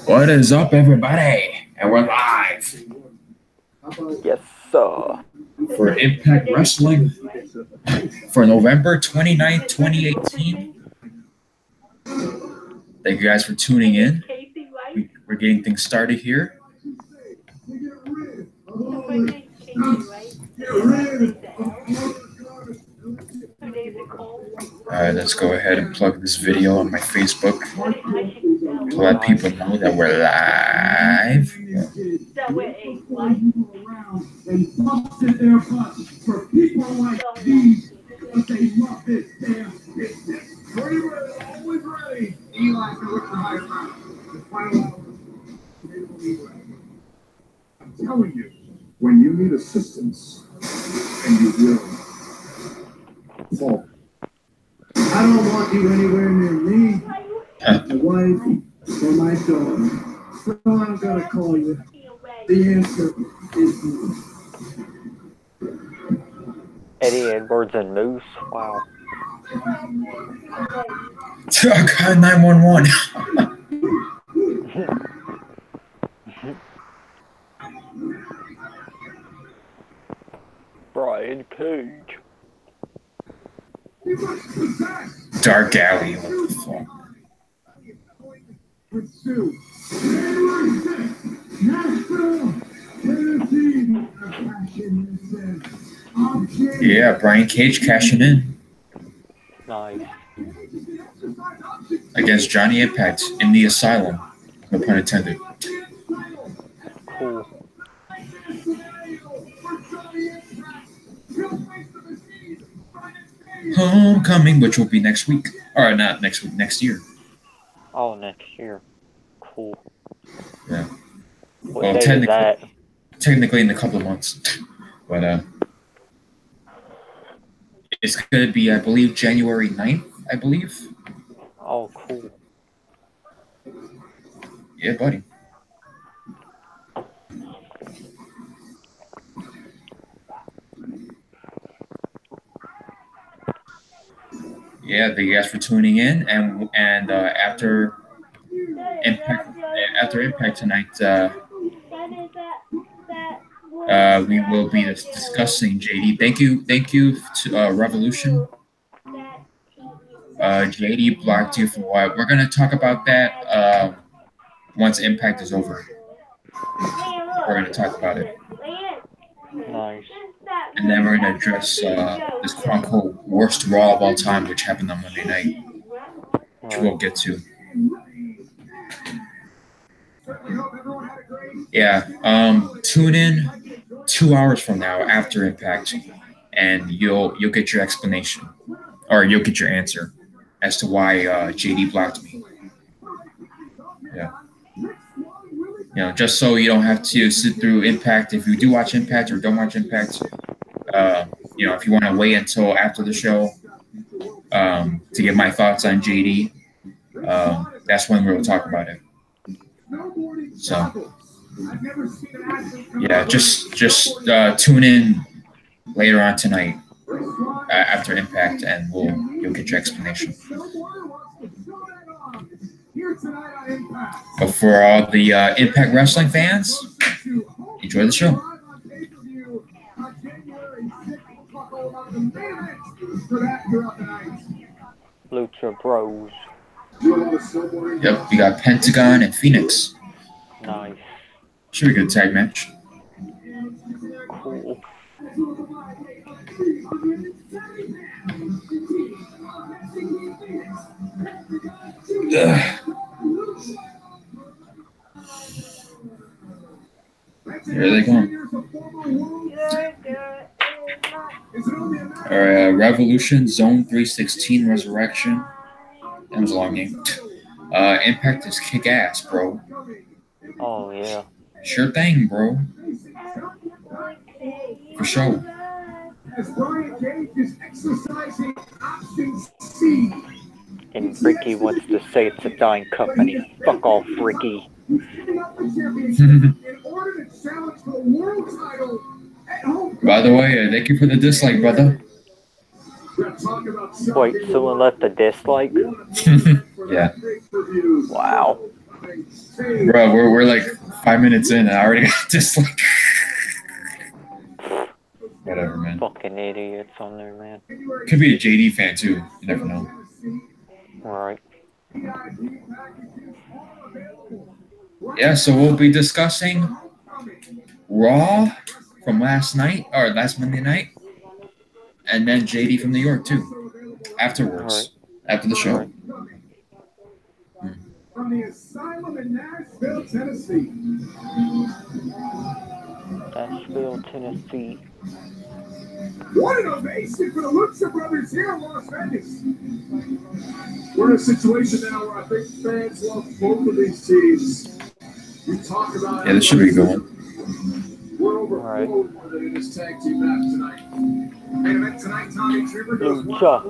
What is up, everybody? And we're live. Yes, sir. For Impact Wrestling for November 29th, 2018. Thank you guys for tuning in. We're getting things started here. Let's go ahead and plug this video on my Facebook to let people know that we're live. I'm telling you, when you need assistance, and you will fall. I don't want you anywhere near me, my wife, or my daughter. So I'm gonna call you. The answer is no. Eddie Edwards and Moose. Wow. Call 911. Brian Cage. Dark Alley. What the fuck? Yeah, Brian Cage cashing in. Nice. Against Johnny Impact in the Asylum. No pun intended. Cool. Homecoming, which will be next week. Or not next week, next year. Oh, next year. Cool. Yeah. What Well, day is that? technically in a couple of months. But it's going to be, I believe, January 9th, I believe. Oh, cool. Yeah, buddy. Yeah, thank you guys for tuning in, and after Impact tonight, we will be discussing JD. Thank you to Revolution. JD blocked you for what? We're gonna talk about that once Impact is over. We're gonna talk about it. Nice. And then we're going to address this quote-unquote worst Raw of all time, which happened on Monday night, which we'll get to. Yeah, tune in 2 hours from now after Impact, and you'll get your explanation, or you'll get your answer as to why JD blocked me. Yeah. You know, just so you don't have to sit through Impact. If you do watch Impact or don't watch Impact, you know, if you want to wait until after the show to get my thoughts on JD, that's when we'll talk about it. So, yeah, just tune in later on tonight after Impact, and you'll get your explanation. But for all the Impact Wrestling fans, enjoy the show. Lucha Bros. Yep, we got Pentagon and Phoenix. Nice. Should be a good tag match. Cool. Here they go. All right, Revolution, Zone 316, Resurrection. That was a long name. Impact is kick ass, bro. Oh, yeah. Sure thing, bro. For sure. And Ricky wants to say it's a dying company. Fuck off, Ricky. By the way, thank you for the dislike, brother. Wait, someone left a dislike? Yeah. Wow. Bro, we're like 5 minutes in and I already got this like whatever, man. Fucking idiots on there, man. Could be a JD fan too. You never know. Alright. Yeah, so we'll be discussing Raw from last night or last Monday night, and then JD from New York too. Afterwards, after the show. From the asylum in Nashville, Tennessee. Nashville, Tennessee. What an ovation for the Lucha Brothers here in Las Vegas. We're in a situation now where I think fans love both of these teams. We talk about this should be going. We're overflowing with it in this tag team match tonight. Main event tonight, Tommy Dreamer goes Lucha.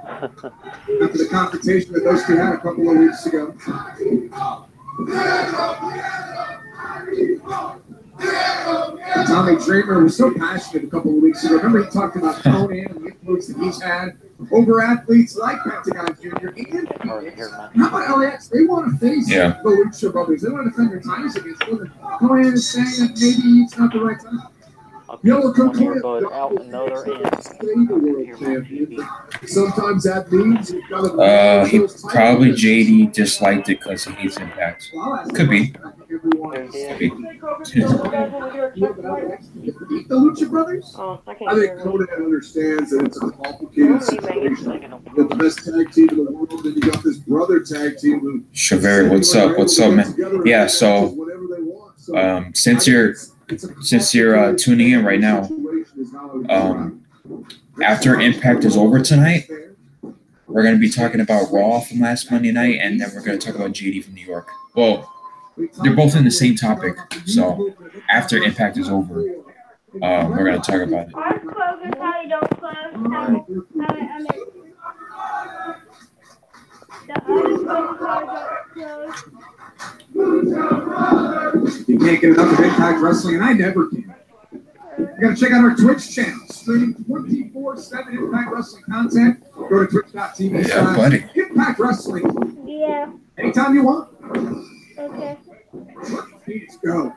After the confrontation that those two had a couple of weeks ago. Tommy Dreamer was so passionate a couple of weeks ago. Remember he talked about Conan and the influence that he's had over athletes like Pentagon Jr. and how about LAX? They want to face the Lucha Brothers. They want to defend their titles against them. Conan is saying that maybe it's not the right time. Sometimes that means he probably JD disliked it because he hates Impact. Could be. The Lucha Brothers? I think Conan understands that it's a complicated situation. You got the best tag team in the world, and you got this brother tag team. Shaveri, what's up? What's up, man? Yeah, so since you're tuning in right now, after Impact is over tonight, we're going to be talking about Raw from last Monday night, and then we're going to talk about JD from New York. Well, they're both in the same topic, so after Impact is over, we're going to talk about it. You can't get enough of Impact Wrestling, and I never can. You gotta check out our Twitch channel, streaming 24/7 Impact Wrestling content. Go to twitch.tv/ Impact Wrestling. Yeah. Anytime you want. Okay. Let's go.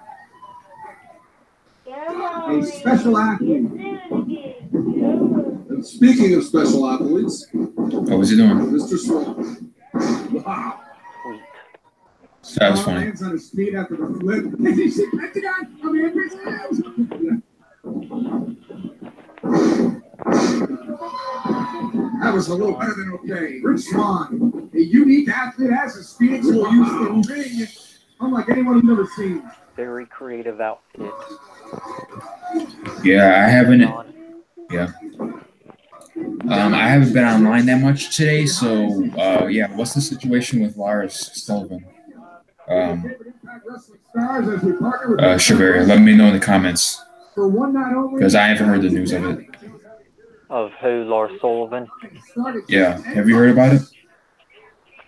A special athlete. And speaking of special athletes, what was he doing? Mr. Swan. Wow. That was funny. Hands on his feet after the flip. Did you see Pentagon on the Empress hands? That was a little better than okay. Rich Swann, a unique athlete, has his feet will use the ring, unlike anyone you've ever seen. Very creative outfit. Yeah, I haven't. Yeah. I haven't been online that much today, so yeah. What's the situation with Lars Sullivan? Shaveri, let me know in the comments because I haven't heard the news of it. Of who, Lars Sullivan? Yeah, have you heard about it?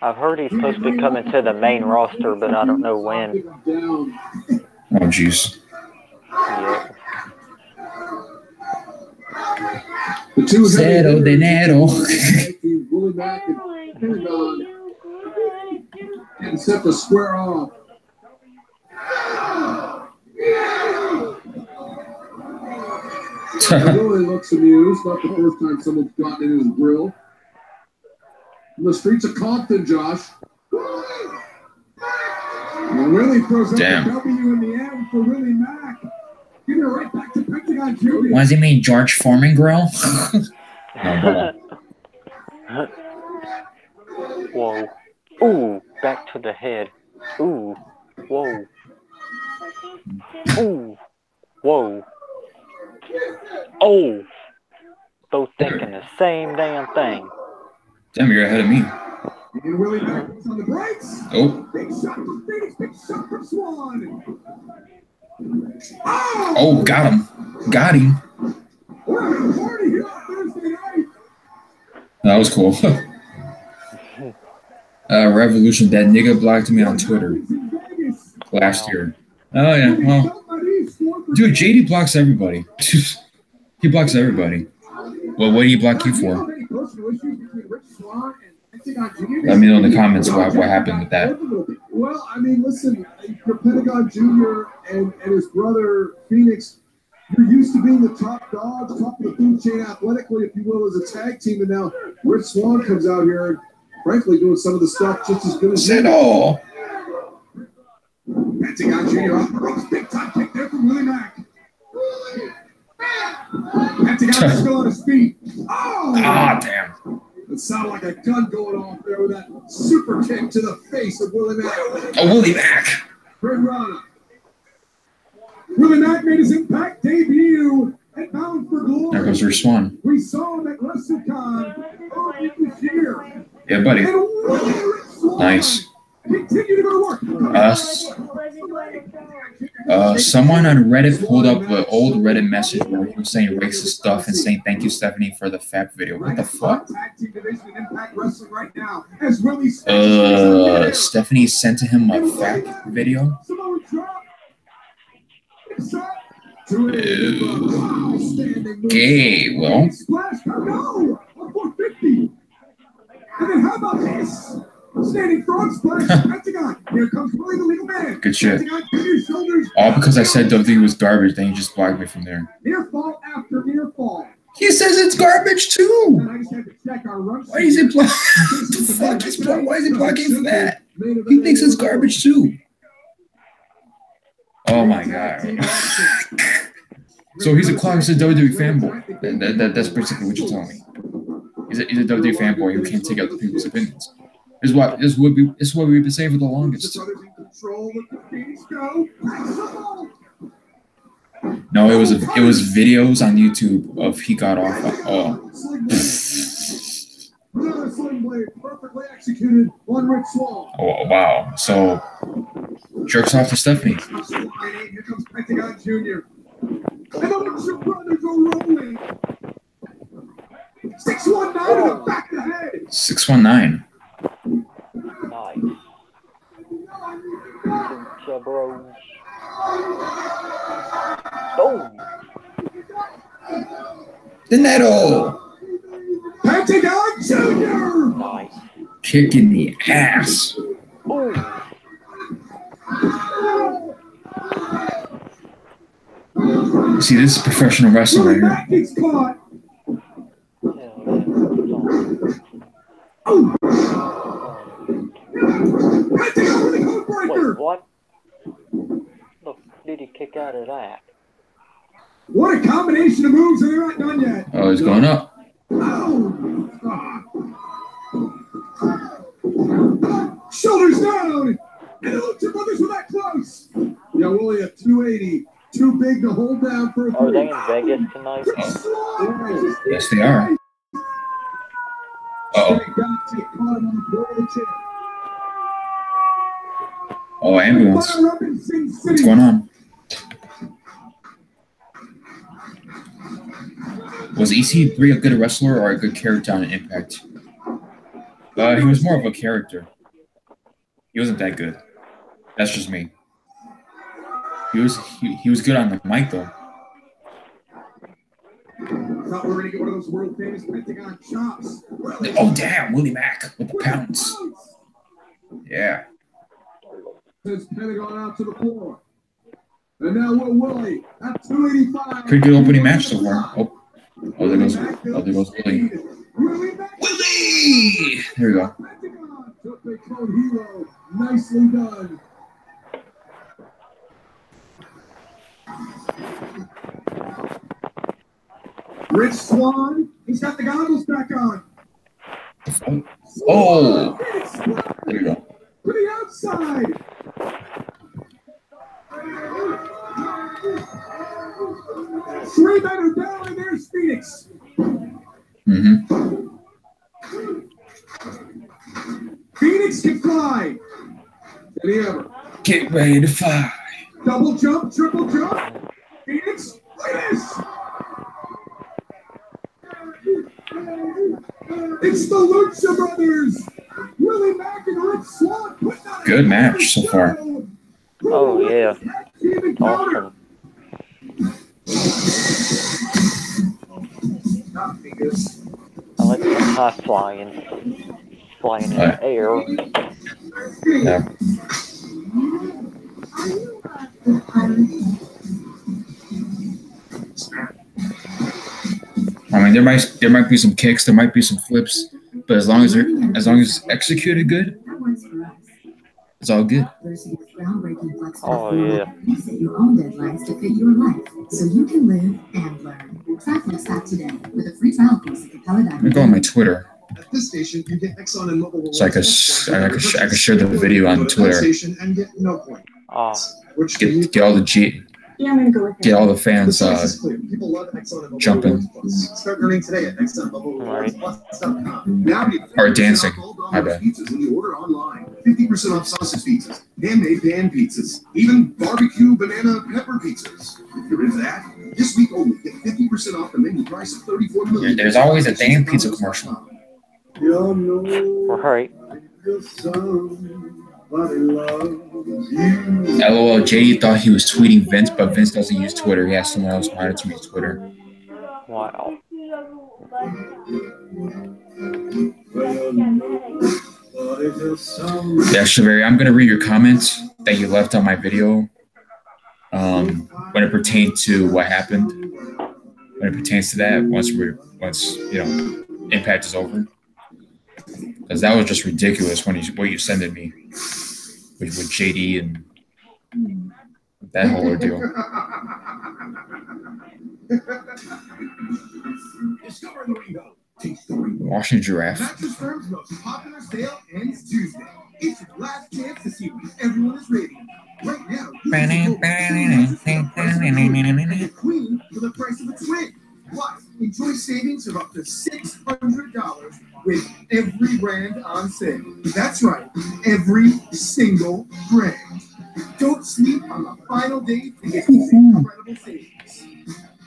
I've heard he's supposed to be coming to the main roster, but I don't know when. Oh, jeez. Yeah. Cero dinero. And set the square off. He really looks amused. Not the first time someone's gotten in his grill. In the streets of Compton, Josh. And Willie throws up the W in the end for Willie Mack. Give it right back to Pentagon Jr. What does he mean, George Foreman grill? Whoa. Ooh, back to the head. Ooh. Whoa. Ooh. Whoa. Oh. Both thinking the same damn thing. Damn, you're ahead of me. And Willie Mack on the brakes. Oh. Big shot from Phoenix. Big shot from Swan. Oh, got him. Got him. We're having a party here on Thursday night. That was cool. Revolution, that nigga blocked me on Twitter last year. Oh, yeah. Well, dude, JD blocks everybody. He blocks everybody. Well, what do you block you for? Let me know in the comments what happened with that. Well, I mean, listen, for Pentagon Jr. and his brother Phoenix, you're used to being the top dogs, top of the food chain athletically, if you will, as a tag team, and now Rich Swann comes out here and, frankly, doing some of the stuff just as good as you. Pentagon Jr. off the ropes, big time kick there from Willie Mack. Pentagon still on his feet. Oh! Ah, damn. It sounded like a gun going off there with that super kick to the face of Willie Mack. Oh, Willie Mack. Red Ronda. Willie Mack made his Impact debut at Bound for Glory. There goes Rich Swann. We saw him at WrestleCon earlier this year. Yeah, buddy. Nice. Continue to go to work. Someone on Reddit pulled up an old Reddit message where he was saying racist stuff and saying thank you, Stephanie, for the FAP video. What the fuck? Stephanie sent to him a FAP video? Okay, well. And then how about this? Standing frog splash, Pentagon. Here comes Willie the legal man. Good shit. All because I said WWE was garbage, then you just blocked me from there. Near fall after near fall. He says it's garbage too. I just had to check our run. Why is it blocking? The fuck is why is he blocking for that? He thinks it's garbage too. Oh my god. So he's a classic WWE fanboy. That's basically what you're telling me. He's a WWE fanboy who can't take out the people's opinions. Is what we've been saying for the longest. No, it was videos on YouTube of he got off. Oh. Oh wow! So jerks off to Stephanie. Here comes Pentagon Jr. And the your brother go rolling. 619 in the back of the head. 619. Nice. Bros. Boom. Dinero. Pentagon Jr. Nice. Kick in the ass. Boom. See, this is professional wrestling right here. Gets caught. Wait, what? Look, did he kick out of that? What a combination of moves, and they're not done yet. Oh, he's going up. Shoulders down. And the Lucha Brothers were that close. Yeah, Willie, a 280. Too big to hold down for a Are they in Vegas tonight? Oh. Yes, they are. Uh-oh. Oh, ambulance. What's going on? Was EC3 a good wrestler or a good character on Impact? He was more of a character. He wasn't that good. That's just me. He was good on the mic though. Thought we were gonna get one of those world famous Pentagon chops. Oh damn, Willie Mack with the pounce. Yeah. Sends Pentagon out to the floor. And now Willie at 285. Pretty good opening match so far. Oh, there goes Willie. Willie! There we go. Pentagon took the clone hero. Nicely done. Rich Swann, he's got the goggles back on. Oh! There we go. To the outside. Three men are down, and there's Phoenix. Phoenix can fly. Can he ever? Get ready to fly. Double jump, triple jump. Phoenix, look at this. It's the Lucha Brothers. Willie Mack and Rich Swann. Good match so far. Oh, yeah. Awesome. I like the high flying. flying in the air. Yeah. I mean, there might be some kicks, there might be some flips, but as long as it's executed good, it's all good. Oh yeah. Your own deadlines to fit your life, so you can live and learn. Try FlexPath today with a free trial course at Capella.com. Let me go on my Twitter. At this station, you get Exxon and Mobil. So I could share the video on Twitter. And get no point. Get all the get all the fans jumping. Start earning today at Right. Or dancing. My bad. When you order online, 50% off sausage pizzas, handmade pan pizzas, even barbecue banana pepper pizzas. If you're into that, this week only get 50% off the menu price of $34 million. There's always a damn pizza commercial. Right. LOL, JD thought he was tweeting Vince, but Vince doesn't use Twitter. He has someone else monitor his Twitter. Wow. Yeah, Shaveri, I'm gonna read your comments that you left on my video. When it pertains to what happened, when it pertains to that, once you know, Impact is over, because that was just ridiculous what you sent at me with JD and that whole ordeal. Washington Giraffe. Mattress Firm's most popular sale ends Tuesday. It's your last chance to see what everyone is rating. Right now, you can a queen for the price of a twin. Plus, enjoy savings of up to $600 with every brand on sale. That's right, every single brand. Don't sleep on the final day to get these incredible savings.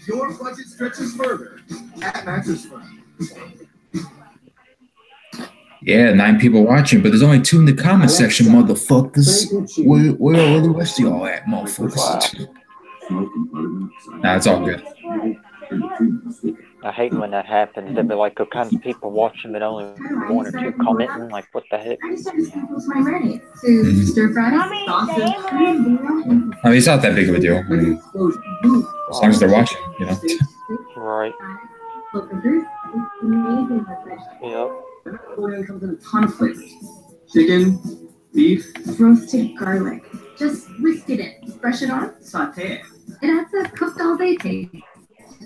Your budget stretches further at Mattress Firm. Yeah, 9 people watching, but there's only 2 in the comment section, motherfuckers. Where are the rest of y'all at, motherfuckers? Nah, it's all good. I hate when that happens. There'll be like all kinds of people watching, but only 1 or 2 commenting. Like, what the heck? I mean, it's not that big of a deal. I mean, as long as they're watching, you know. Right. Yep. Comes in a ton of flavors. Chicken, beef, Roasted garlic. Just whisk it in, brush it on, saute it. It adds a cooked all day taste.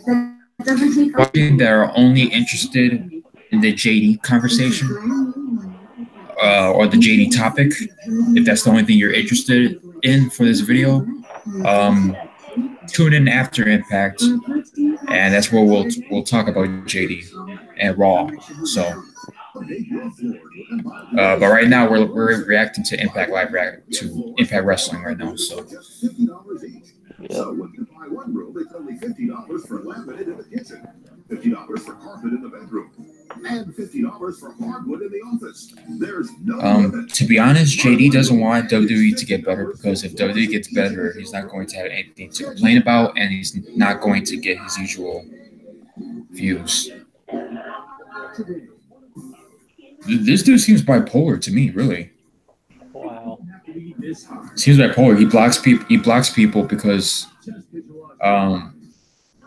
That doesn't take That are only interested in the JD conversation or the JD topic, if that's the only thing you're interested in for this video, tune in after Impact, and that's where we'll talk about JD and Raw. So, but right now we're reacting to Impact Live, to Impact Wrestling right now. So. So when you buy one room, it's only $50 for laminate in the kitchen, $50 for carpet in the bedroom, and $50 for hardwood in the office. There's no limit. To be honest, JD doesn't want WWE to get better, because if WWE gets better, he's not going to have anything to complain about, and he's not going to get his usual views. This dude seems bipolar to me, really. Wow. Seems bipolar. He blocks people because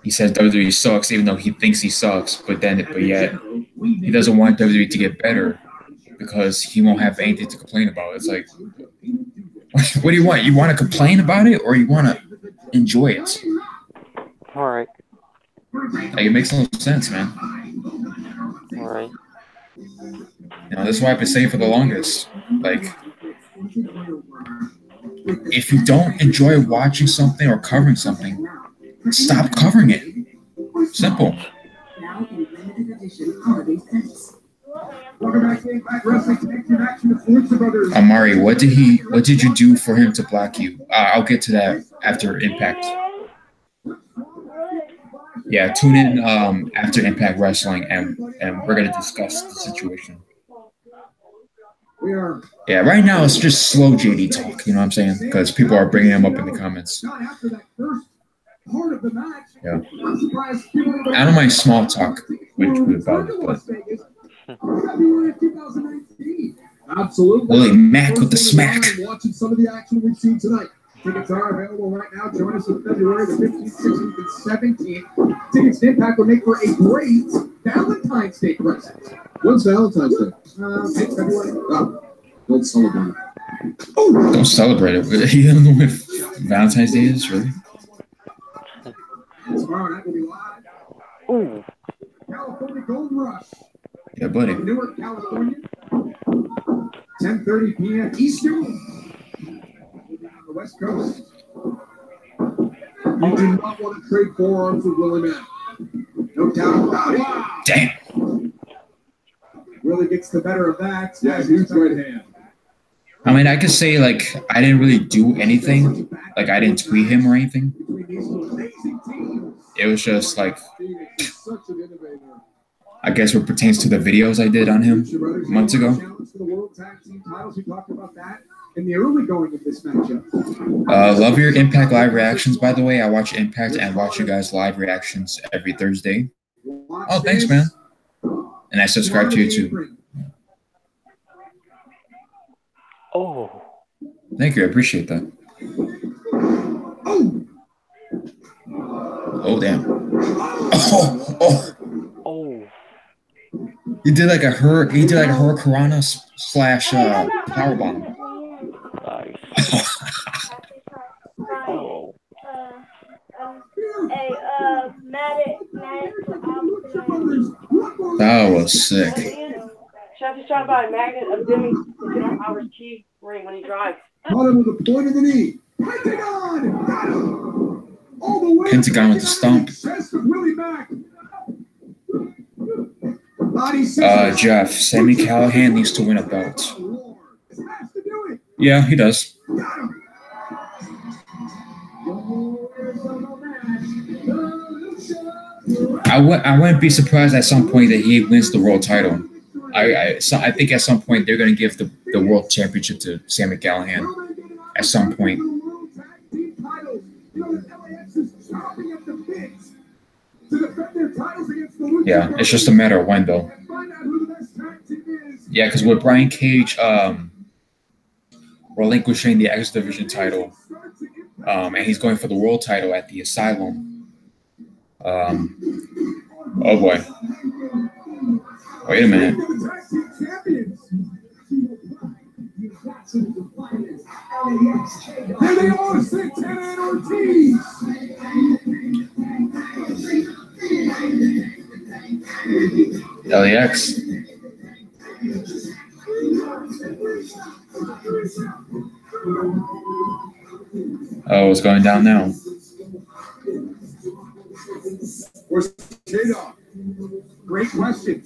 he says WWE sucks, even though he thinks he sucks. But yet he doesn't want WWE to get better because he won't have anything to complain about. It's like, what do you want? You want to complain about it, or you want to enjoy it? All right. Like, it makes no sense, man. All right. You know, that's why I've been saying for the longest. Like, if you don't enjoy watching something or covering something, stop covering it. Simple. Amari, what did you do for him to block you? I'll get to that after Impact. Yeah, tune in after Impact Wrestling, and we're gonna discuss the situation. Yeah, right now it's just slow JD talk, you know what I'm saying? Because people are bringing him up in the comments. Yeah. I don't mind small talk about it, but Absolutely. Willie Mack with the smack. Watching some of the action we've seen tonight. Tickets are available right now. Join us on February the 15th, 16th, and 17th. Tickets to Impact will make for a great Valentine's Day present. When's Valentine's Day? February. Oh, don't celebrate it. Oh, don't celebrate it. You don't know when Valentine's Day is, really? Tomorrow night will be live. Ooh. California Gold Rush. Yeah, buddy. Newark, California. 10:30 p.m. Eastern. On the West Coast. You do not want to trade forearms with Willie Mack. No doubt about it. Wow. Damn. Willie gets the better of that. Yeah, huge right hand. I mean, I could say, like, I didn't really do anything. Like, I didn't tweet him or anything. It was just, like, I guess what pertains to the videos I did on him months ago. Love your Impact live reactions, by the way. I watch Impact and watch you guys live reactions every Thursday. Oh, thanks, man. And I subscribe to YouTube. Oh. Thank you. I appreciate that. Oh, damn. Oh. He did like a Hurricanrana slash powerbomb. Nice. Oh. That was sick. Chef is trying to buy a magnet of Demi to get on Howard's key ring when he drives. Caught him with the point of the knee. Pentagon! Got him! All the way. Pentagon with the stomp. Willie Mack. Jeff, Sami Callihan needs to win a belt. Yeah, he does. I wouldn't be surprised at some point that he wins the world title. I think at some point they're going to give the world championship to Sami Callihan. At some point. Yeah, it's just a matter of when, though. Yeah, because with Brian Cage relinquishing the X Division title, and he's going for the world title at the Asylum. Oh boy. Wait a minute. Here they are, Santana and Ortiz. LAX. Oh, what's going down now? Where's J-Dog? Great question.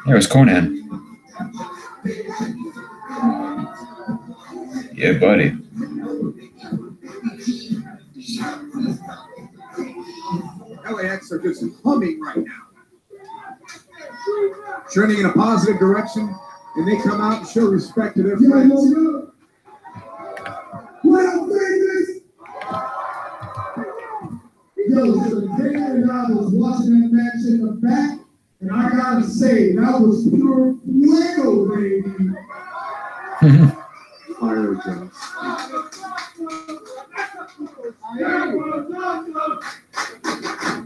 There's Conan. Yeah, buddy. LAX are just humming right now. Trending in a positive direction, and they come out and show respect to their friends. What up, Vegas? Yo, so Taylor and I was watching that match in the back, and I gotta say, that was pure fuego, baby. Fire Jones. That was awesome.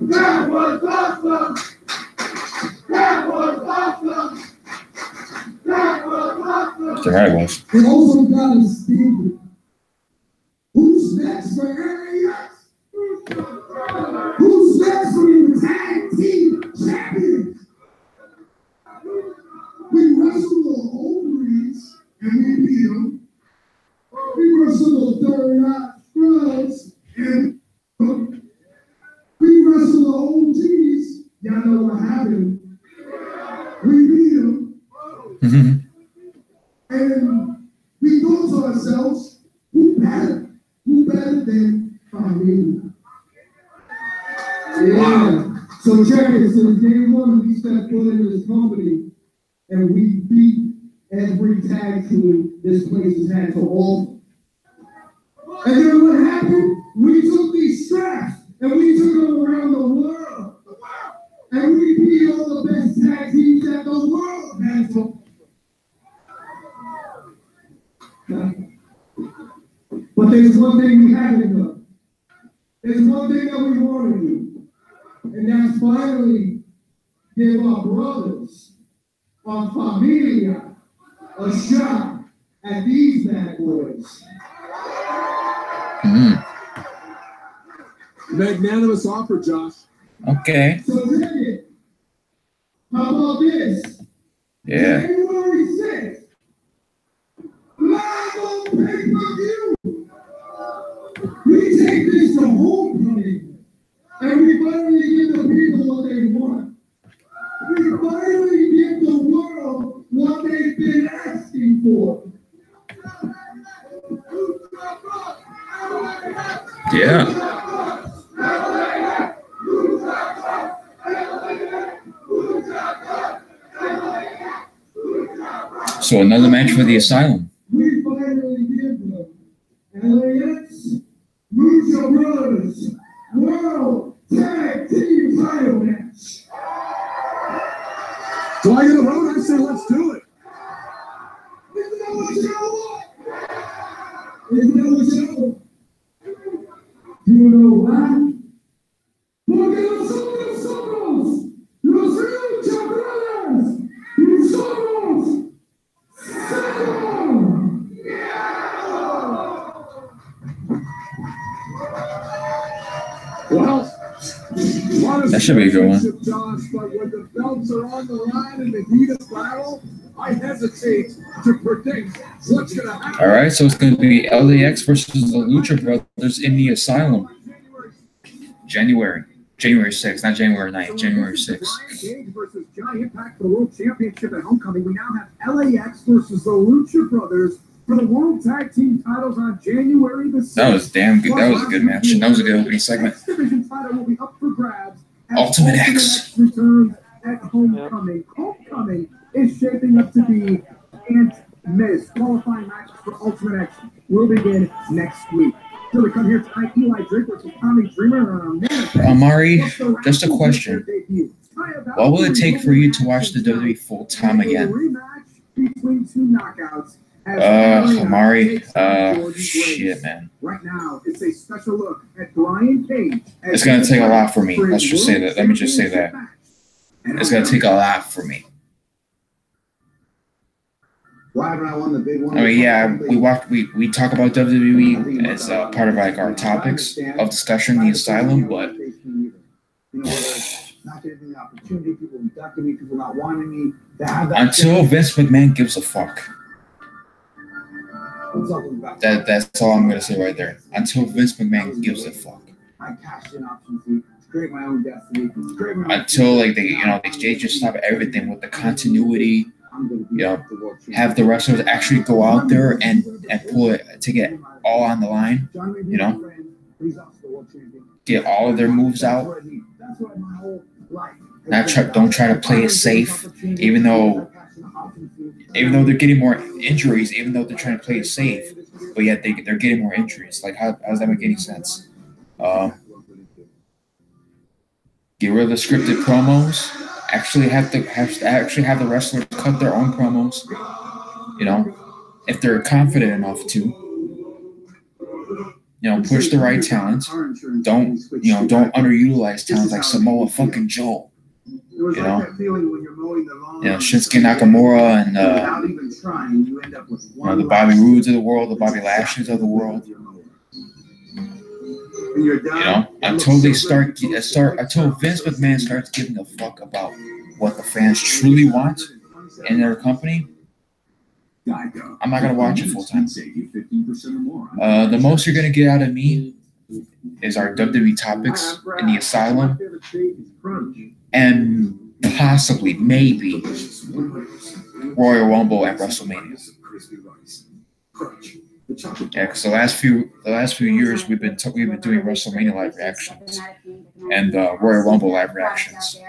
That was awesome. That was awesome. That was awesome. Sure, I was. They also got a Steve. Who's next for Elias? Who's next for the tag team champions? We wrestled the Ovaries and we beat them. We wrestled the Third Knot Scrubs and we wrestled the OGs. Y'all know what happened. We beat them. And we go to ourselves, who better? Who better than Family? Yeah. So check it. Since day one, we stepped foot into this company, and we beat every tag team this place has had to offer. And then what happened? We took these straps and we took them around the world. And we beat all the best tag teams that the world has to offer. there's one thing we haven't done. There's one thing that we want to do. And that's finally give our brothers, our familia, a shot at these bad boys. Magnanimous offer, Josh. Okay. So take it. How about this? Yeah. January 6th. Live on pay-per-view. We take this to homecoming. And we finally give the people what they want. We finally give the world what they've been asking for. Yeah. So another match for the Asylum. We finally give them Elias, Lucha Brothers, World Tag Team title match. Do I get a vote? I say let's do it. Isn't that what you want? Isn't that what you want? You know why? Porque nosotros somos los Lucha Brothers y somos Well, that should be a good one. Josh, but when the belts are on the line in the heat of battle, I hesitate to predict what's going to happen. All right, so it's going to be LAX versus the Lucha Brothers in the Asylum. January 6th, not January 9th, January 6th. Bryan Cage versus iMPACT for the World Championship at Homecoming. We now have LAX versus the Lucha Brothers for the World Tag Team titles on January the 6th. That was damn good. That was a good match. That was a good opening segment. Next division title will be up for grabs. as Ultimate X returns at Homecoming. Yep. Homecoming is shaping up to be can't miss. Qualifying matches for Ultimate X will begin next week. So we come here tonight, Eli Drake versus Tommy Dreamer. Amari, just a question. What will it take for you to watch the WWE full time again? Between two knockouts. Amari, shit, man. Right now, it's a special look at Bryan Cage. It's gonna take a lot for me. Let's just say that. Let me just say that. It's gonna take a lot for me. I mean, yeah, we talk about WWE as part of like our topics of discussion, the Asylum, but until Vince McMahon gives a fuck. That's all I'm gonna say right there. Until Vince McMahon gives a fuck. Until like they just stop everything with the continuity. Have the wrestlers actually go out there and pull it, take it all on the line. Get all of their moves out. Don't try to play it safe, even though they're getting more injuries, even though they're trying to play it safe, but yet they're getting more injuries. Like how does that make any sense? Get rid of the scripted promos. Actually have the wrestlers cut their own promos. If they're confident enough to. Push the right talent. Don't underutilize talents like Samoa fucking Joe. Shinsuke Nakamura and the Bobby Roodes of the world, the Bobby Lashley's of the world. Until Vince McMahon starts giving a fuck about what the fans truly want in their company, I'm not gonna watch it full time. The most you're gonna get out of me is our WWE topics in the Asylum, and possibly, maybe, Royal Rumble at WrestleMania. Yeah, because the last few years we've been doing WrestleMania live reactions and Royal Rumble live reactions.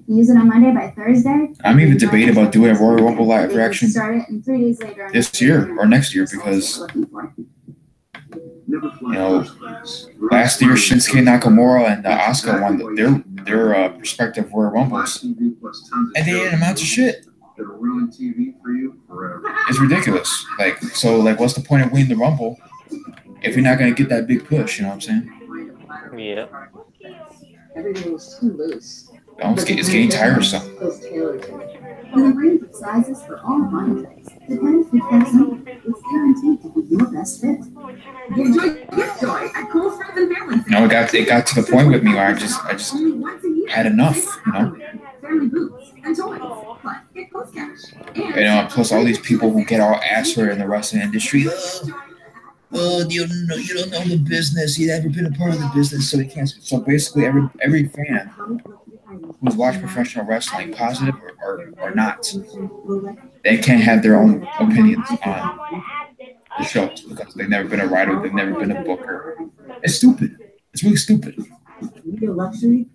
Use it on Monday by Thursday. I'm even debating about doing a Royal Rumble live reaction this year or next year because last year Shinsuke Nakamura and Asuka won their respective Royal Rumbles, and they didn't amount to shit. It'll ruin TV for you forever. It's ridiculous. What's the point of winning the Rumble if you're not gonna get that big push, you know what I'm saying? Yeah. Everything was too loose. It's getting tiresome. With a range of sizes for all body types, the benefit doesn't. It's guaranteed to be your best fit. Enjoy gift joy at Kohl's Friends and Family. No, it got to the point with me where I just had enough, you know. Family boots and toys, but get Kohl's cash. You know, plus all these people who get all ass for in the wrestling industry. Oh, you don't know the business. You've never been a part of the business, so you can't. So basically, every fan who's watched professional wrestling, positive or not, they can't have their own opinions on the shows because they've never been a writer, they've never been a booker. It's stupid. It's really stupid. Real luxury,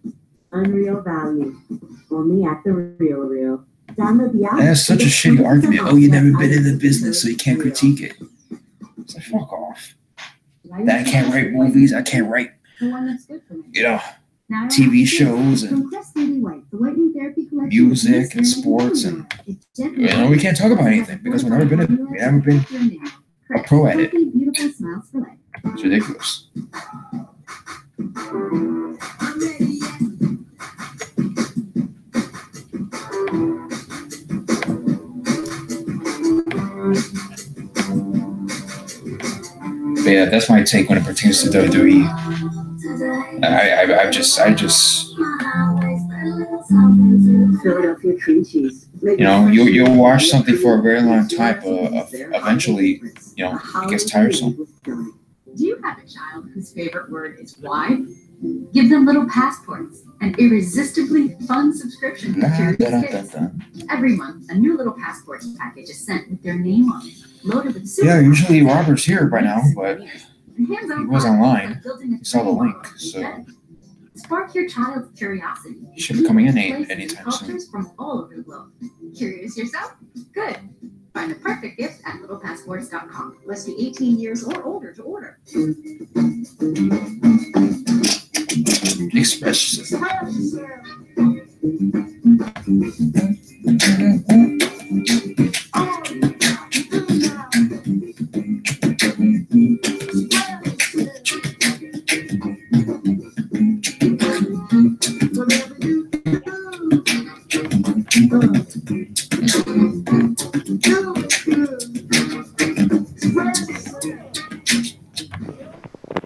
unreal value. Only at the Real. Download the app. That's such a shitty argument. Oh, you've never been in the business, so you can't critique it. It's like, fuck off. That I can't write movies. I can't write, you know, TV shows and music and sports, and you know, we can't talk about anything because we've never been a pro at it. It's ridiculous. But yeah, that's my take when it pertains to WWE. I just Philadelphia cream cheese. You know, you'll watch something for a very long time, but eventually, you know, it gets tiresome. Do you have a child whose favorite word is why? Give them little passports, an irresistibly fun subscription to Curious Kids. Every month, a new little passports package is sent with their name on it, loaded with super. Yeah, usually Robert's here by now, but he was online. He saw the link, so spark your child's curiosity. he should be coming in anytime soon. Cultures from all over the globe. Curious yourself? Good. Find the perfect gift at littlepassports.com. Must be 18 years or older to order. Express.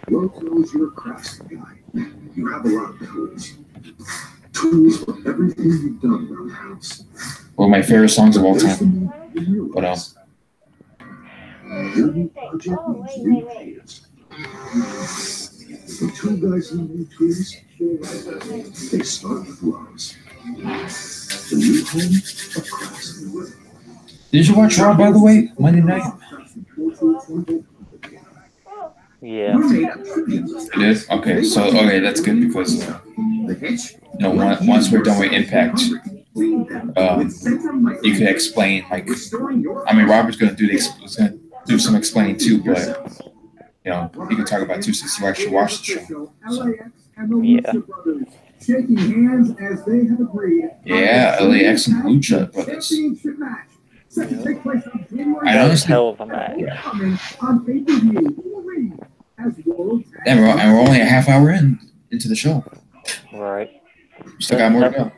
World knows you're a craftsman guy. You have a lot of tools. Tools for everything you've done around the house. One of my favorite songs of all time. But Your new project needs new tools. The two guys who need tools, they start with Lowe's. The new home of craftsmen. did you watch Raw, by the way, Monday night? Yeah. It is? Okay, so, okay, that's good because, you know, once we're done with Impact, you can explain, like, I mean, Robert's going to do some explaining too, but, you know, you can talk about too since you actually watched the show. So. Yeah. Shaking hands as they have agreed. Yeah, LAX and Lucha Brothers. I honestly, Hell of a match. and we're only a half hour into the show. Right. Still got more to go.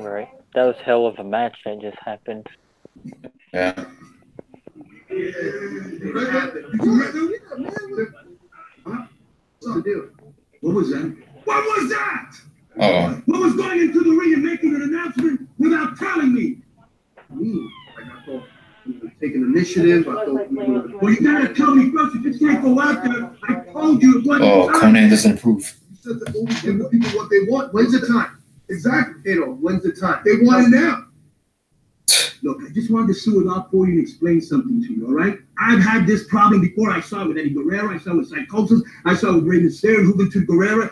Right. That was hell of a match that just happened. Yeah. What was that? What was that? Uh-oh. What was going into the ring and making an announcement without telling me? Me? Like I thought you were taking initiative. I thought you were... Well, you gotta tell me first. You just can't go out there. I told you it wasn't Oh, time. Conan doesn't approve. You said to only give the people what they want. When's the time? Exactly. You know, when's the time? They want it now. Look, I just wanted to sit with all four of you and explain something to you, all right? I've had this problem before. I saw it with Eddie Guerrero. I saw it with Psychosis. I saw it with Rey Mysterio and Juventud Guerrera.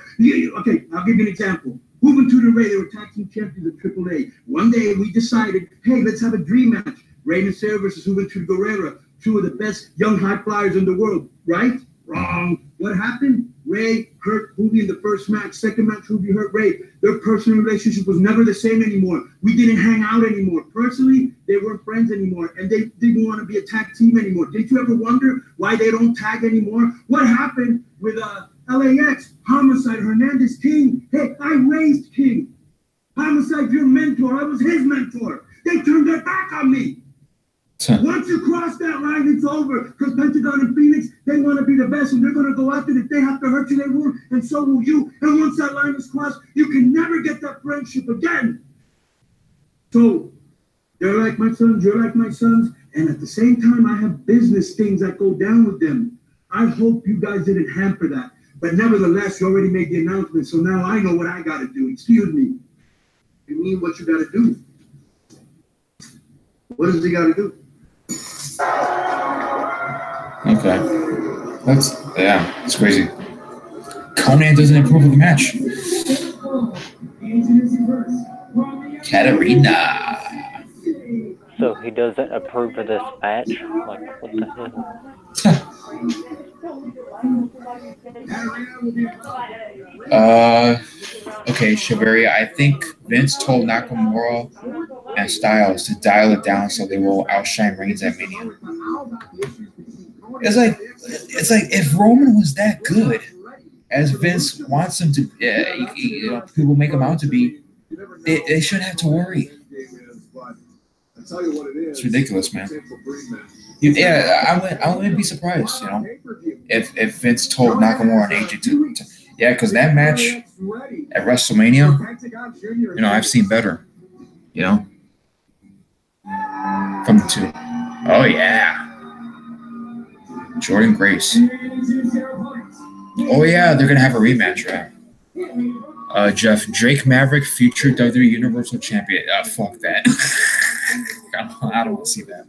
Okay, I'll give you an example. Juventud and Rey, they were tag team champions of AAA. One day we decided, hey, let's have a dream match. Rey Mysterio versus Juventud Guerrera, two of the best young high flyers in the world, right? Wrong. What happened? Rey hurt Juvi in the first match. Second match, Juvi hurt Rey. Their personal relationship was never the same anymore. We didn't hang out anymore. Personally, they weren't friends anymore, and they didn't want to be a tag team anymore. Did you ever wonder why they don't tag anymore? What happened with LAX, Homicide, Hernandez, King? Hey, I raised King. Homicide, your mentor. I was his mentor. They turned their back on me. Once you cross that line, it's over. Because Pentagon and Phoenix, they want to be the best, and they're going to go after it. If they have to hurt you, they will, and so will you. And once that line is crossed, you can never get that friendship again. So, they're like my sons, you're like my sons, and at the same time, I have business things that go down with them. I hope you guys didn't hamper that. But nevertheless, you already made the announcement, so now I know what I got to do. Excuse me. You mean what you got to do? What does he got to do? Okay. It's crazy. Conan doesn't approve of the match. Katarina. So he doesn't approve of this match? Like, what the hell? Okay, Shiveria, I think Vince told Nakamura and Styles to dial it down so they will outshine Reigns at Mania. It's like if Roman was that good as Vince wants him to, people make him out to be, they shouldn't have to worry. It's ridiculous, man. I wouldn't be surprised, if Vince told Nakamura and AJ to because that match at WrestleMania, I've seen better, from the two. Oh yeah, Jordan Grace. Oh yeah, they're gonna have a rematch, right? Jeff, Drake Maverick, future WWE Universal Champion. Fuck that. I don't want to see that.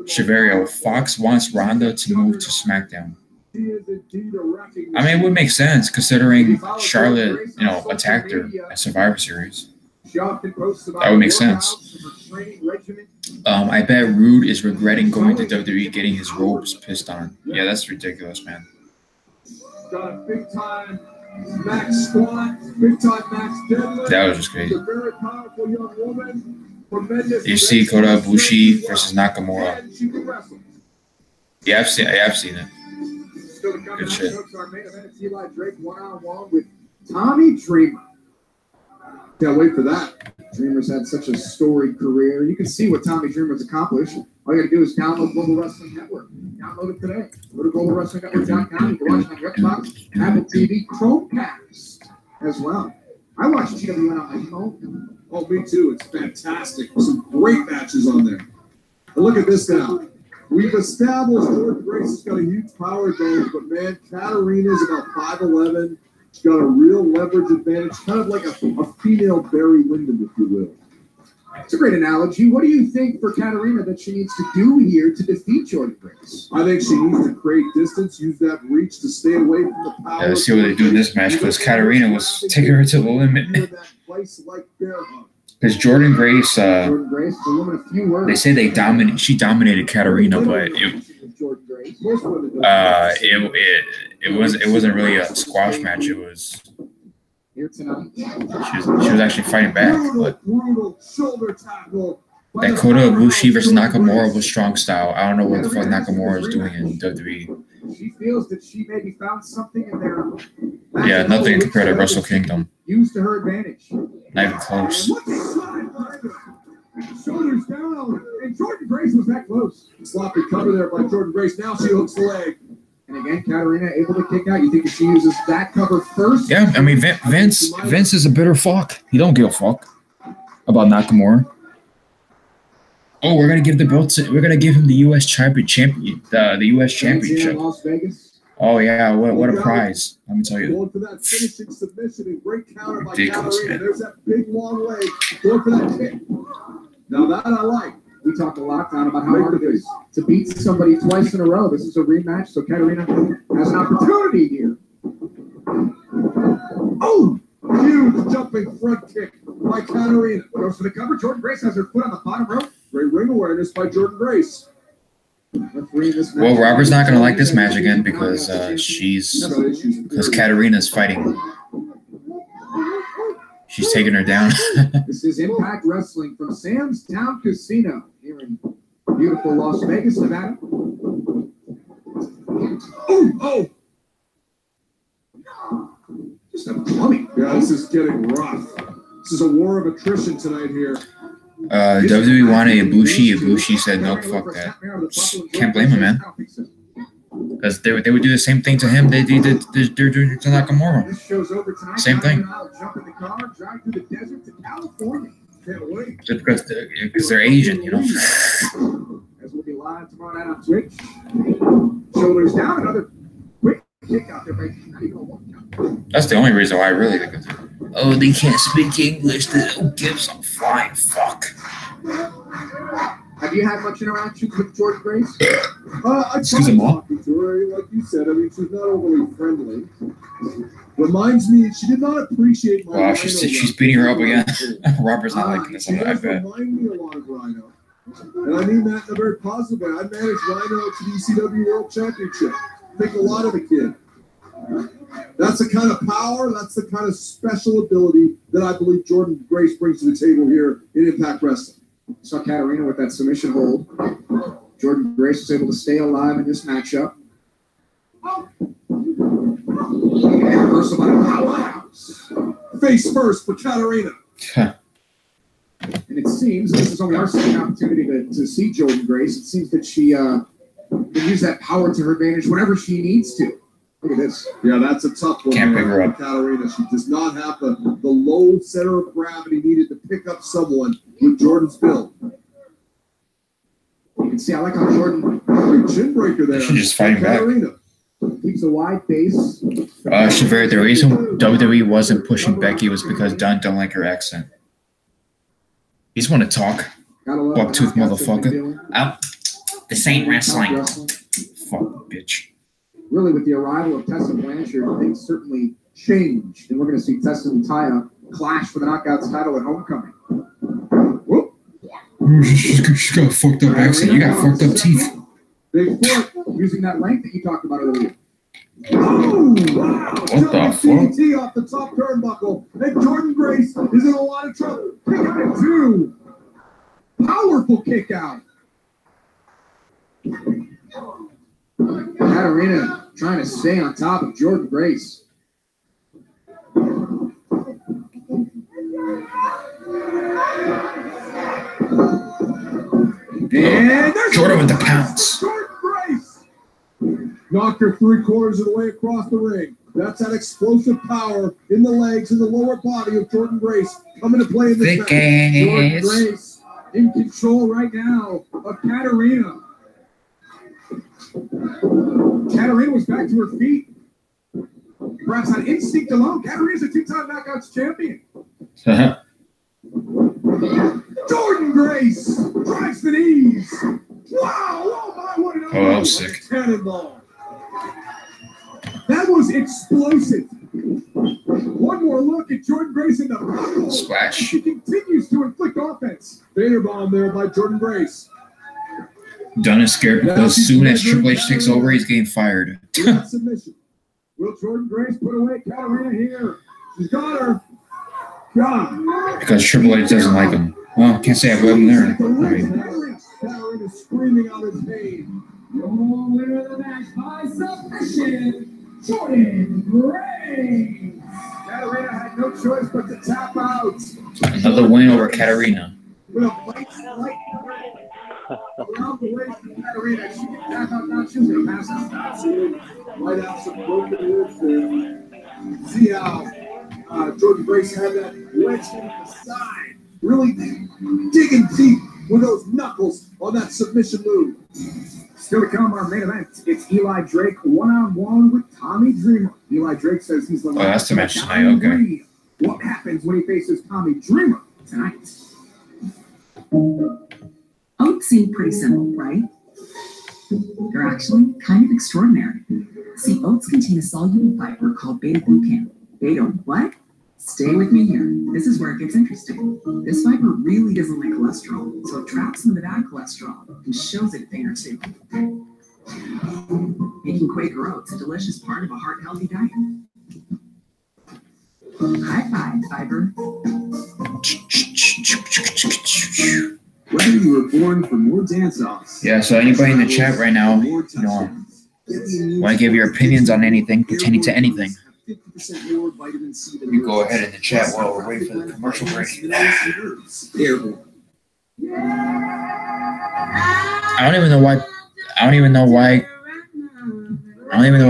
Shiverio, Fox wants Ronda to move to SmackDown. I mean, it would make sense considering Charlotte, attacked her at Survivor Series. That would make sense. I bet Roode is regretting going to WWE, getting his robes pissed on. Yeah, that's ridiculous, man. Got a big time max squat, big time max deadlift. That was just crazy. Very powerful young woman. You see Kota Ibushi versus Nakamura. Yeah, I've seen it. Good shit. Eli Drake one-on-one with Tommy Dreamer. Can't wait for that. Dreamer's had such a storied career. You can see what Tommy Dreamer's accomplished. All you got to do is download Global Wrestling Network. Download it today. Go to globalwrestlingnetwork.com. You can watch it on Xbox, Apple TV, Chromecast as well. I watch GWN on my phone. Oh, me too. It's fantastic. Some great matches on there. And look at this now. We've established Jordan Grace has got a huge power advantage, but man, Katarina's about 5'11". She's got a real leverage advantage, kind of like a female Barry Windham, if you will. It's a great analogy. What do you think for Katarina that she needs to do here to defeat Jordan Grace? I think she needs to create distance, use that reach to stay away from the power. Yeah, let's see what they do in this match, because Katarina was taking her to the limit. Because Jordan Grace, they say she dominated Katarina, but it wasn't really a squash match. It was she was actually fighting back. But that Kota Ibushi versus Nakamura was strong style. I don't know what the fuck Nakamura is doing in WWE. She feels that she maybe found something in there. Yeah, nothing compared to Wrestle Kingdom. Used to her advantage. Not even close. Shoulders down, and Jordan Grace was that close. Sloppy cover there by Jordan Grace. Now she hooks the leg. And again, Katarina able to kick out. You think if she uses that cover first? Yeah, I mean, Vince is a bitter fuck. He don't give a fuck about Nakamura. Oh, we're gonna give the belt to, we're gonna give him the U.S. champion, the U.S. championship. Las Vegas. Oh yeah, what a prize! Let me tell you. Going for that finishing submission and great counter by Ridiculous, Katarina. man. There's that big long leg. Going for that kick. Now that I like. We talked a lot, Don, about how hard it is to beat somebody twice in a row. This is a rematch, so Katarina has an opportunity here. Oh! Huge jumping front kick by Katarina. Goes for the cover. Jordan Grace has her foot on the bottom rope. Great ring awareness by Jordan Grace. Well, Robert's not gonna like this match again because Katarina's fighting. She's taking her down. This is Impact Wrestling from Sam's Town Casino here in beautiful Las Vegas, Nevada. Oh! Just a plumbing. Yeah, this is getting rough. This is a war of attrition tonight here. WWE wanted Ibushi. Ibushi said, no, fuck that. Can't blame him, man. Because they would do the same thing to him they did to Nakamura. Same thing. Just because they're Asian, you know. As we'll be live tomorrow night on Twitch. Shoulders down, another quick kick out there by That's the only reason why I really think of it. Oh, they can't speak English. Who gives a flying fuck? Have you had much interaction with George Grace? I tried talking to her, like you said. I mean, she's not overly friendly. Reminds me, she did not appreciate my. Wow, she's beating her up again. Robert's not liking this. I bet. Remind me a lot of Rhino, and I mean that in a very positive way. I managed Rhino to the ECW World Championship. I think a lot of the kid. That's the kind of power, that's the kind of special ability that I believe Jordan Grace brings to the table here in Impact Wrestling. Saw Katarina with that submission hold. Jordan Grace was able to stay alive in this matchup. Reversal by the powerhouse. Face first for Katarina. And it seems, this is only our second opportunity to see Jordan Grace, it seems that she can use that power to her advantage whenever she needs to. Look at this. Yeah, that's a tough one. Can't pick her up. Katarina. She does not have the low center of gravity needed to pick up someone with Jordan's build. You can see, I like how Jordan chin breaker there. She's just fighting back. Keeps a wide base. Shavir, the reason WWE wasn't pushing Becky was because Dunn don't like her accent. He just want to talk. Bucktooth motherfucker. Out. This ain't wrestling. Fuck, bitch. Really, with the arrival of Tessa Blanchard, things certainly changed. And we're going to see Tessa and Taya clash for the Knockouts title at Homecoming. Whoop. She's got a fucked up accent. You got fucked up teeth. Big foot, using that length that you talked about earlier. Oh, wow. What the fuck? CDT off the top turnbuckle. And Jordan Grace is in a lot of trouble. Kick out at 2. Powerful kick out. Katarina trying to stay on top of Jordan Grace. And there's Jordan with the pounce. Jordan Grace knocked her 3/4 of the way across the ring. That's that explosive power in the legs and the lower body of Jordan Grace coming to play in this match. Jordan Grace in control right now of Katarina. Katarina was back to her feet. Perhaps on instinct alone, Katarina's a 2-time Knockouts champion. Jordan Grace drives the knees. Wow! Oh my! What an that was sick. Cannonball. That was explosive. One more look at Jordan Grace in the buckle. Splash. She continues to inflict offense. Vader bomb there by Jordan Grace. Dunn is scared because as soon as Triple H takes over, he's getting fired. Submission. Will Jordan Grace put away Katarina here? She's got her. God. Because Triple H doesn't like him. Well, can't say I blame him there. Katarina screaming out his name. The winner of the match by submission, Jordan Grace. Katarina had no choice but to tap out. Another win over Katarina. With a light around the way from Katarina, she can tap out now. She was going to pass out. Might have some broken ribs there. See how Jordan Grace had that wedge in the side. Really digging deep with those knuckles on that submission move. Still to come, our main event. It's Eli Drake one-on-one with Tommy Dreamer. Eli Drake says he's the Oh, that's the match tonight, okay. What happens when he faces Tommy Dreamer tonight? Oats seem pretty simple, right? They're actually kind of extraordinary. See, oats contain a soluble fiber called beta-glucan. Beta what? Stay with me here. This is where it gets interesting. This fiber really doesn't like cholesterol, so it traps some of the bad cholesterol and shows it a thing or two. Making Quaker oats a delicious part of a heart-healthy diet. High five, Fiber. Whether you were born for more dance-offs. Yeah, so anybody in the chat right now, you know, want to give your opinions on anything pertaining to anything, you go ahead in the chat while we're waiting for the commercial break. I don't even know why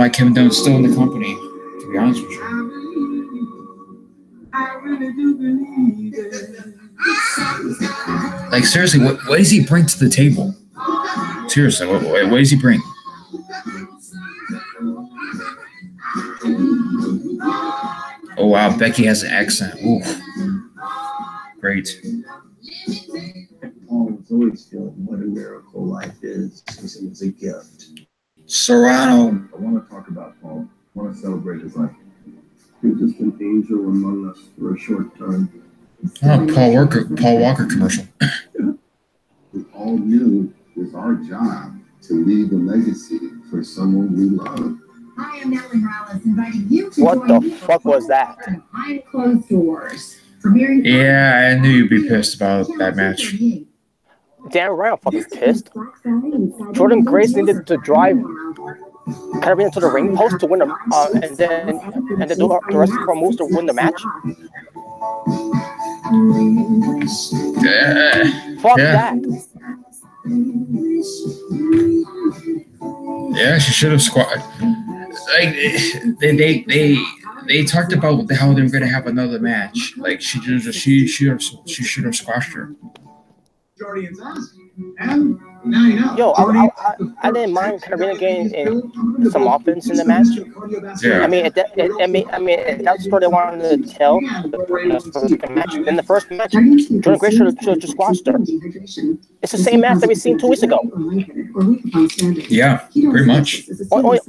Kevin Dunn's still in the company, to be honest with you. Like, seriously, what does he bring to the table? Seriously, what does he bring? Oh, wow, Becky has an accent. Ooh. Great. Paul was always feeling what a miracle life is because it was a gift. Serrano. I want to talk about Paul. I want to celebrate his life. He was just an angel among us for a short time. Oh, Paul Walker commercial. We all knew it was our job to leave a legacy for someone we love. Hi, I'm Natalie Morales, inviting you to What the fuck was that? Behind Closed Doors. Yeah, I knew you'd be pissed about that match. Damn right, I'm fucking pissed. Jordan Grace needed to drive Katarina to the ring post to win the, and then do the rest of her moves to win the match. Fuck that. Yeah, she should have squatted. Like they talked about how they were gonna have another match. Like she should have squashed her. Yo, I didn't mind Katarina getting some offense in the match. Yeah. I mean, that's the story they wanted to tell. In the first match, Jordan Grace should have just squashed her. It's the same match that we seen 2 weeks ago. Yeah, pretty much. Only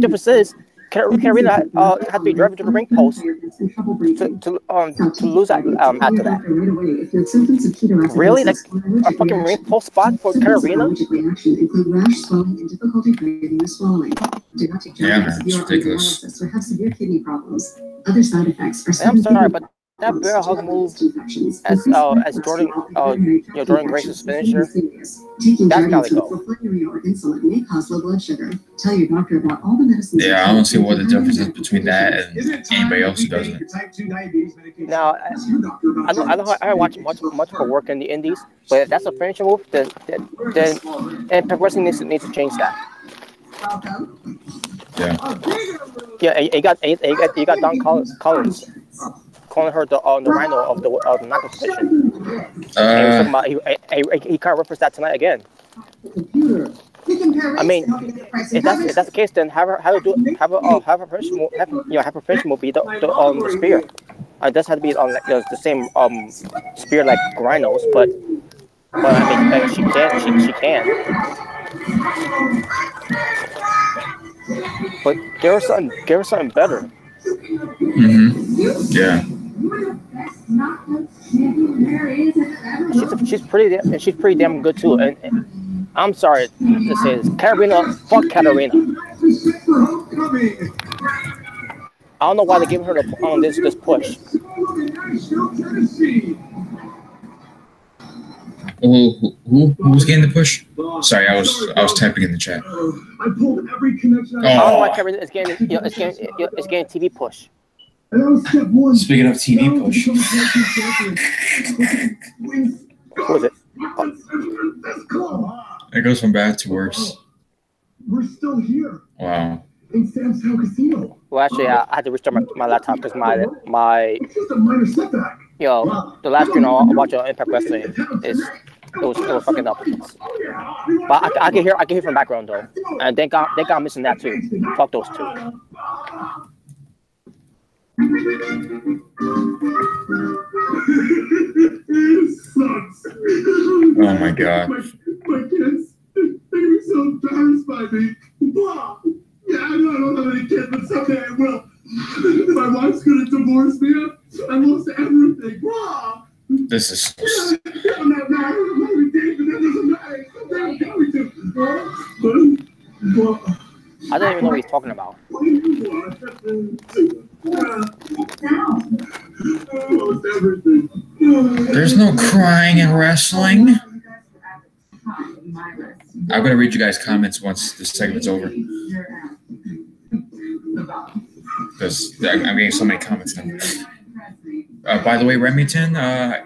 difference is Katarina had to be driven to the ring post to lose after that. Really? Like a fucking ring post spot for Katarina? Yeah, man, it's ridiculous. I'm sorry, but that bear hug move as Jordan Jordan Grace's finisher, that's gotta go. Yeah, I don't see what the difference is between that and anybody else who does it. Now, I watch much more work in the indies, but if that's a finisher move, then Impact Wrestling needs to change that. Yeah, you got Don Collins calling her the rhino of the knuckle position. He can't reference that tonight again. I mean, if that's the case, then have her finisher move be the spear. It does have to be on like the same spear like rhinos, but I mean she can. But give her something better. Mm-hmm. Yeah. She's pretty damn good too. And I'm sorry to say this, Katarina, fuck Katarina. I don't know why they're giving her this push. Who's getting the push? Sorry, I was typing in the chat. I pulled every connection. I don't know why Katarina is getting TV push. Speaking of TV push. Who is it? It goes from bad to worse. We're still here. Wow. In Sam's Town Casino. Well, actually, I had to restart my laptop because my It's just a minor setback. the last stream I watched on Impact Wrestling it was fucking up. But I can hear from the background though, and thank God I'm missing that too. Fuck those two. Sucks. Oh my God. My kids, they're so embarrassed by me. Blah. Yeah, I don't have any kids, but someday I will. My wife's gonna divorce me. I lost everything. Blah. This is so I'm not married. I'm only dating. That doesn't matter. Someday I'm going to. I don't even know what he's talking about. everything. There's no crying in wrestling. I'm gonna read you guys' comments once this segment's over. Because I'm getting so many comments now. By the way, Remington,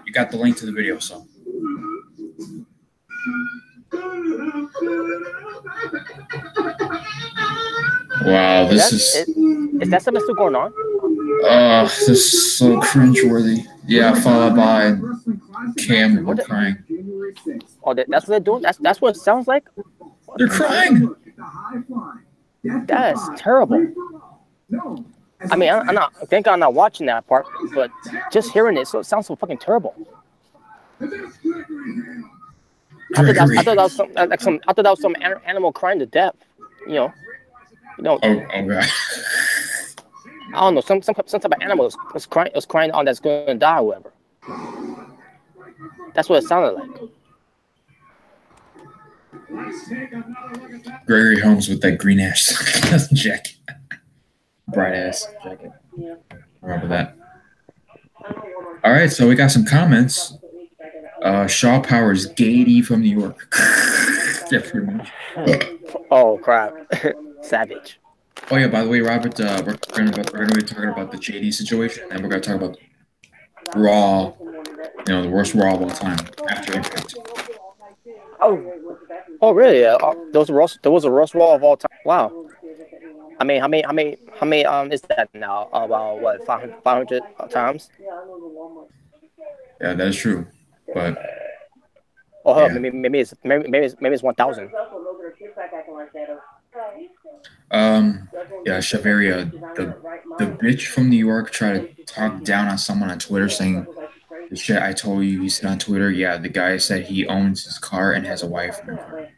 you got the link to the video, so. Wow, this is that something still going on? This is so cringeworthy. Yeah, followed by Cam crying. Oh, that's what they're doing? That's what it sounds like? They're crying. That is terrible. I mean, I'm not watching that part, but just hearing it, so it sounds so fucking terrible. I thought that was some animal crying to death. You know. Oh god. I don't know. Some type of animal was crying on that's going to die, or whatever. That's what it sounded like. Gregory Holmes with that green ass jacket. Bright ass jacket. Remember that. All right, so we got some comments. Shaw Powers, Gady from New York. Yeah, pretty much. Oh crap, savage. Oh yeah, by the way, Robert, we're gonna be talking about the JD situation, and we're gonna talk about Raw. You know, the worst Raw of all time after Impact. Oh really? Yeah. There was a worst Raw of all time. Wow. I mean, how many is that now? About what, 500 times? Yeah, that is true. But hold on, maybe it's 1,000. Yeah, Chavaria, the bitch from New York tried to talk down on someone on Twitter saying the shit I told you said on Twitter. Yeah, the guy said he owns his car and has a wife in the car.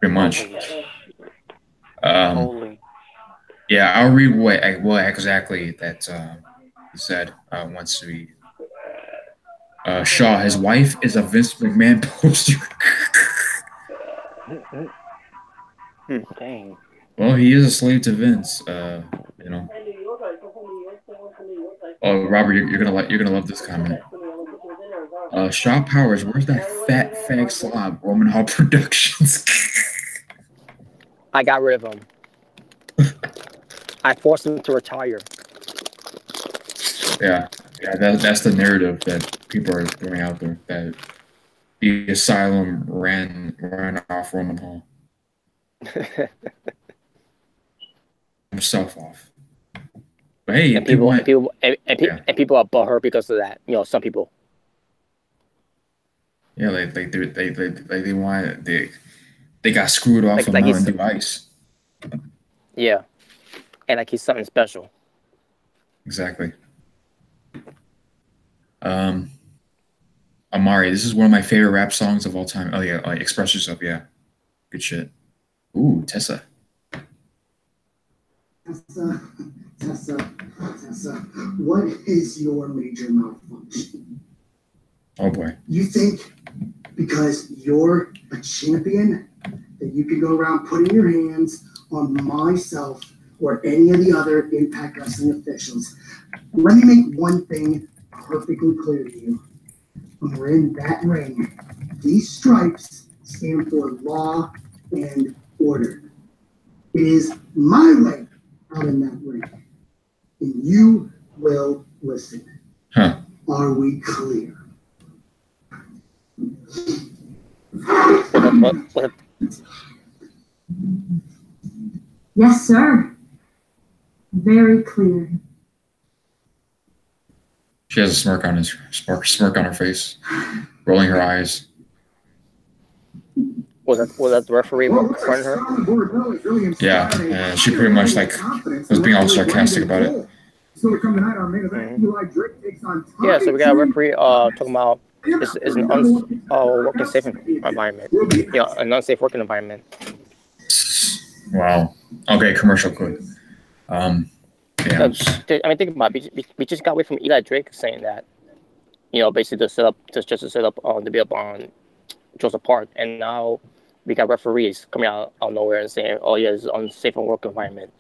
Pretty much. Yeah, I'll read what exactly that he said once we. Shaw, his wife is a Vince McMahon poster. Dang. Well, he is a slave to Vince. You know. Oh, Robert, you're gonna love this comment. Shaw Powers, where's that fat fag slob? Roman Hall Productions. I got rid of him. I forced him to retire. Yeah, that's the narrative that people are throwing out there. That the asylum ran off Roman Hall. Himself off. But hey, and people are butthurt because of that. You know, some people. Yeah, they got screwed off of Mountain Dew Ice. Yeah, and like he's something special. Exactly. Amari, this is one of my favorite rap songs of all time. Oh yeah, like Express Yourself, yeah. Good shit. Ooh, Tessa, what is your major malfunction? Oh boy. You think because you're a champion that you can go around putting your hands on myself or any of the other Impact Wrestling officials? Let me make one thing perfectly clear to you. When we're in that ring, these stripes stand for law and order. It is my way out in that ring, and you will listen. Huh. Are we clear? What? Yes, sir. Very clear. She has a smirk on her face, rolling her eyes. Was that the referee in front of her? Yeah, and she pretty much was being all sarcastic about it. Yeah, so we got a referee talking about it's an working safe environment. Yeah, an unsafe working environment. Wow. Okay, commercial good. Yeah. I mean, think about it. We just got away from Eli Drake saying that, you know, basically to set up the build on Joseph Park, and now we got referees coming out of nowhere and saying, "Oh yeah, it's an unsafe work environment."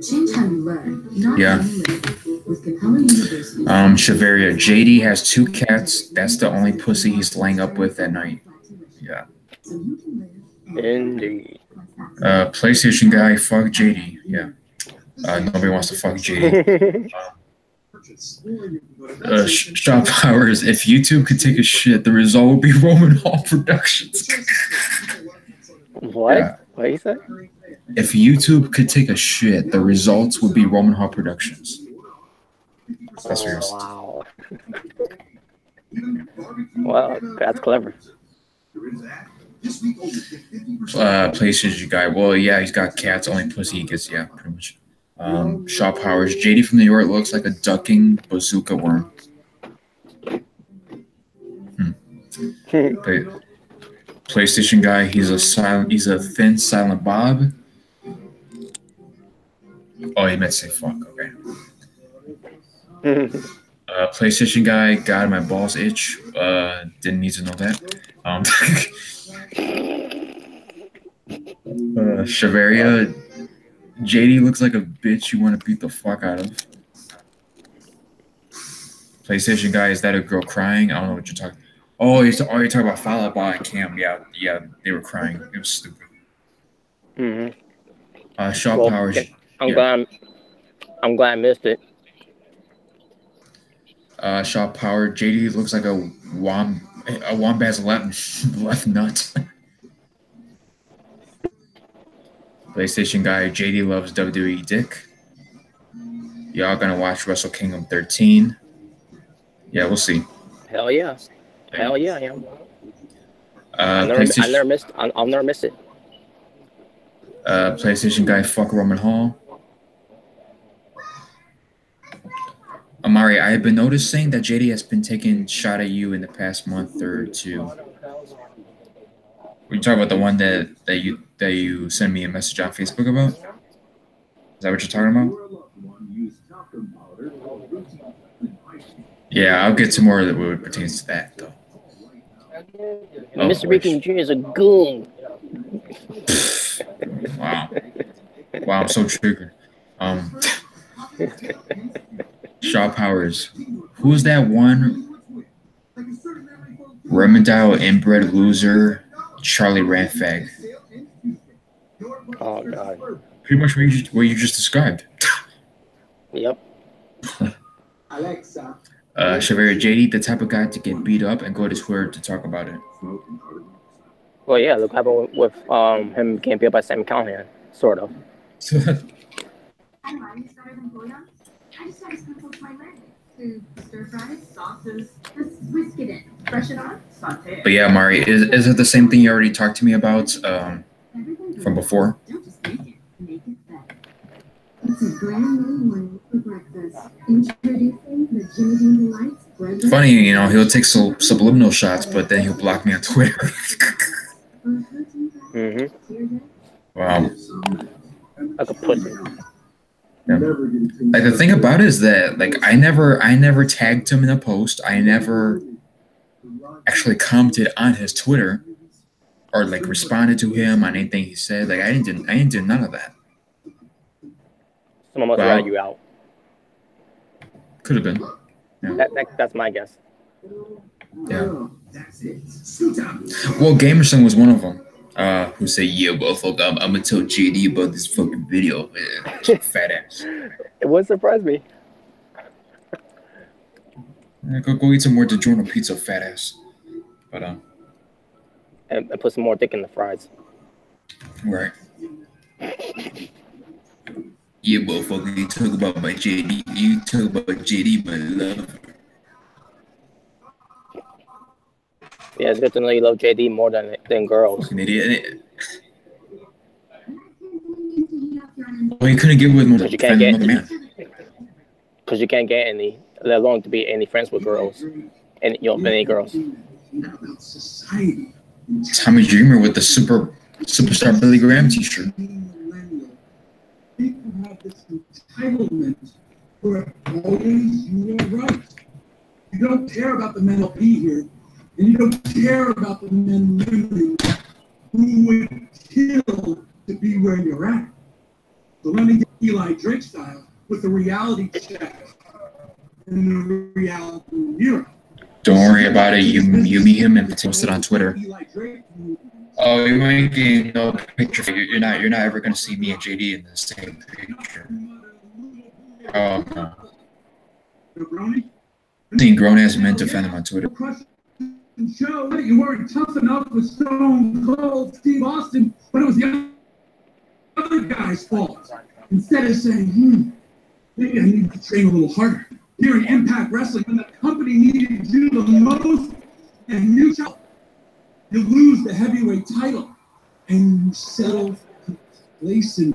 Change how you learn, not Yeah. how you live. With compelling universities. Shiveria. JD has 2 cats. That's the only pussy he's laying up with at night. Yeah. Indeed. PlayStation guy, fuck JD. Yeah. Nobody wants to fuck JD. Shop Powers. If YouTube could take a shit, the result would be Roman Hall Productions. What? Yeah. What you said? If YouTube could take a shit, the results would be Roman Hall Productions. That's serious. Wow. Wow, that's clever. PlayStation guy. Well, yeah, he's got cats. Only pussy he gets. Yeah, pretty much. Shaw Powers. JD from New York looks like a ducking bazooka worm. PlayStation guy. He's a thin, silent Bob. Oh, he meant to say fuck. Okay. PlayStation guy. God, my balls itch. Didn't need to know that. Shiveria. JD looks like a bitch you want to beat the fuck out of. PlayStation guy, is that a girl crying? I don't know what you're talking. Oh, you're talking about Fall Out Boy and Cam. Yeah, they were crying. It was stupid. Shaw Powers. I'm glad I missed it. Shaw Power. JD looks like a wombat's left nut. PlayStation guy. JD loves WWE dick. Y'all gonna watch Wrestle Kingdom 13? Yeah, we'll see. Hell yeah. Hell yeah, I am. I'll never miss it. PlayStation guy, fuck Roman Hall. Amari, I have been noticing that JD has been taking shot at you in the past month or two. Were you talking about the one that you sent me a message on Facebook about? Is that what you're talking about? Yeah, I'll get to more of it when it pertains to that, though. Mr. Ricky Jr. is a goon. Wow, I'm so triggered. Shaw Powers. Who's that one? Remendile inbred loser, Charlie Ranfag. Oh God. Pretty much what you just described. Yep. Shiveria. JD, the type of guy to get beat up and go to Twitter to talk about it. Well, yeah, look what happened with him getting beat up by Sam Callahan, sort of. I just got to cook my leg. Food, stir fries, sauces, just whisk it in. Fresh it on, saute it. But yeah, Mari, is it the same thing you already talked to me about from before? Don't just make it better. It's a brand new morning for breakfast. Introducing the JD Delights breakfast. Funny, you know, he'll take subliminal shots, but then he'll block me on Twitter. Wow. Like a pussy. Yeah. Like the thing about it is that like I never tagged him in a post. I never actually commented on his Twitter or like responded to him on anything he said. Like I didn't do none of that. Someone must rat you out. Could have been. Yeah. That's my guess. Yeah. Well, Gamerson was one of them. Who say, yeah, well, fuck, I'm gonna tell JD about this fucking video. Fat ass. It wouldn't surprise me. Go eat some more DiGiorno pizza, fat ass. But and put some more dick in the fries. Right. Yeah, motherfucker, you talk about my JD. You talk about JD, my love. Yeah, it's good to know you love JD more than girls. Fucking idiot. Well, you couldn't get with more than another man. Because you can't get any, let alone to be any friends with girls. And any girls. Tommy Dreamer with the Superstar Billy Graham t-shirt. People have this entitlement for always you are right. You don't care about the men LP here. And you don't care about the men and women who would kill to be where you're at. So let me get Eli Drake style with the reality check and the reality mirror. Don't worry about it. You meet him and post it on Twitter. Oh, you ain't getting no picture. You're not ever gonna see me and JD in the same picture. Oh no. Seeing grown ass men defend him on Twitter. Show that you weren't tough enough with Stone Cold Steve Austin, but it was the other guy's fault. Instead of saying, maybe I need to train a little harder. Here in Impact Wrestling, when the company needed you the most, and you lose the heavyweight title, and you settle for complacency.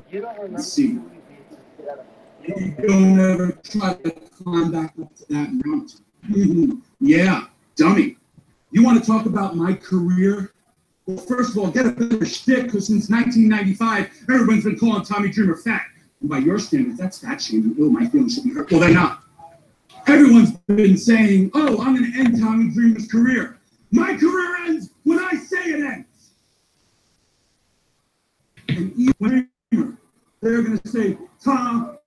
You don't ever try to climb back up to that mountain. Yeah, dummy. You want to talk about my career? Well, first of all, get a better shtick, because since 1995, everyone's been calling Tommy Dreamer fat. And by your standards, that's fat shaming. Oh, my feelings should be hurt. Well, they're not. Everyone's been saying, oh, I'm going to end Tommy Dreamer's career. My career ends when I say it ends. And even Dreamer, they're going to say, Tommy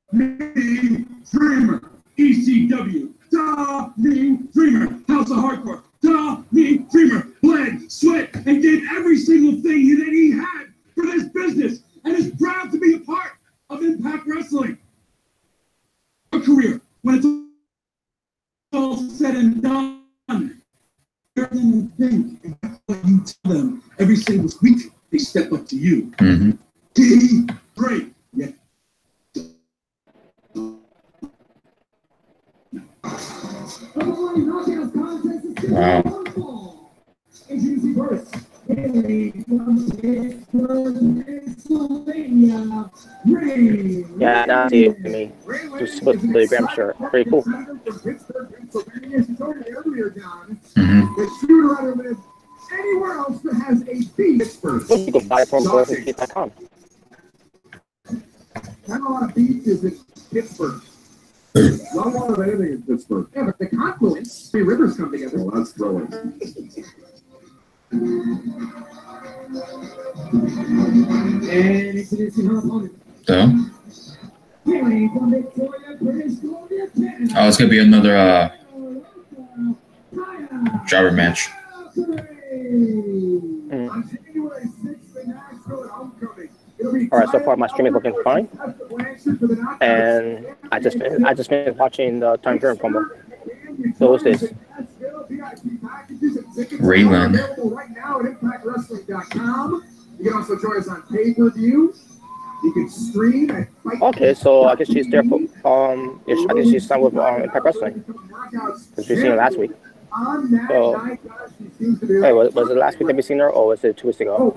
Dreamer, ECW, Tommy Dreamer, House of Hardcore. Tommy Dreamer bled, sweat, and did every single thing that he had for this business, and is proud to be a part of Impact Wrestling. A career, when it's all said and done, better than you think, and that's what you tell them every single week. They step up to you. Great. Yeah. Wow. Yeah, that's it to me. Just with the Graham shirt. Pretty cool. Anywhere else that has a beef. You can buy it from BoyFreeKids.com. Not a lot of beef is in Pittsburgh. Not a lot of anything in Pittsburgh. Yeah, but the confluence, three rivers come together. Well, that's throwing. Oh, it's gonna be another driver match. All right, so far my stream is looking fine, and I just finished watching the Time Turn promo. So what's this? Raylan. Right now at ImpactWrestling.com. You can also join us on pay-per-view. You can stream at Okay, so I guess she's there for I guess she's signed with Impact Wrestling because we've seen her last week. So, hey, was it last week that we seen her, or was it 2 weeks ago?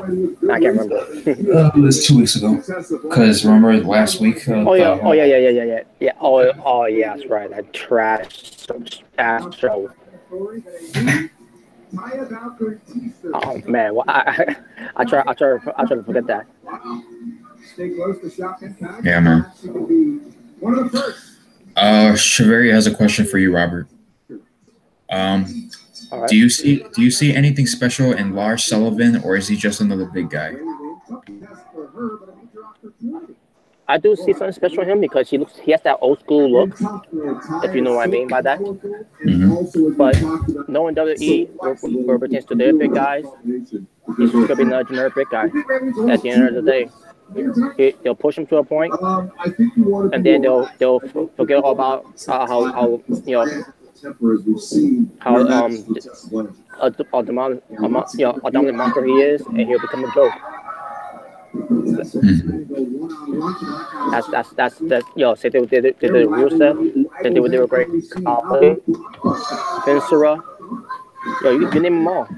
I can't remember. It was 2 weeks ago. Because remember last week? Yeah. Oh yeah, that's right. That trash show. Oh man, well, I try to forget that. Yeah, man. Shaveri has a question for you, Robert. Right. Do you see anything special in Lars Sullivan, or is he just another big guy? I do see something special in him because he has that old school look, if you know what I mean by that. Mm-hmm. But knowing WWE, where it pertains to their big guys, he's going to be another generic big guy. At the end of the day, they'll push him to a point, and then they'll forget all about how a dominant monster he is, and he'll become a joke. That's say they did the Rusev, then they were great. Vincera, you name them all.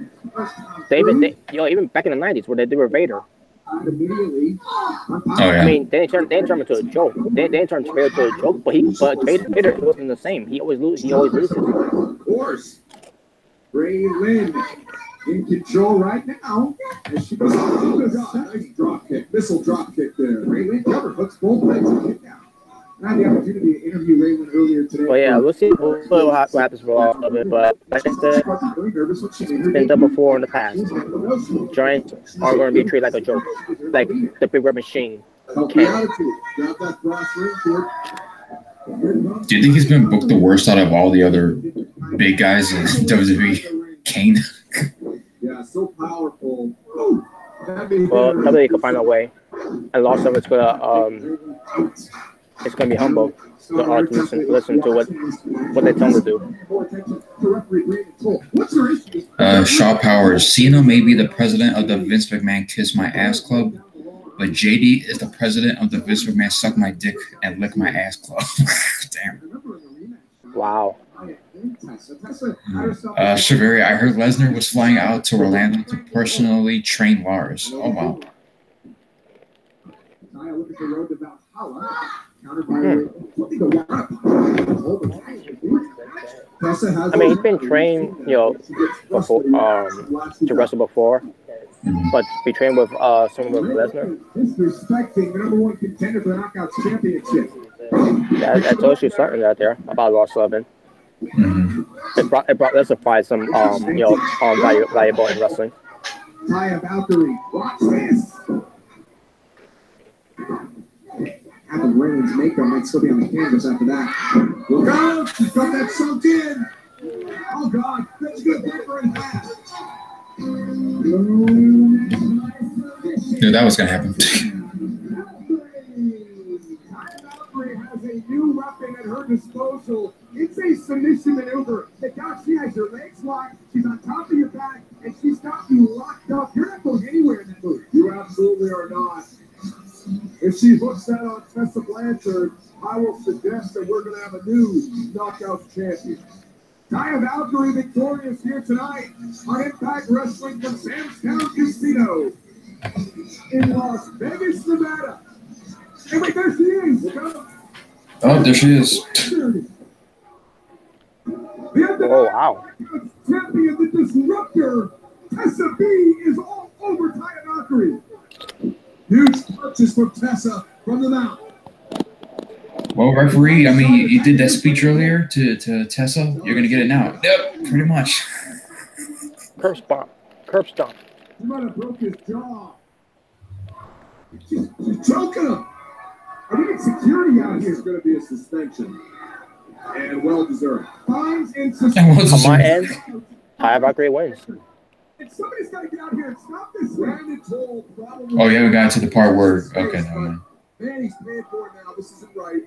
Even back in the 90s where they were Vader. Oh, yeah. I mean, they didn't turn him into a joke. They didn't turn Vader to a joke, but Vader wasn't the same. He always loses. Of course, Ray Lynn in control right now. As she goes nice drop kick, missile drop kick there. Ray Lynn cover hooks both legs and kick down. I had the opportunity to interview Ray Lynn earlier today. Well, yeah, we'll see what happens for all of it. But like I said, it's been done before in the past. Giants aren't going to be treated like a joke, like the Big Red Machine Healthy attitude. Got that brass ring to it. Do you think he's been booked the worst out of all the other big guys in WWE? Kane? Yeah, so powerful. Well, probably could find a way. And Lost of it's gonna be humble to listen to what they tell him to do. Shaw Powers. Cena may be the president of the Vince McMahon Kiss My Ass Club, but JD is the president of the Vince McMahon Suck My Dick and Lick My Ass Club. Damn. Wow. Shaveri, I heard Lesnar was flying out to Orlando to personally train Lars. Oh, wow. I mean, he's been trained, before, to wrestle before, but be trained with someone with Lesnar. Disrespecting the #1 contender for the Knockouts Championship. That tells you something out there about Lost Sullivan. It brought Lesnar probably some valuable in wrestling. Taya Valkyrie, watch this. Adam Reigns' makeup might still be on the canvas after that. Look out! She's got that sunk in. Oh God, that's good. Break her in half. Knew that was gonna happen. Has a new weapon at her disposal. It's a submission maneuver. She has your legs locked, she's on top of your back, and she's got you locked up. You're not going anywhere in that move. You absolutely are not. If she hooks that on Tessa Blanchard, I will suggest that we're going to have a new Knockout champion. Taya Valkyrie victorious here tonight on Impact Wrestling from Sam's Town Casino in Las Vegas, Nevada. And wait, there she is. Oh, there she is. Oh, wow. Champion, the Disruptor, Tessa B, is all over Taya Valkyrie. Huge punches from Tessa from the mouth. Well, referee, I mean, you did that speech earlier to Tessa. You're going to get it now. Yep, pretty much. Curb stomp. Curb stomp. He might have broke his jaw. She's choking him. I think it's security out here. It's going to be a suspension. And well-deserved. Fines and suspension. On my end, Taya Valkyrie wins. And somebody's got to get out here and stop this. Brandon Toll probably. Oh, yeah, we got to the part where. Okay, never mind. Man, he's paid for it now. This isn't right.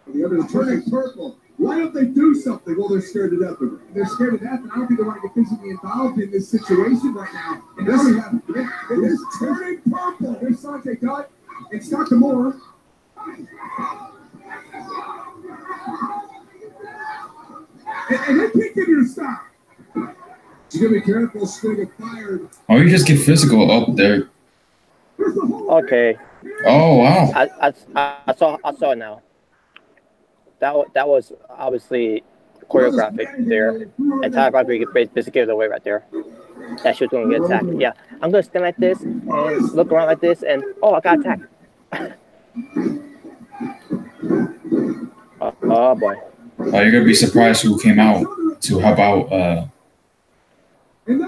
And the other turning purple. Why don't they do something? Well, they're scared to death of it. They're scared to death, and I don't think they want to get physically involved in this situation right now. And now we have this turning purple. There's Sanjay Dutt and Scott D'Amore. And they can't get her to stop. She's going to be careful. She's going to get fired. Oh, you just get physical up there. Okay. Oh, wow. I saw it now. That was obviously choreographic there. And Taya Valkyrie basically gave it away right there. That she was going to get attacked. Yeah. I'm going to stand like this and look around like this and, oh, I got attacked. Oh, boy. Oh, you're going to be surprised who came out to help out the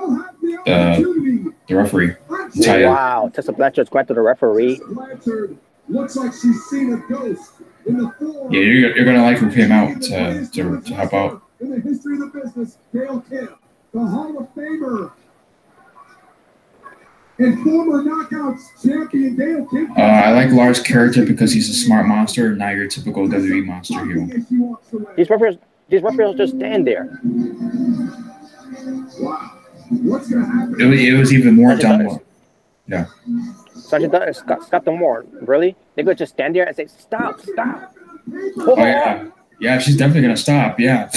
referee. Taya. Wow. Tessa Blanchard's going to the referee. Looks like she's seen a ghost in the form. Yeah, you're going to like who came out to help out. In the history of the business, Gail Kim, the Hall of Famer. And former Knockouts champion Gail Kim. I like Lars' character because he's a smart monster, not your typical WWE monster hero. These referees just stand there. Wow. What's going to happen? It was even more dumb. Yeah. Sergeant Dutt and Scott D'Amore. Really? They could just stand there and say, stop. Oh, yeah. Yeah, she's definitely going to stop. Yeah.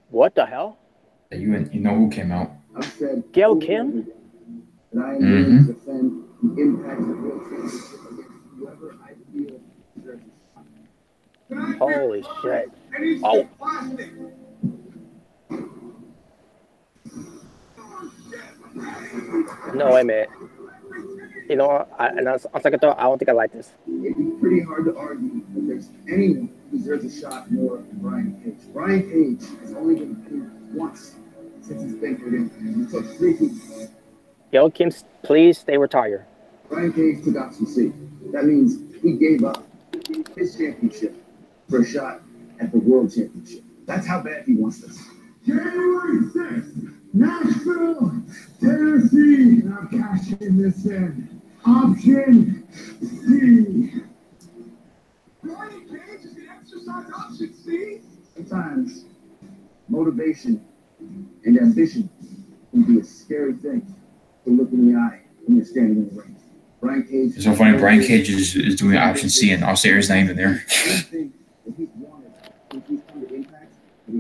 What the hell? You know who came out? Gail Kim? Mm-hmm. Holy shit. Oh. No way, man. You know, I don't think I like this. It'd be pretty hard to argue that there's anyone who deserves a shot more than Brian Cage. Brian Cage has only been approved once since he's been with him. He took 3 people. Yo, Gail Kim, please stay retired. Brian Cage took out some seat. That means he gave up his championship for a shot at the World Championship. That's how bad he wants this. January 6th, Nashville, Tennessee. And I'm cashing this in. Option C. Brian Cage is the exercise option C. Sometimes motivation and ambition can be a scary thing to look in the eye when you're standing in the ring. Brian Cage. It's so funny. Brian Cage is doing option C, and Austin's not even there. He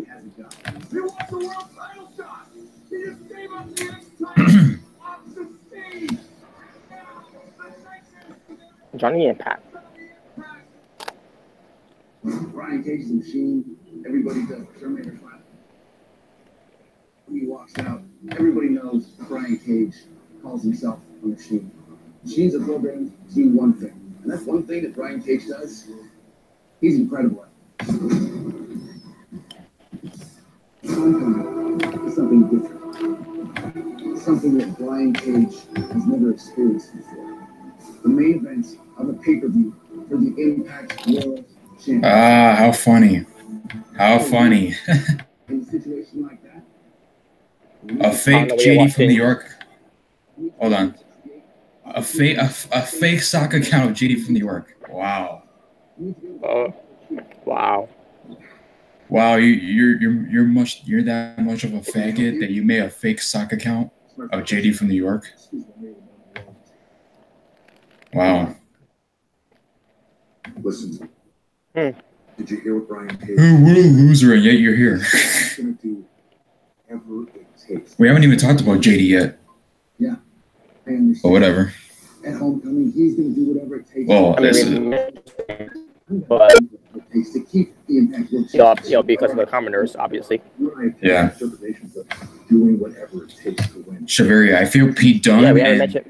hasn't got. He wants the world title shot. He just gave up the X-Title. Option C. Johnny Impact. Brian Cage is a machine. Everybody does. Terminator 5. When he walks out, everybody knows Brian Cage calls himself a machine. Machines are programmed to do one thing. And that's one thing that Brian Cage does. He's incredible at. Something different. Something that Brian Cage has never experienced before. The main event of a pay-per-view for the Impact World Championship. Ah, how funny. How funny. In a situation like that, a fake JD from New York. Hold on. A fake stock account of JD from New York. Wow. Wow. Wow, you're that much of a faggot that you made a fake stock account of JD from New York. Wow. Listen. Did you hear what Brian Cage? What a loser, and yet you're here. We haven't even talked about JD yet. Yeah. I understand. But whatever. At homecoming, he's going to do whatever it takes. Well, but to keep the Impact World because of the commoners, obviously. Yeah. Doing whatever it takes to win. Chavaria, I feel Pete Dunne. Yeah, we haven't mentioned.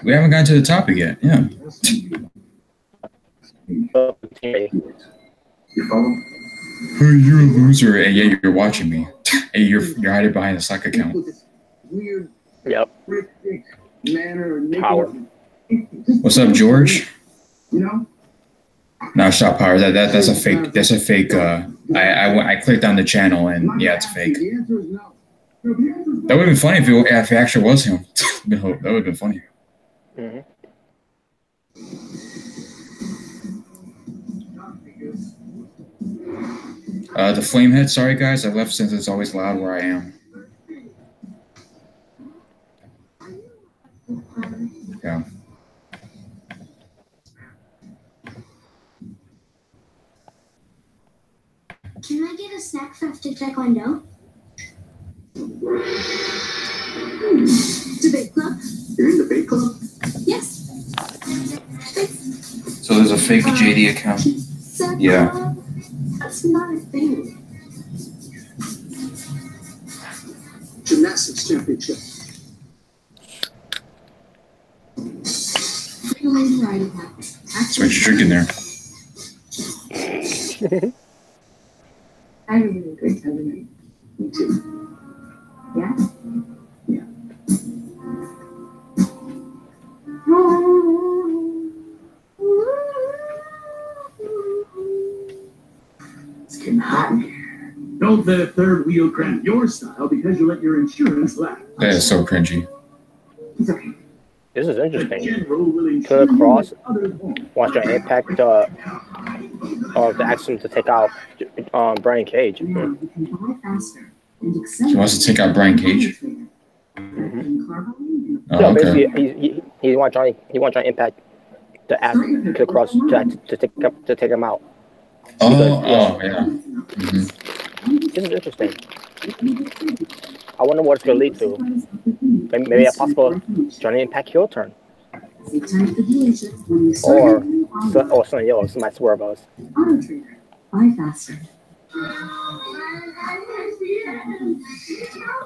We haven't gotten to the topic yet. Yeah. You follow? You're a loser, and yet you're watching me. And you're hiding behind a stock account. Weird. Yep. Power. What's up, George? You know? No, stop power. That's a fake. That's a fake. I clicked on the channel and yeah, it's a fake. That would have been funny if it actually was him. That would have been funny. Mm-hmm. The Flamehead. Sorry, guys, I left since it's always loud where I am. Yeah. Can I get a snack after Taekwondo? Debate club? You're in debate club? Yes. So there's a fake JD account. Yeah. That's not a thing. Gymnastics championship. That's what you're drinking there. I really agree, Kevin. Me too. Yeah? Yeah. It's getting hot in here. Don't let a third wheel cramp your style because you let your insurance lapse. That is so cringy. It's okay. This is interesting. To the cross, wants to impact the action to take out Brian Cage. She wants to take out Brian Cage. Mm-hmm. Oh, no, okay. basically, he wants Johnny Impact to ask to the cross to take him out. Yeah. Mm-hmm. This is interesting. I wonder what it's going to lead to. Maybe a possible Johnny Impact heel turn. Or something else might swerve us. Buy faster.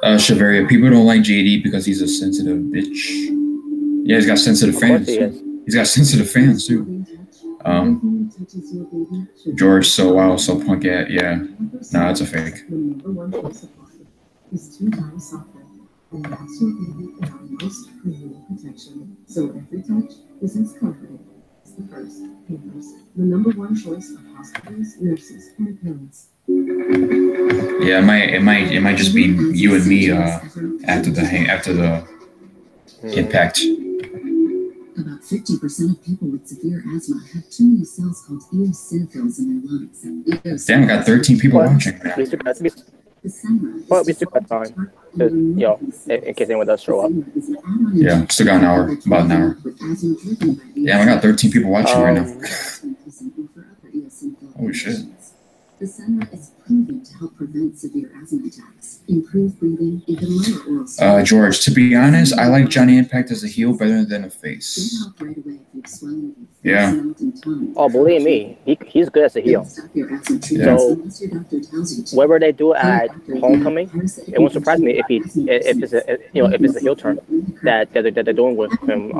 Chavaria, people don't like JD because he's a sensitive bitch. Yeah, he's got sensitive fans. He's got sensitive fans too. George, so wow, so punk at, yeah. Nah, it's a fake. is 2 times softer and wraps your baby in our most premium protection. So every touch is as comforting as the first. Pampers, the #1 choice of hospitals, nurses, and parents. Yeah, it might just be you and me after the impact. About 50% of people with severe asthma have too many cells called eosinophils in their lungs. Damn, I got 13 people watching right now. Well, we still got time. In case anyone does show up. Yeah, still got an hour, about an hour. Damn, I got 13 people watching right now. Holy shit. The Senra is proven to help prevent severe asthma attacks, improve breathing, even lower oral George, to be honest, I like Johnny Impact as a heel better than a face. Yeah. Oh, believe me, he's good as a heel. Yeah. So whatever they do at Homecoming, it won't surprise me if it's a heel turn that they're doing with him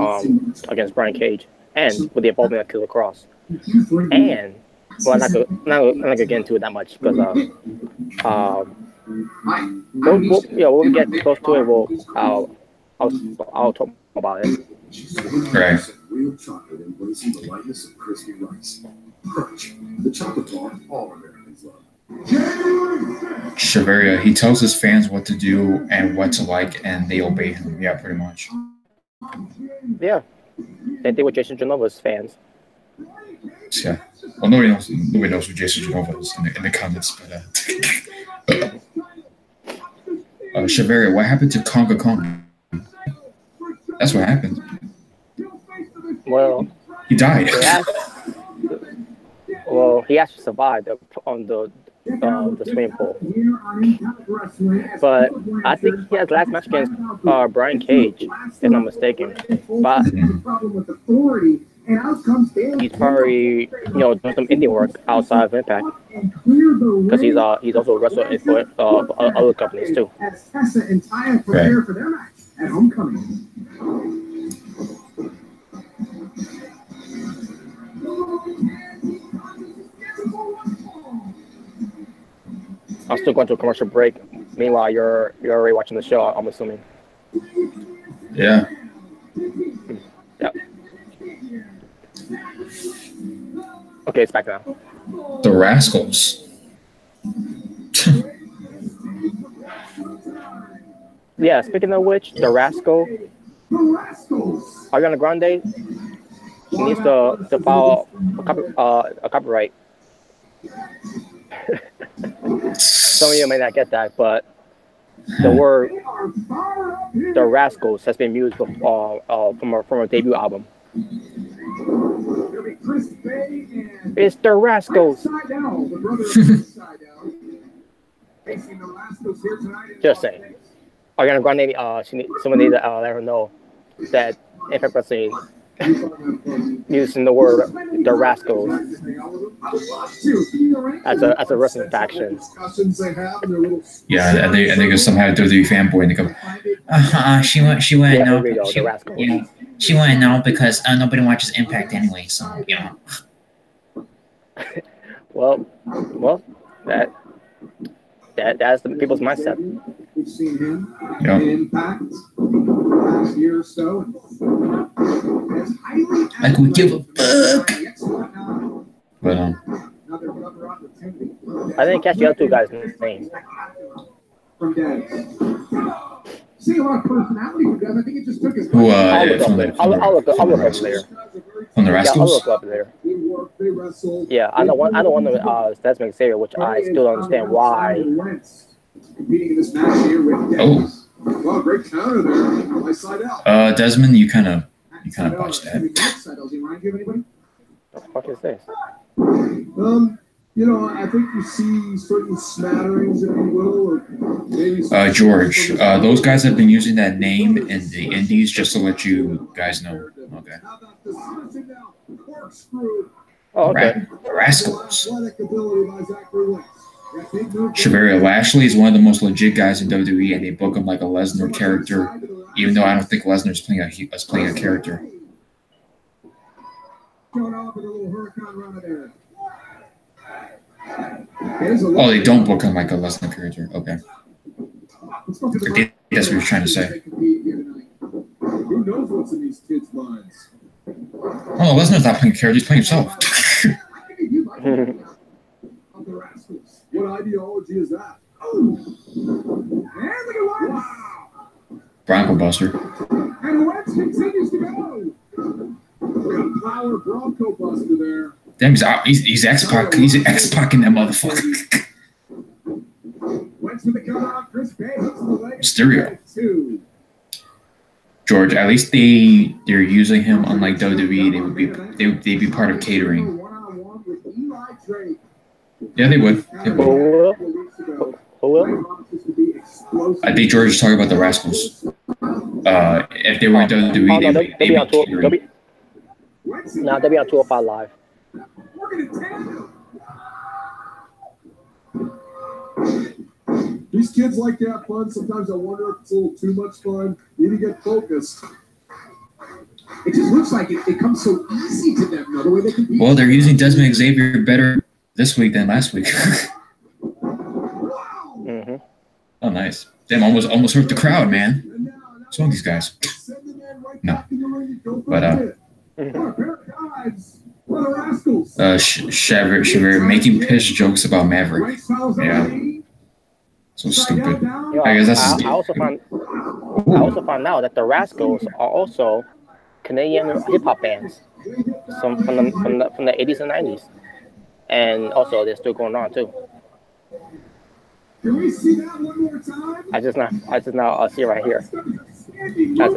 against Brian Cage and with the involvement of Killer Cross. And well, I'm not gonna get into it that much because when we get close to it, I'll talk about it. Right. Real chocolate embracing the lightness of crispy rice. Crunch, the chocolate bar all Americans love. Shaveria, he tells his fans what to do and what to like, and they obey him. Yeah, pretty much. Yeah, same thing with Jason Genova's fans. Yeah. Well, nobody knows who Jason Genova is in the comments, but Shaveria, what happened to Conga Kong? That's what happened. Well, he died. He actually survived on the swimming pool. But I think he has last match against Brian Cage, if I'm not mistaken. But he's probably doing some indie work outside of Impact because he's also wrestling for other companies too. Right. At Homecoming. I'm still going to a commercial break. Meanwhile, you're already watching the show, I'm assuming. Yeah. Yep. Okay, it's back now. The Rascals. Yeah, speaking of which, the Rascal, Ariana Grande needs to file a copyright. Some of you may not get that, but the word "the Rascals" has been used from a debut album. It's the Rascals. Just saying. Ariana Grande, someone needs to let her know that Impact Wrestling using the word "the Rascals" as a wrestling faction. Yeah, I think it's somehow WWE fanboy, and they go, she wouldn't know. She wouldn't know because nobody watches Impact anyway. So Well, that's the people's mindset. We've seen him in Impact last year or so. Like we give a fuck. But I didn't catch the other two guys' names. From Dad. See a lot of personality for guys. I think it just took his. Who? I'll look up later. From the Rascals. Yeah, I'll look up later. Yeah, I don't want to Desmond Xavier, which I still don't understand why. Competing in this match here with Dennis. Well, great counter there. Right side out. Desmond, you kind of botched that. What the fuck is this? I think you see certain smatterings, if you will, or maybe. George, those guys have been using that name in the Indies just to let you guys know. Okay. Oh, okay. Rascals. Shaveria Lashley is one of the most legit guys in WWE, and they book him like a Lesnar character, even though I don't think Lesnar's playing a character. Oh, they don't book him like a Lesnar character. Okay. I think that's what you're trying to say. Who knows what's in these kids' minds? Oh, Lesnar's not playing a character, he's playing himself. What ideology is that? Bronco Buster. And Wentz continues to go. We got Power Bronco Buster there. Damn, he's X-Pac. He's X-Pacing that motherfucker. Wentz with the cover on Chris Bay. Hooks the leg. Stereo. George, at least they're using him. Unlike WWE, they'd be part of catering. Yeah, they would. I think George is talking about the Rascals. If they were in WWE, they'd be on catering. No, they'll be on 205 Live. These kids like to have fun. Sometimes I wonder if it's a little too much fun. You need to get focused. It just looks like it comes so easy to them. The way they compete. Well, they're using Desmond Xavier better this week than last week. Oh, nice. Damn, almost hurt the crowd, man. What's wrong with these guys? No. But, Shaver making piss jokes about Maverick. Yeah. So stupid. I guess that's I also found out that the Rascals are also Canadian hip hop bands, some from the 80s and 90s, and also they're still going on too. Can we see that one more time? I just now see it right here.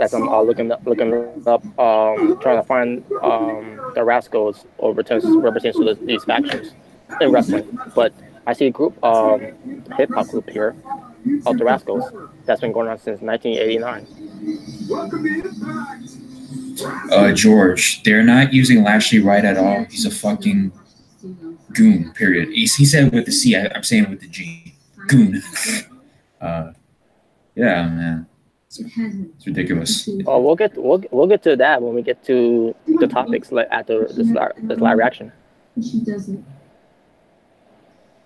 As I'm looking up, trying to find the Rascals or represents these factions in wrestling. But I see a group, hip hop group here of the Rascals that's been going on since 1989. George, they're not using Lashley right at all. He's a fucking goon. Period. He said with the C. I'm saying with the G. Goon. Yeah, man. It's ridiculous. Oh, we'll get to that when we get to the topics after this live reaction. She doesn't.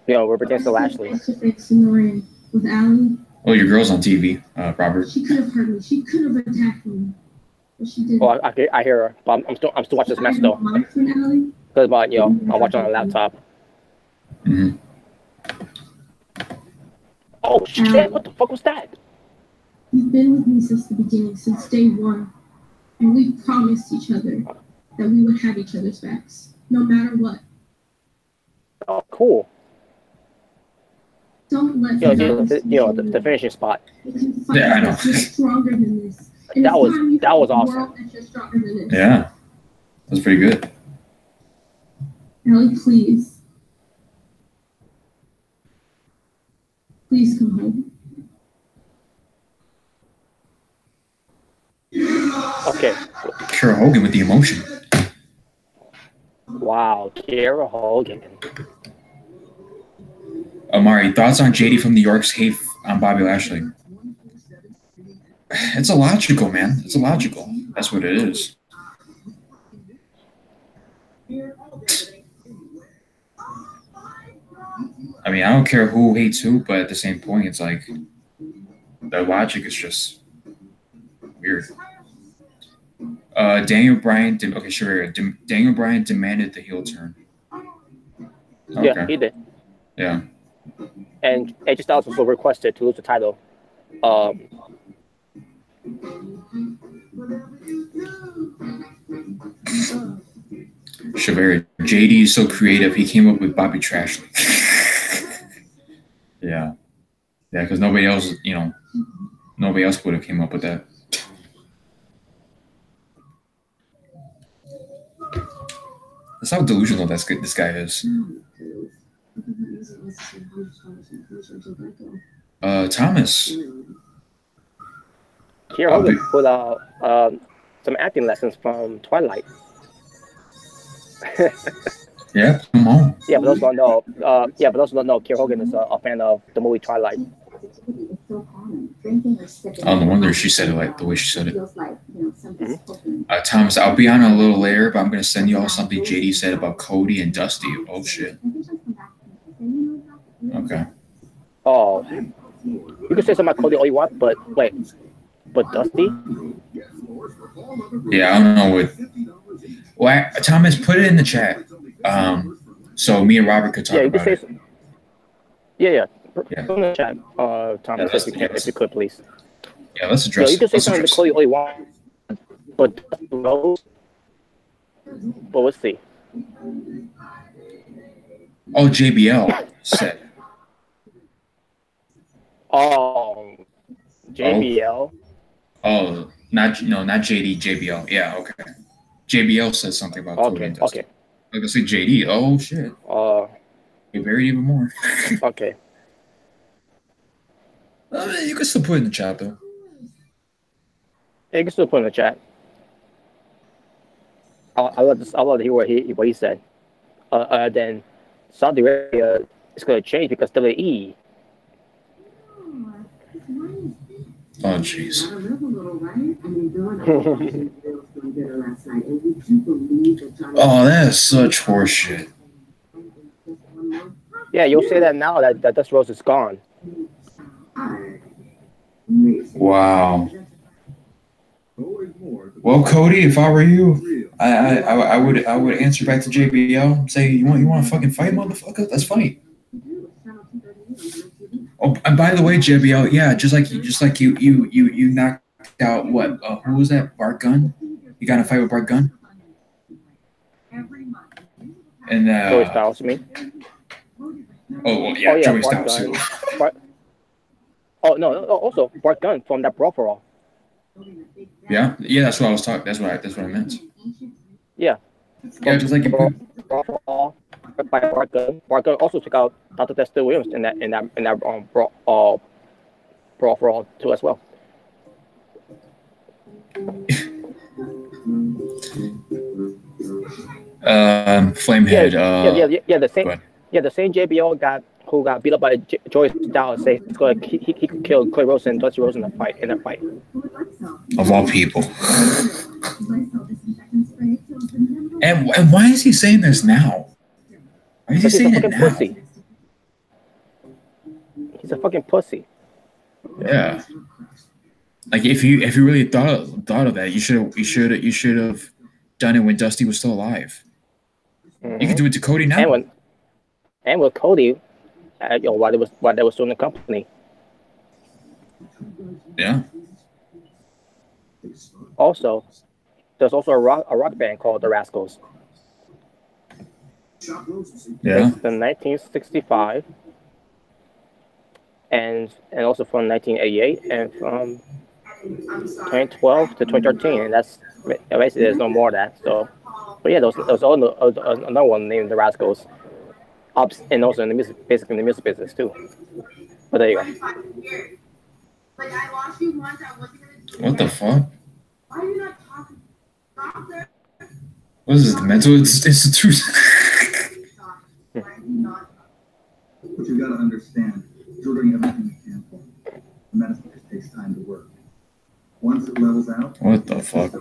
You know, represents to Lashley. With Allie. Oh, your girl's on TV, Robert. She could have hurt me. She could have attacked me, but she didn't. Oh, I hear her, but I'm still watching this match though. Because, I'm watching on a laptop. Mm-hmm. Oh shit! What the fuck was that? You've been with me since the beginning, since day one, and we promised each other that we would have each other's backs, no matter what. Oh, cool. Don't let the finishing spot. Yeah, I know. You're stronger than this. That was awesome. Yeah, that was pretty good. Ellie, please. Please come home. Okay. Kara Hogan with the emotion. Wow, Kara Hogan. Amari, thoughts on JD from New York's hate on Bobby Lashley? It's illogical, man. It's illogical. That's what it is. I mean, I don't care who hates who, but at the same point, it's like the logic is just weird. Daniel Bryan Daniel Bryan demanded the heel turn. Okay. Yeah, he did. Yeah. And AJ Styles also requested to lose the title. Shaveri, JD is so creative. He came up with Bobby Trashley. Yeah, because nobody else would have came up with that. That's how delusional this guy is. Thomas. Here, Hogan put out some acting lessons from Twilight. Yeah, come on. Yeah, but those don't know. Kiera Hogan is a fan of the movie Twilight. Oh, no wonder she said it like the way she said it. Thomas, I'll be on a little later, but I'm gonna send you all something JD said about Cody and Dusty. Oh shit. Okay. Oh. You can say something about Cody all you want, but wait, but Dusty? Yeah, I don't know what. Well, Thomas, put it in the chat. So me and Robert could talk about it. Yeah. Put it in the chat, Thomas, if you could, please. Yeah, let's address you can say something to Cody all you want, but Dusty Rhodes. But let's see. Oh, JBL said. JBL. Oh, not JD. JBL. Yeah, okay. JBL says something about Cody and Dusty. Okay. Like I say JD. Oh shit. You buried even more. Okay. You can still put it in the chat though. Yeah, you can still put it in the chat. I'll let to hear what he said. Then Saudi Arabia is going to change because WWE. Oh jeez. Oh, that is such horseshit. Yeah, you'll say that now that Dusty Rhodes is gone. Wow. Well, Cody, if I were you, I would answer back to JBL and say, you want to fucking fight, motherfucker? Let's fight. Oh, and by the way, JBL, yeah, just like you knocked out what? Who was that? Bart Gunn? You got in a fight with Bart Gunn? And Joey Styles, you mean? Oh well, yeah, Joey Styles too. Also Bart Gunn from that Brawl for All. Yeah, that's what I was talking. That's what I meant. Yeah, just like Brawl for All by Bart Gunn. Bart Gunn also took out Dr. Dexter Williams in that Brawl for All too as well. Flamehead. The same JBL who got beat up by Joey Styles says he could kill Cody Rhodes and Dusty Rhodes in a fight. Of all people. And why is he saying this now? Why is he saying it now? Pussy. He's a fucking pussy. Yeah. Like if you really thought of that, you should have done it when Dusty was still alive. Mm-hmm. You could do it to Cody now. And with Cody, while they was still in the company. Yeah. Also, there's also a rock band called the Rascals. Yeah. It's from 1965, and also from 1988, and from 2012 to 2013, and that's basically there's no more of that. So, but yeah, there's another one named the Rascals, and also in the music business too. But there you go. What the fuck? What is this, the mental institution? But you gotta understand, you're doing everything you can for it. The medicine takes time to work. Once it levels out, what the fuck?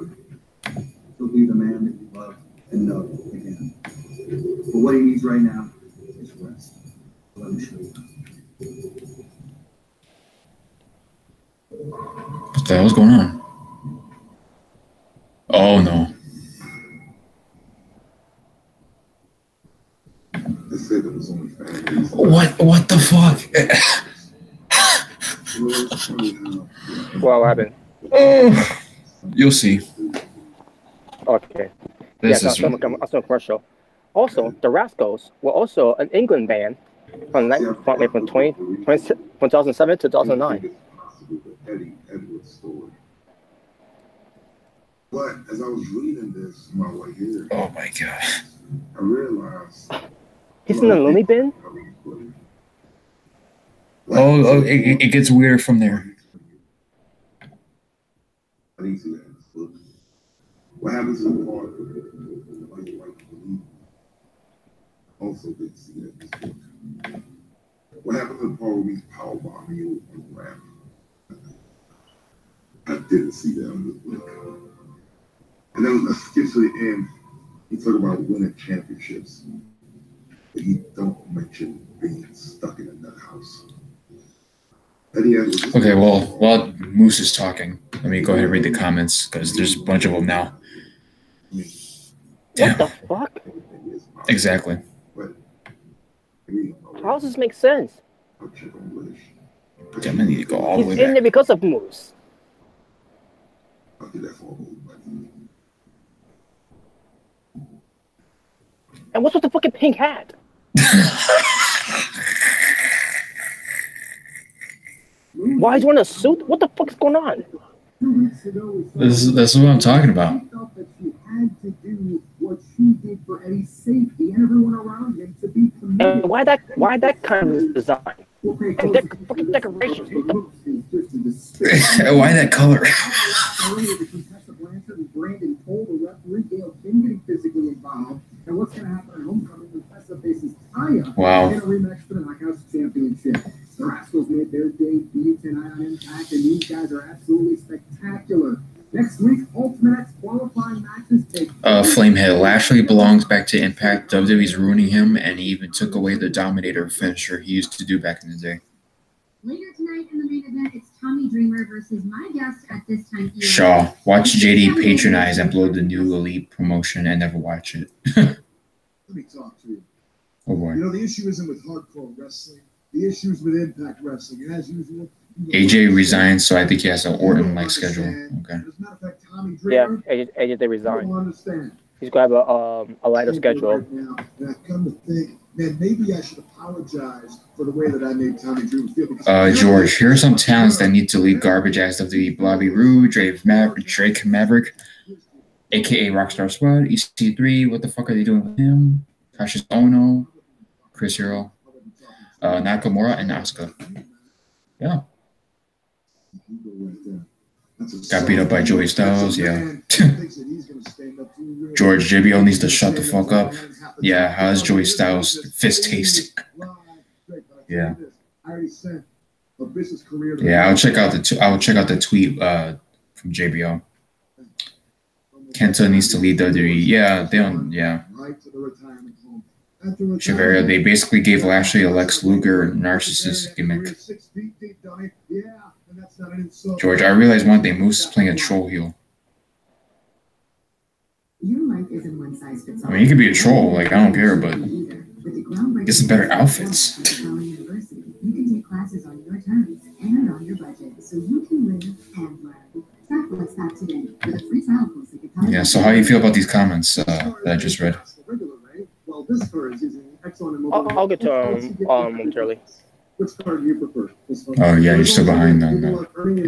He'll be the man that you love and know again. But what he needs right now is rest. Let me show you. What the hell's going on? Oh no. What the fuck? What happened? You'll see. Okay. This is also commercial. Also, the Rascals were also an England band from 2007 to 2009. But as I was reading this on my way here, oh my god, I realized he's in the loony bin. Oh, it gets weird from there. What happens in the part also didn't see that this book. What happens in the part where we powerbomb you on the ramp? I didn't see that on this book. And then let's skip to the end. He talk about winning championships. But he don't mention being stuck in a nut house. Okay, well, while Moose is talking, let me go ahead and read the comments because there's a bunch of them now. What the fuck? Exactly. How does this make sense? Damn, I need to go all the way He's in back. there because of Moose. And what's with the fucking pink hat? Why is he wearing a suit? What the fuck is going on? This is what I'm talking about. She felt that she had to do what she did for Eddie's safety and everyone around him to be committed. And why that kind of design? And fucking decorations. Why that color? Brandon told the referee Gail Kim getting physically involved. And what's going to happen at homecoming when Tessa faces Taya in a rematch for the Knockouts Championship? The Rascals made their debut tonight on Impact, and these guys are absolutely spectacular. Next week, Ultimate X qualifying matches take Flamehead. Lashley belongs back to Impact. WWE's ruining him, and he even took away the Dominator finisher he used to do back in the day. Later tonight in the main event, it's Tommy Dreamer versus my guest at this time. Shaw. Watch JD patronize and blow the new Elite promotion and never watch it. Let me talk to you. Oh boy. You know, the issue isn't with hardcore wrestling. The issue is with Impact Wrestling. And as usual, AJ resigned, so I think he has an Orton-like schedule. Okay. Yeah, AJ did resign. He's going to have a lighter schedule. Come to think, man, maybe I should apologize for the way that I made Tommy Dreamer feel. George, here are some talents that need to leave garbage ass WWE. Bobby Roode, Drake Maverick, a.k.a. Rockstar Squad, EC3, what the fuck are they doing with him? Cassius Ohno, Chris Hero, Nakamura, and Asuka. Yeah. Got beat up by Joey Styles, yeah. George, JBL needs to shut the fuck up. Yeah, how's Joey Styles' fist taste? Yeah. Yeah, I'll check out the tweet from JBL. Kenta needs to lead WWE. Yeah, they don't. Yeah. Chavaria, they basically gave Lashley a Lex Luger narcissist gimmick. George, I realized one thing. Moose is playing a troll heel. I mean, he could be a troll. Like, I don't care, but get some better outfits. You can take classes on your terms and on your budget, so you can live and learn. Start with that today with a free trial course. Yeah, so how do you feel about these comments that I just read? I'll get to him momentarily. Which card do you prefer? Oh, yeah, you're still behind then.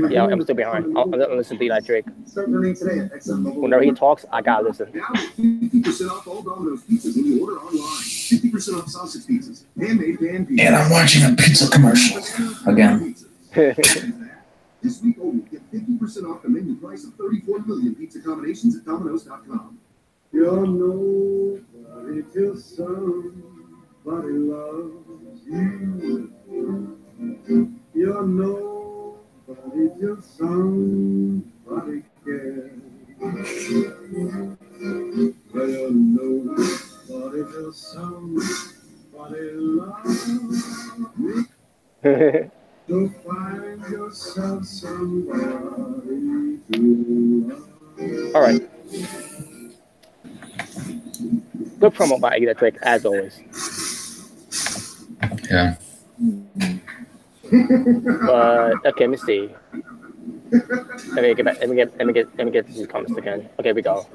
Yeah, I'm still behind. I'll listen to that Drake. Start learning today at XM. Whenever he talks, I gotta listen. Now 50% off all Domino's pizzas when you order online. 50% off sausage pizzas, handmade pan pizzas. And I'm watching a pizza commercial again. This week only, get 50% off the menu price of 34 million pizza combinations at Domino's.com. You're nobody till somebody loves you. You're nobody till somebody cares. Well, you're nobody till somebody loves you. So find yourself somebody to love. All right. Good promo by Agita Drake, as always. Yeah. But okay, let me see. Let me get back. Let me get these comments again. Okay, we go.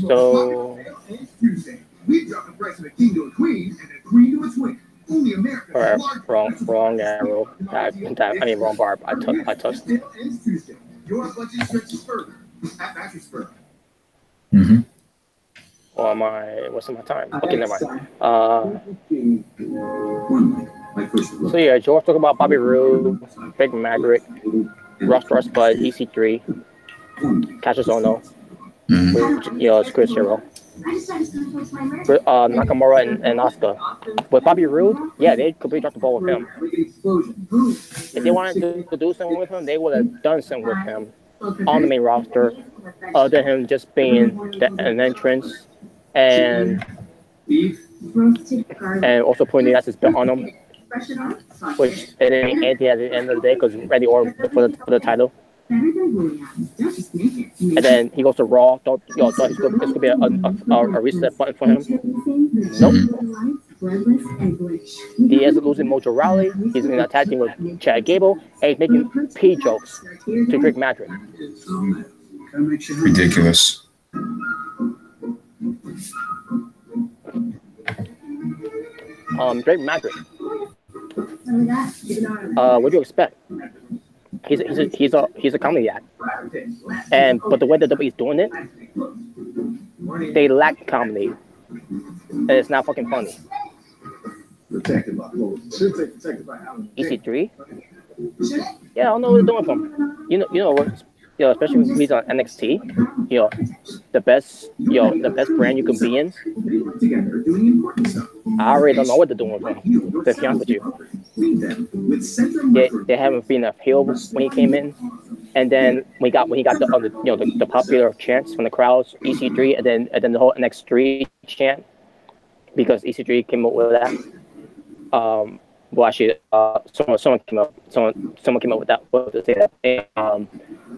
So. We dropped the price of a king to a queen and a queen to a twin. Only America. Wrong arrow. I mean, wrong barb. I touched. Your budget stretches further at Mattress Firm. Mm-hmm. Or what's my time? Okay, never mind. So yeah, George talking about Bobby Roode, Big Maverick, Rockstar Spud, EC3, Cassius Ohno, it's Chris Hero, Nakamura and Asuka. With Bobby Roode, yeah, they completely dropped the ball with him. If they wanted to do something with him, they would have done something with him on the main roster, other than him just being an entrance and also putting the assets on him. which it ain't anything at the end of the day because Randy Orton for the title. And then he goes to Raw. Thought it's gonna be a reset button for him. Nope. He has a losing Mojo Rawley. He's in attacking with Chad Gable, and he's making pee jokes to Drake Maverick. Ridiculous. Drake Maverick. What do you expect? He's a comedy act, but the way the WWE is doing it, they lack comedy, and it's not fucking funny. EC3? Yeah, I don't know what they're doing from. Especially when he's on NXT. The best brand you can be in. I already don't know what they're doing from him, to be honest with you. They haven't been a heel when he came in, and then when he got the popular chants from the crowds, EC3, and then the whole NX3 chant, because EC3 came up with that. Someone came up with that. To say that.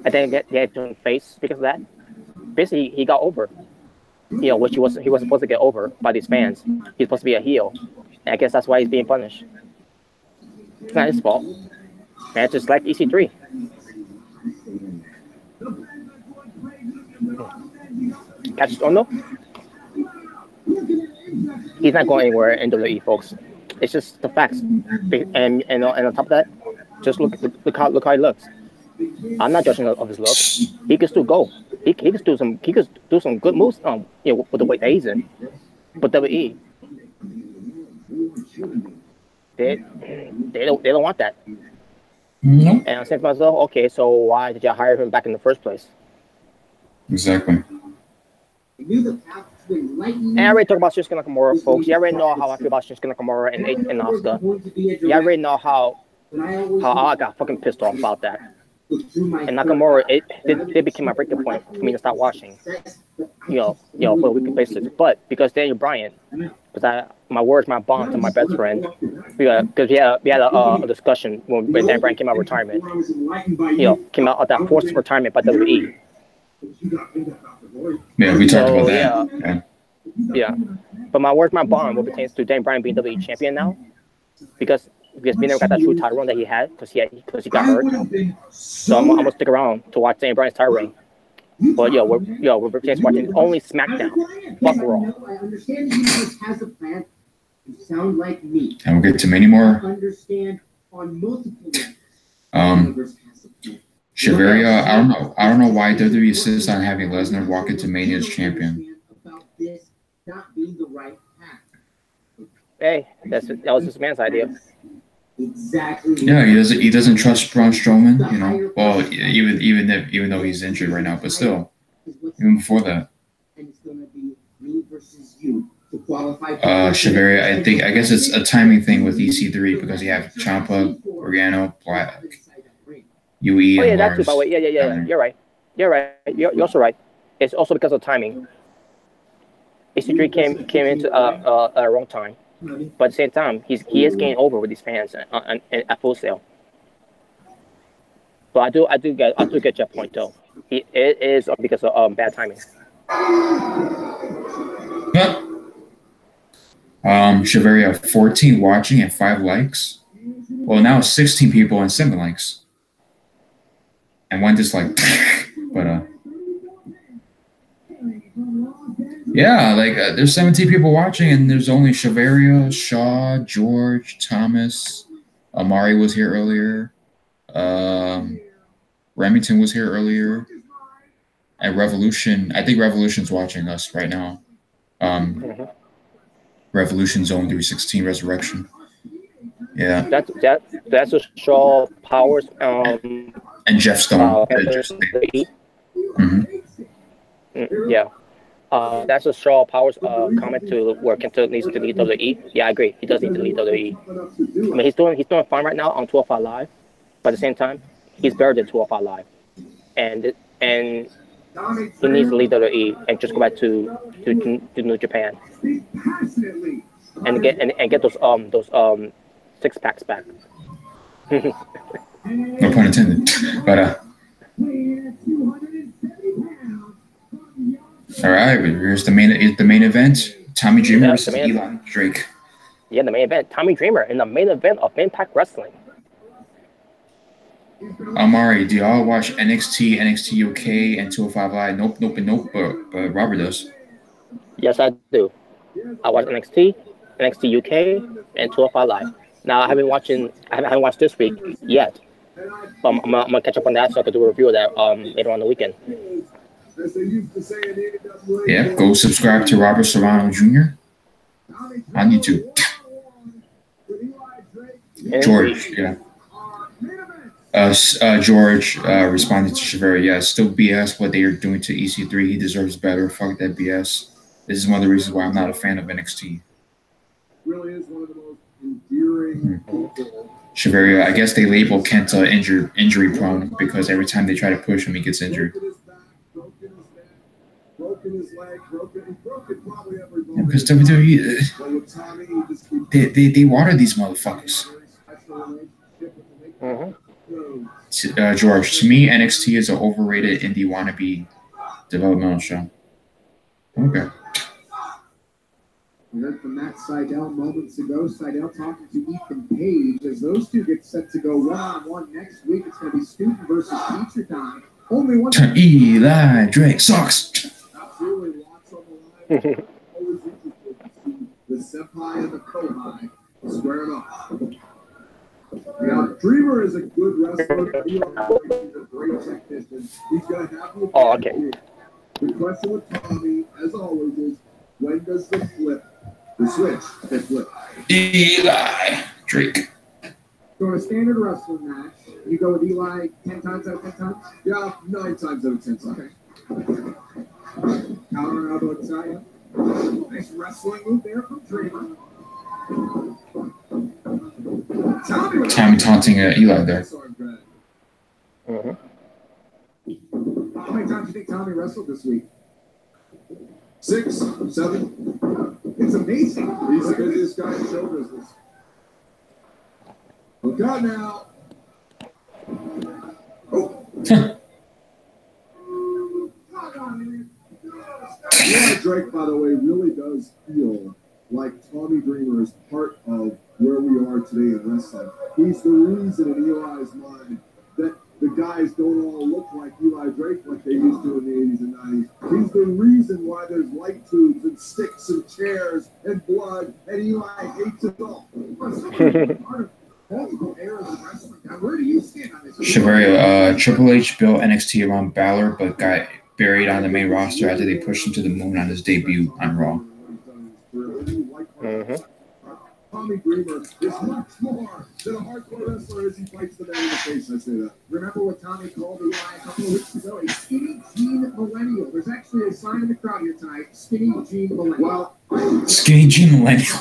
And then they had to face because of that. Basically, he got over. Which he wasn't supposed to get over by these fans. He's supposed to be a heel, and I guess that's why he's being punished. It's not his fault. And it's just like EC3. Catch his own though. He's not going anywhere in WWE, folks. It's just the facts. And on top of that, just look how he looks. I'm not judging of his looks. He can still go. He could do some good moves with the weight that he's in. But WWE, they don't want that. Nope. And I'm saying to myself, okay, so why did you hire him back in the first place? Exactly. And I already talked about Shinsuke Nakamura, folks. You already know how I feel about Shinsuke Nakamura and Asuka. You already know how I got fucking pissed off about that. And Nakamura, they became my breaking point for me to start watching. For a weekly basis. But because Daniel Bryan, because my word's my bond to my best friend. Because we had a discussion when Daniel Bryan came out of retirement. Came out of that forced retirement by WWE. Yeah, we talked about that. Yeah. But my word's my bond what pertains to Daniel Bryan being WWE champion now. Because we never got that true title run that he had because he got hurt. So I'm gonna stick around to watch Daniel Bryan's title reign. But we're watching only SmackDown. Fuck Raw. And we'll get to many more. Chavaria, I don't know why WWE insists on having Lesnar walk into Mania as champion. Hey, that was this man's idea. Exactly. Yeah, he doesn't trust Braun Strowman, Well, even though he's injured right now, but still, even before that. Chavaria, I guess it's a timing thing with EC3 because you have Ciampa, Organo, Black, UE, and that's Lars. too. Yeah. You're right. You're also right. It's also because of timing. EC3 came into a wrong time. But at the same time, he is getting over with these fans at Full Sail. But I do get your point though. It is because of bad timing. Yeah. Chavaria, 14 watching and 5 likes. Well, now 16 people and 7 likes, and 1 dislike. But yeah, there's 17 people watching, and there's only Chavaria, Shaw, George, Thomas, Amari was here earlier, Remington was here earlier, and Revolution. I think Revolution's watching us right now. Revolution Zone 316 Resurrection. Yeah. That's a Shaw Powers. And Jeff Stone. Yeah. That's a Shaw Powers comment to where Kenta needs to lead WWE. Yeah, I agree. He does need to lead WWE. I mean, he's doing fine right now on 205 Live, but at the same time, he's better than 205 Live, and he needs to lead WWE and just go back to New Japan and get those six-packs back. No pun intended. But all right, here's the main event. Tommy Dreamer versus Eli Drake. Yeah, the main event. Tommy Dreamer in the main event of Impact Wrestling. Amari, do y'all watch NXT, NXT UK, and 205 Live? Nope. But Robert does. Yes, I do. I watch NXT, NXT UK, and 205 Live. Now I haven't watched this week yet, but I'm gonna catch up on that so I can do a review of that later on the weekend. Yeah, go subscribe to Robert Serrano Jr. on YouTube. George, yeah. George responded to Chevere, yeah, still BS what they are doing to EC3. He deserves better. Fuck that BS. This is one of the reasons why I'm not a fan of NXT. Really is one of the most endearing people. Chevere, I guess they label Kenta injury prone because every time they try to push him, he gets injured. Broken his leg, broken probably every Yeah, because WWE, they water these motherfuckers. George, to me, NXT is an overrated indie wannabe developmental show. Okay. We heard from Matt Seidel moments ago. Seidel talking to Ethan Page as those two get set to go one-on-one next week. It's going to be student versus teacher time. Only one. Eli Drake sucks. Absolutely, lots on the line. Always interested to see the senpai and the kohai squaring off. Now, Dreamer is a good wrestler. He's a great technician. He's going to have to. Oh, okay. The question with Tommy, as always, is when does the switch get flipped? Eli Drake. So in a standard wrestling match, you go with Eli 10 times out of 10 times? Yeah, 9 times out of 10 times. Okay. Counter elbow inside. Nice wrestling move there from Dreamer. Tommy taunting Eli there. How many times do you think Tommy wrestled this week? 6, 7. It's amazing. He's the busiest guy in show business. Look out now. Oh. Eli Drake, by the way, really does feel like Tommy Dreamer is part of where we are today in wrestling. He's the reason in Eli's mind that the guys don't all look like Eli Drake like they used to in the 80s and 90s. He's the reason why there's light tubes and sticks and chairs and blood, and Eli hates it all. Where do you stand on this? Chevere, Triple H built NXT around Bálor, but got buried on the main roster after they pushed him to the moon on his debut on Raw. Tommy Dreamer is much more than a hardcore wrestler as he fights the man in the face. I say that. Remember what Tommy called Eli a couple of weeks ago? A skinny jean millennial. There's actually a sign in the crowd here tonight. Skinny jean millennial. Skinny jean millennial.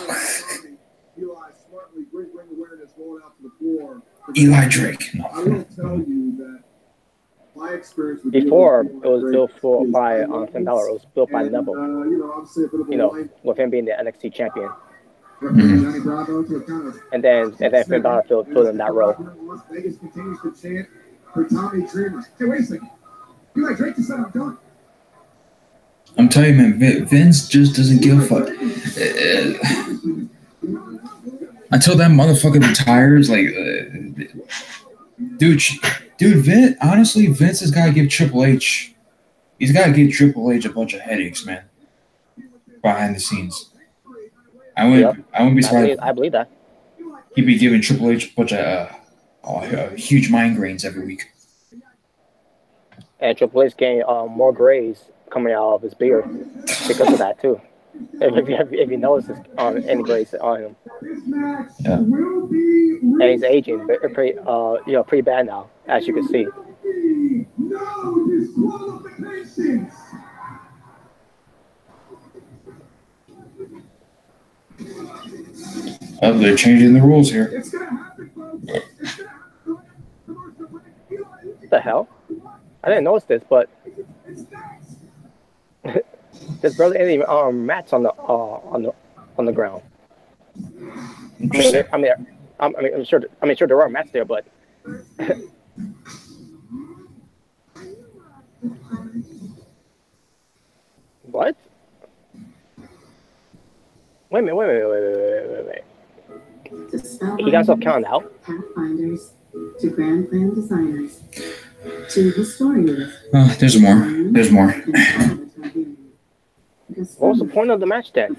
Eli smartly great ring awareness rolling out to the floor. Eli Drake. No. I will tell you that my experience with before it was built by Finn Bálor. It was built by Neville. Obviously a bit of a with him being the NXT champion. Mm-hmm. And then Finn Bálor filled in that role. Las Vegas continues to chant for Tommy Dreamer. Hey, wait a second. Eli Drake just said I'm done. I'm telling you, man, Vince just doesn't give a fuck. Until that motherfucker retires, like, dude, Vince, honestly, Vince has got to give Triple H, he's got to give Triple H a bunch of headaches, man, behind the scenes. I wouldn't be surprised. I believe that. He'd be giving Triple H a bunch of huge migraines every week. And Triple H getting more grays coming out of his beard because of that too. If you notice any grays on him. Yeah. And he's aging, pretty bad now, as you can see. No disqualifications. Oh, they're changing the rules here. It's gonna happen, folks. What the hell? I didn't notice this, but there's barely any mats on the ground. I mean, I'm sure there are matches there, but what? Wait a minute. He got himself counted out. Pathfinders to Grand Plan designers to historians. There's more. There's more. What was the point of the match then?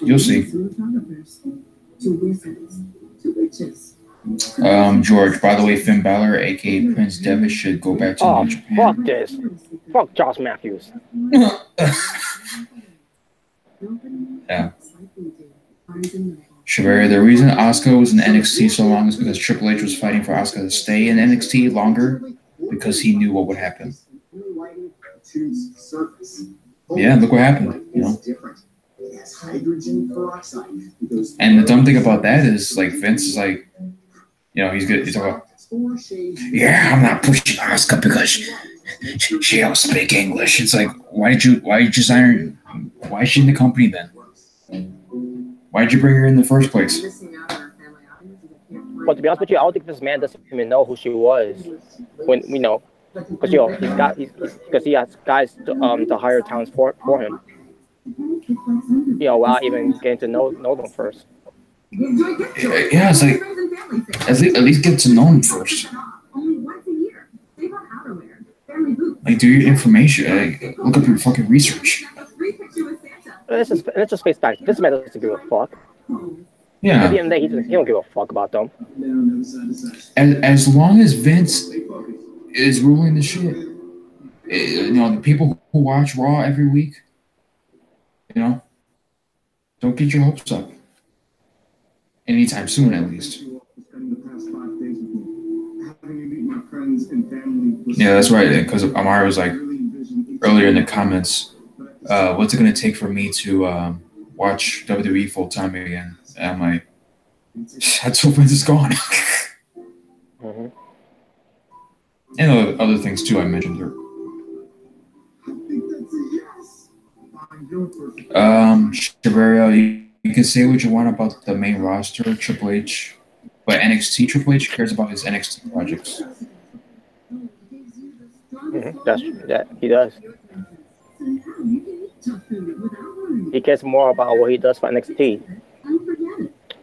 You'll see. To wizards, to witches. George, by the way, Finn Bálor, aka Prince Devitt, should go back to New Japan. Fuck this. Fuck Josh Matthews. Yeah. Shibuya, the reason Asuka was in NXT so long is because Triple H was fighting for Asuka to stay in NXT longer because he knew what would happen. Yeah, look what happened, you know. And the dumb thing about that is, like, Vince is like, you know, he's good. He's like, yeah, I'm not pushing Asuka because she don't speak English. It's like, why did you sign her? Why is she in the company then? Why did you bring her in the first place? Well, to be honest with you, I don't think this man doesn't even know who she was. When we know, because he has guys to hire talents for him. You know, without even getting to know them first. Yeah, it's like at least get to know him first. Like, do your information. Like, look up your fucking research. Let's just face facts. This man doesn't give a fuck. Yeah. At the end of the day, he don't give a fuck about them. As long as Vince is ruling the shit, you know, the people who watch Raw every week, you know, don't get your hopes up. Anytime soon, at least. Yeah, that's right. Because Amara was like earlier in the comments, what's it going to take for me to watch WWE full time again? And I'm like, that's what Vince is gone. Mm-hmm. And other things too I mentioned there. Shibuya, you can say what you want about the main roster, Triple H, but NXT Triple H cares about his NXT projects. Mm-hmm. He does. He cares more about what he does for NXT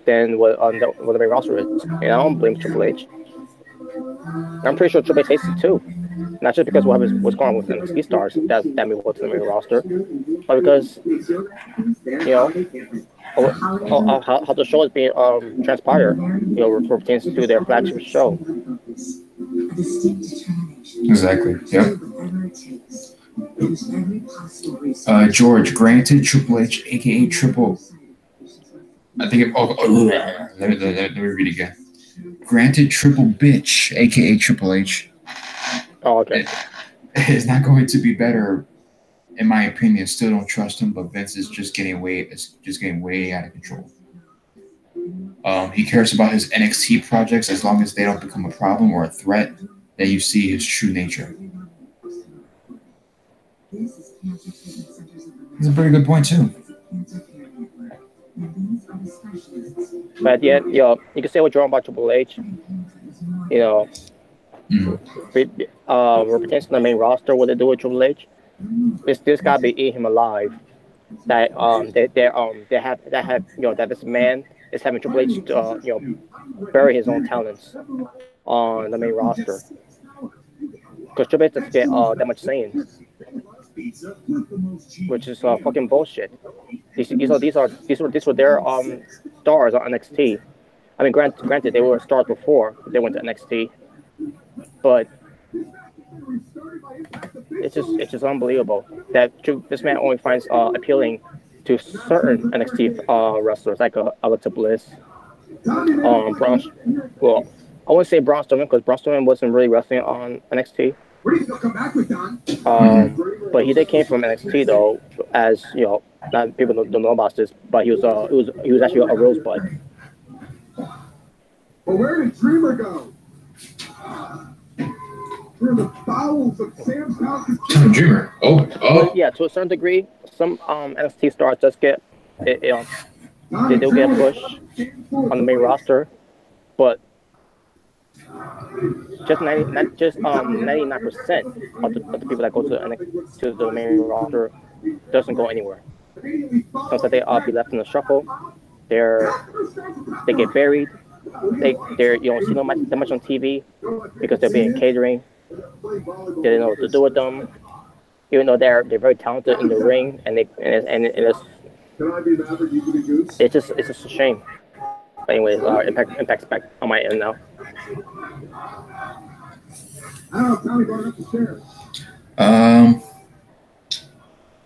than what the main roster is. And I don't blame Triple H. I'm pretty sure Triple H hates it too. Not just because what's going on with NXT stars that move up to the main roster, but because, you know, how the show is being transpired, you know, pertains to their flagship show. Exactly. Yeah. George, granted, Triple H, aka Triple. I think. Let me read again. Granted, Triple Bitch, aka Triple H. Oh, okay. It's not going to be better, in my opinion. Still don't trust him, but Vince is just getting way out of control. He cares about his NXT projects as long as they don't become a problem or a threat. That you see his true nature. That's a pretty good point too. But yeah, you know, you can say what you want about Triple H. You know, representing the main roster, what they do with Triple H, this gotta be eating him alive. That that this man is having Triple H bury his own talents on the main roster. Because Triple H doesn't get that much saying, which is fucking bullshit. These were their stars on NXT. I mean, granted, they were stars before they went to NXT, but it's just unbelievable that this man only finds appealing to certain NXT wrestlers like Alexa Bliss, Braun. Well, I wouldn't say Braun Strowman because Braun Strowman wasn't really wrestling on NXT. But he did came from NXT though, as you know, not people don't know about this, but he was actually a rosebud. But where did Dreamer go? Through the bowels of Sam's house. Dreamer. Oh. Yeah, to a certain degree, some NXT stars just get they do get pushed on the main roster but just 99% of the people that go to the main roster doesn't go anywhere. Sometimes they be left in the shuffle. They get buried. You don't see that much on TV because they're being catering. They don't know what to do with them, even though they're very talented in the ring, and it's just a shame. But anyways, Impact's back on my end now.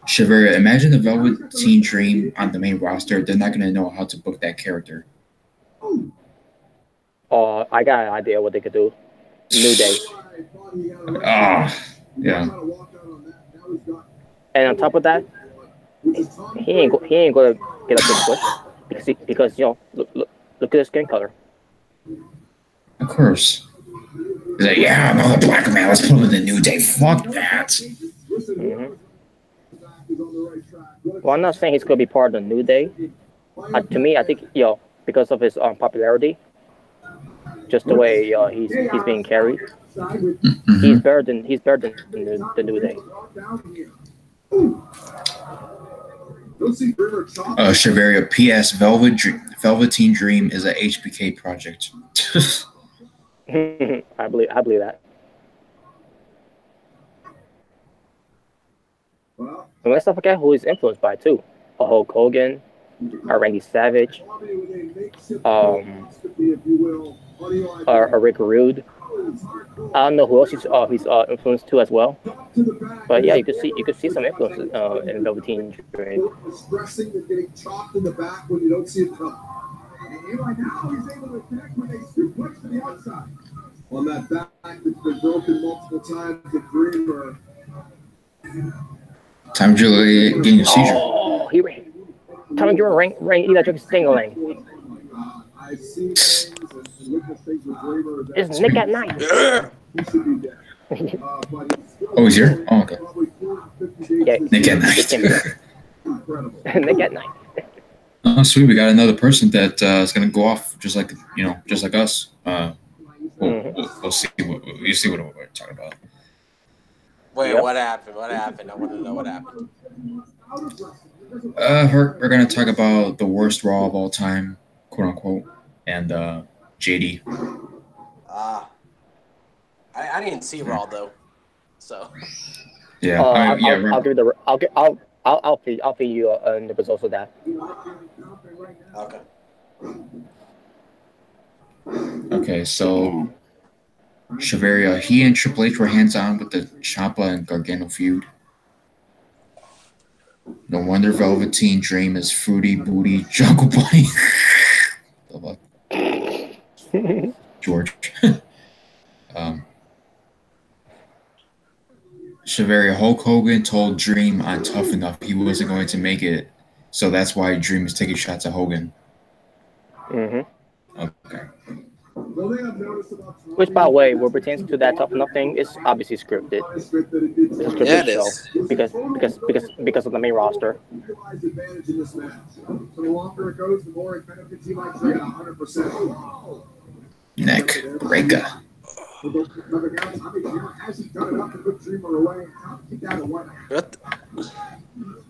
Shiver, imagine the Velveteen Dream on the main roster. They're not gonna know how to book that character. I got an idea what they could do. New Day. Yeah. And on top of that, he ain't gonna get a big push because look at his skin color. Of course. He's like, yeah, another black man. Let's put him in the New Day. Fuck that. Mm-hmm. Well, I'm not saying he's gonna be part of the New Day. To me, I think because of his popularity, just the way he's being carried, he's better than the New Day. Shiveria, P.S. Velveteen Dream is a HBK project. I believe that. And let's not forget who he's influenced by too. A Hulk Hogan, a Randy Savage, a Rick Rude. I don't know who else he's influenced to as well. But yeah, you could see some influences in Velveteen Dream. Expressing that getting chopped in the back when you don't see it coming. And right now he's able to connect with a suplex to the outside. On that back that's been broken multiple times, the Dreamer. Time Julie getting a seizure. Oh, he ran. Time Julie ran electric stingling. I've seen things and witnessed things with Dreamer. It's Nick at Night. He should be dead. Oh, he's here? Oh, okay. Yeah, Nick at Night. Nick at Night. Oh, sweet. We got another person that is going to go off just like us. We'll see what we're talking about. Wait, what happened? What happened? I want to know what happened. We're going to talk about the worst Raw of all time, quote unquote, and JD. I didn't see Raw though, so. Yeah, I'll give the I'll feed you the results of that. Okay. Okay, so Shiveria, he and Triple H were hands-on with the Ciampa and Gargano feud. No wonder Velveteen Dream is Fruity Booty Jungle Bunny. George. Shiveria, Hulk Hogan told Dream on Tough Enough he wasn't going to make it, so that's why Dream is taking shots at Hogan. Mm-hmm. Okay. Which, by the way, what pertains to that Tough Enough thing is obviously scripted. It's a scripted show because of the main roster. Neck breaker.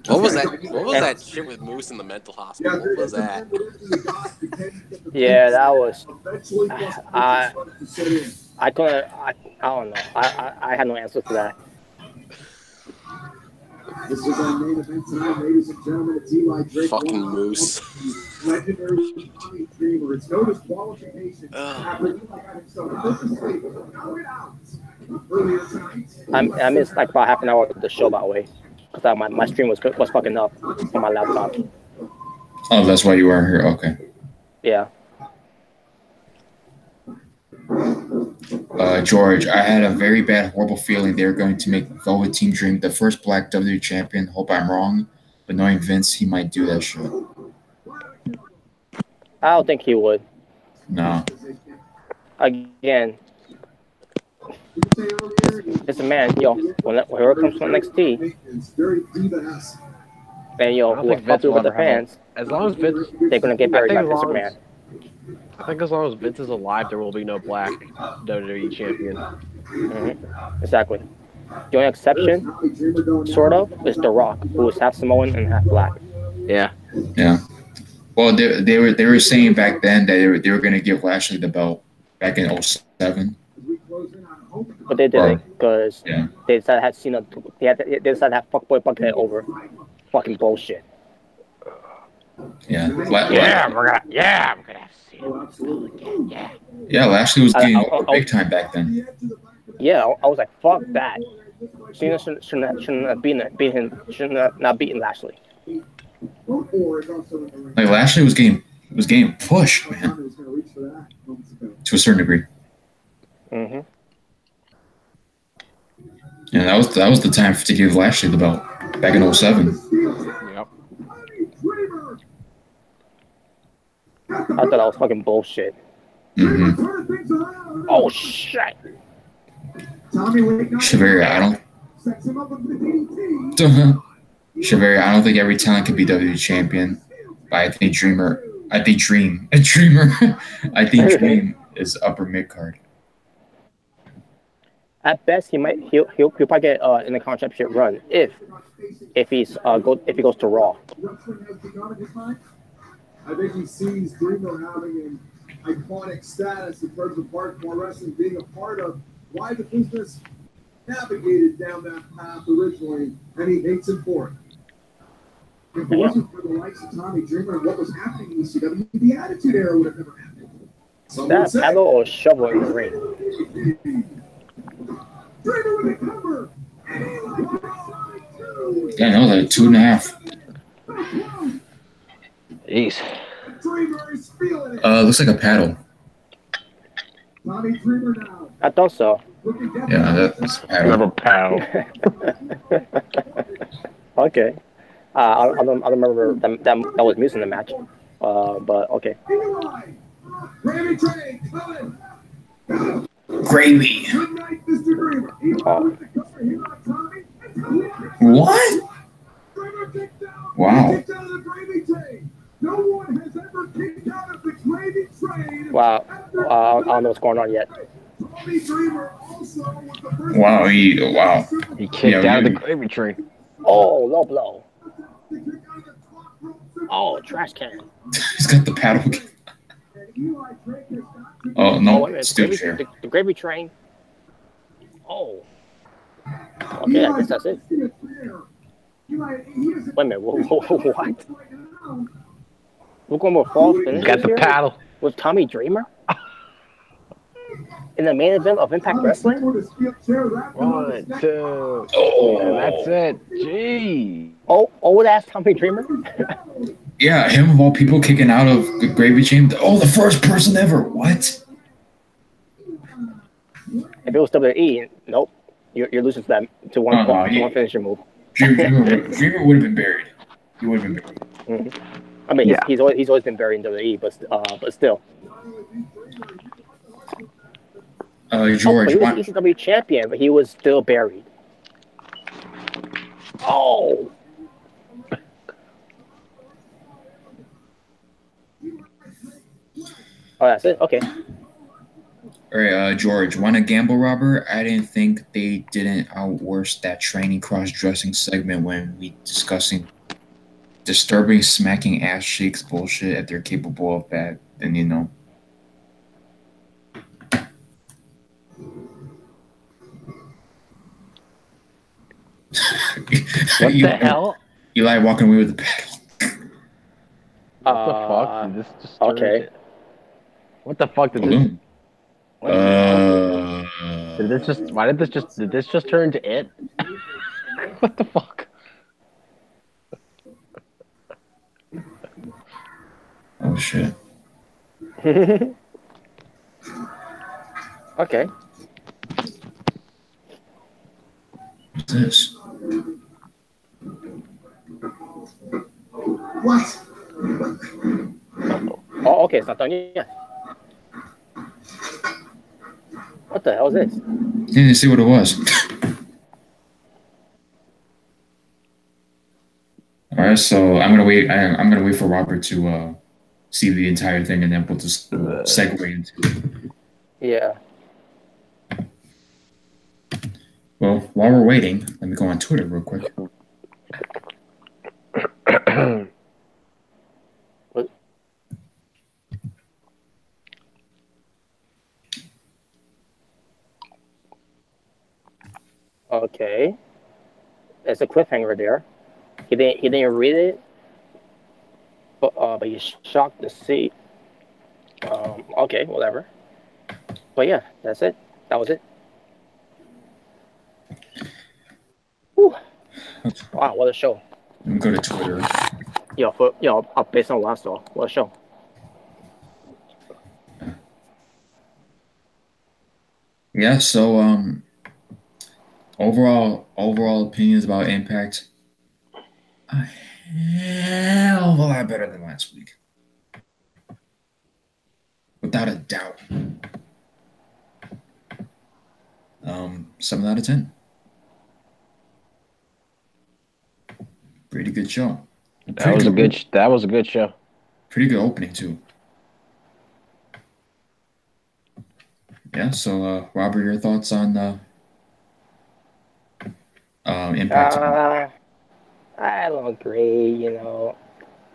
What was that? What was that shit with Moose in the mental hospital? What was that? Yeah, that was. I couldn't. I don't know. I had no answer to that. This is our main event tonight, ladies and gentlemen. It's Eli Drake. Fucking Moose. Legendary Dreamer. It's no disqualification. After Eli got himself viciously knocked out earlier tonight. I missed like about half an hour of the show, by the way, because my stream was fucking up on my laptop. Oh, that's why you weren't here. Okay. Yeah. George, I had a very bad, horrible feeling they were going to make Velveteen Dream the first black WWE champion. Hope I'm wrong, but knowing Vince, he might do that shit. I don't think he would. No. Again, it's a man, whoever comes from NXT, and who are popular with the fans, as long as Vince, they're gonna get buried by this man. I think as long as Vince is alive, there will be no black WWE champion. Exactly. The only exception, sort of, is The Rock, who is half Samoan and half black. Yeah. Yeah. Well, they were saying back then that they were going to give Lashley the belt back in 07. But they didn't because they decided to have Cena. They decided to have fuckboy Buckethead over. Fucking bullshit. Yeah. We're gonna have Cena. Yeah, Lashley was getting over big time back then. Yeah, I was like, fuck that. Cena shouldn't have not beaten Lashley. Like Lashley was getting pushed, man, to a certain degree. Mm-hmm. Yeah, that was the time to give Lashley the belt back in 07. Yep. I thought that was fucking bullshit. Mm-hmm. Oh shit. Chevalier, I don't think every talent could be WWE champion. But I think Dream is upper mid card. At best, he'll probably get in the championship run if he goes to Raw. I think he sees Dreamer having an iconic status in terms of hardcore wrestling, being a part of why the business navigated down that path originally, and he hates him for it. If it wasn't for the likes of Tommy Dreamer and what was happening in ECW, the Attitude Era would have never happened. That paddle or shovel in the ring. Dreamer with a cover. Yeah, that was like 2.5. Jeez. Looks like a paddle. I thought so. Yeah, that's a paddle. Never paddle. Okay. I don't remember that was music in the match. But okay. Gravy. What? Wow. Wow. I don't know what's going on yet. Wow. He kicked out of the gravy train. Oh, low blow. Oh, trash can. He's got the paddle. Oh no, stupid chair. The gravy train. Oh. Okay, I guess that's it. Wait a minute. What? We're going with false finish. Got the paddle with Tommy Dreamer in the main event of Impact Wrestling. 1, 2. Oh, and that's it. Gee. Oh, old ass Tommy Dreamer. Yeah, him of all people kicking out of the gravy chain. Oh, the first person ever. What? If it was WWE, nope. You're losing to one finisher move. Dreamer would have been buried. He would have been buried. Mm-hmm. I mean, he's always been buried in WWE, but still. George, he was ECW champion, but he was still buried. Oh. Oh, that's it. Okay. All right, George. Want a gamble robber? I didn't think they didn't outworse that training cross-dressing segment when we discussing disturbing smacking ass shakes bullshit if they're capable of that. Then you know. What the hell? Eli walking away with the paddle. What the fuck? Did this just okay. What the fuck did this? Did this just turn into it? What the fuck? Oh shit. Okay. What's this? What? Oh, okay, it's not done yet. What the hell is this? Didn't see what it was. All right, so I'm gonna wait. I'm gonna wait for Robert to see the entire thing, and then we'll just segue into it. Yeah. Well, while we're waiting, let me go on Twitter real quick. What? Okay. There's a cliffhanger there. He didn't read it, but he's shocked to see. Okay, whatever. But yeah, that's it. That was it. Whew. Wow, what a show! Let me go to Twitter. Based on last show, what a show! Yeah. So overall opinions about Impact. A hell of a lot better than last week, without a doubt. 7 out of 10. Pretty good show. That was a good show. Pretty good opening too. Yeah. So, Robert, your thoughts on Impact? I don't agree.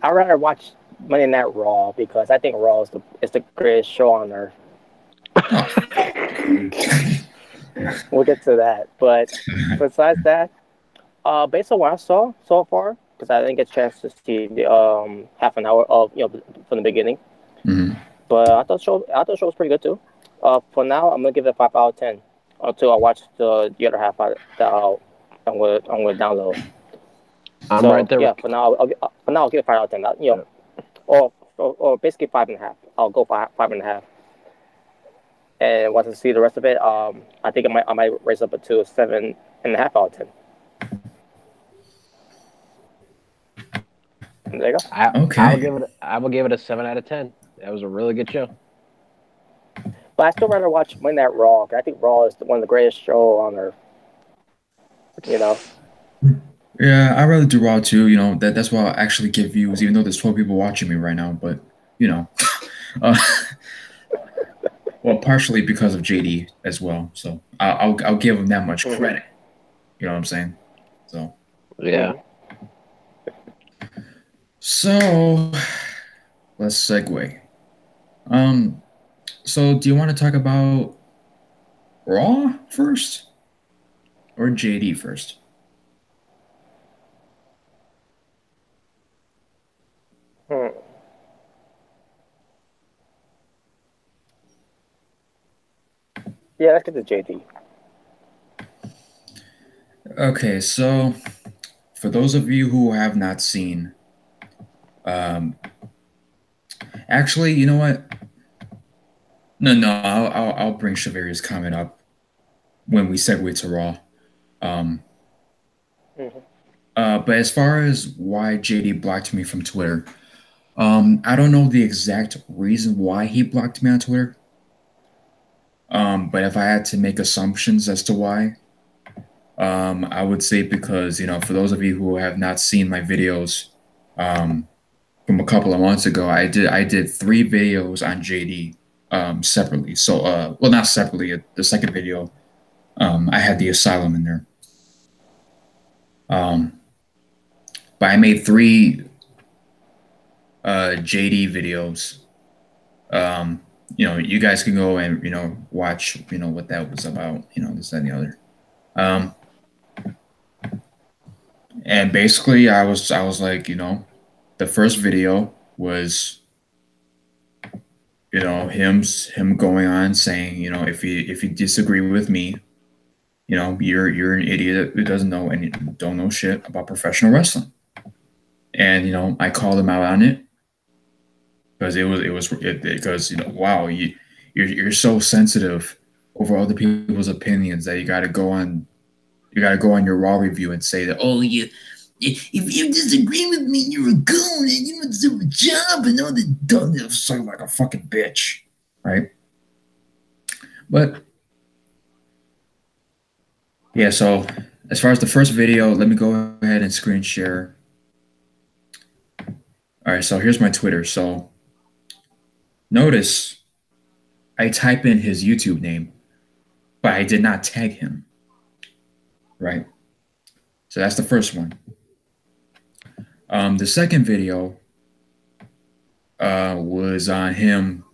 I'd rather watch Monday Night Raw because I think Raw is the greatest show on earth. We'll get to that, but besides that, based on what I saw so far, because I didn't get a chance to see the half an hour of from the beginning, but I thought the show was pretty good too. For now, I'm gonna give it a 5 out of 10 until I watch the other half that I'm gonna download. I'm right there. Yeah, for now I'll give it 5 out of 10. Or basically 5.5. I'll go 5.5. And once I see the rest of it, I think I might raise up it to 7.5 out of 10. And there you go. Okay. I will give it a 7 out of 10. That was a really good show. But I still rather watch Monday Night Raw. I think Raw is one of the greatest shows on earth. Yeah, I'd rather do Raw too. That's why I actually get views, even though there's 12 people watching me right now. But well, partially because of JD as well. So I'll give him that much credit. You know what I'm saying? So yeah. So let's segue. So do you want to talk about Raw first or JD first? Yeah, let's get to JD. Okay, so for those of you who have not seen, actually, you know what? No, I'll bring Shavari's comment up when we segue to Raw. But as far as why JD blocked me from Twitter, I don't know the exact reason why he blocked me on Twitter. But if I had to make assumptions as to why, I would say because, for those of you who have not seen my videos from a couple of months ago, I did 3 videos on JD separately. So, well, not separately. The second video, I had the Asylum in there. But I made 3 JD videos. You guys can go and watch what that was about. This, that, and the other. And basically, I was like, the first video was, him going on saying, if you disagree with me, you're an idiot who don't know shit about professional wrestling. And I called him out on it because wow, you're so sensitive over other people's opinions that you got to go on your Raw review and say that, oh, if you disagree with me, you're a goon and you don't deserve a job and all that dumb stuff, like a fucking bitch, right? But yeah, so as far as the first video, let me go ahead and screen share. All right, so here's my Twitter. So Notice I type in his YouTube name, but I did not tag him. Right? So that's the first one. The second video was on him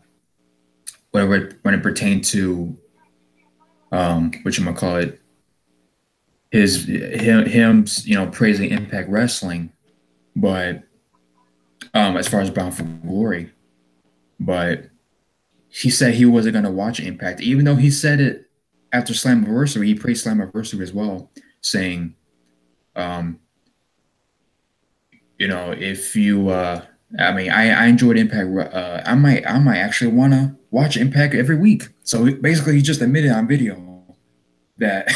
when it pertained to whatchamacallit, him praising Impact Wrestling, but as far as Bound for Glory, but he said he wasn't gonna watch Impact, even though he said it after Slammiversary. He praised Slammiversary as well, saying, if you I enjoyed Impact. I might actually want to watch Impact every week. So basically, he just admitted on video that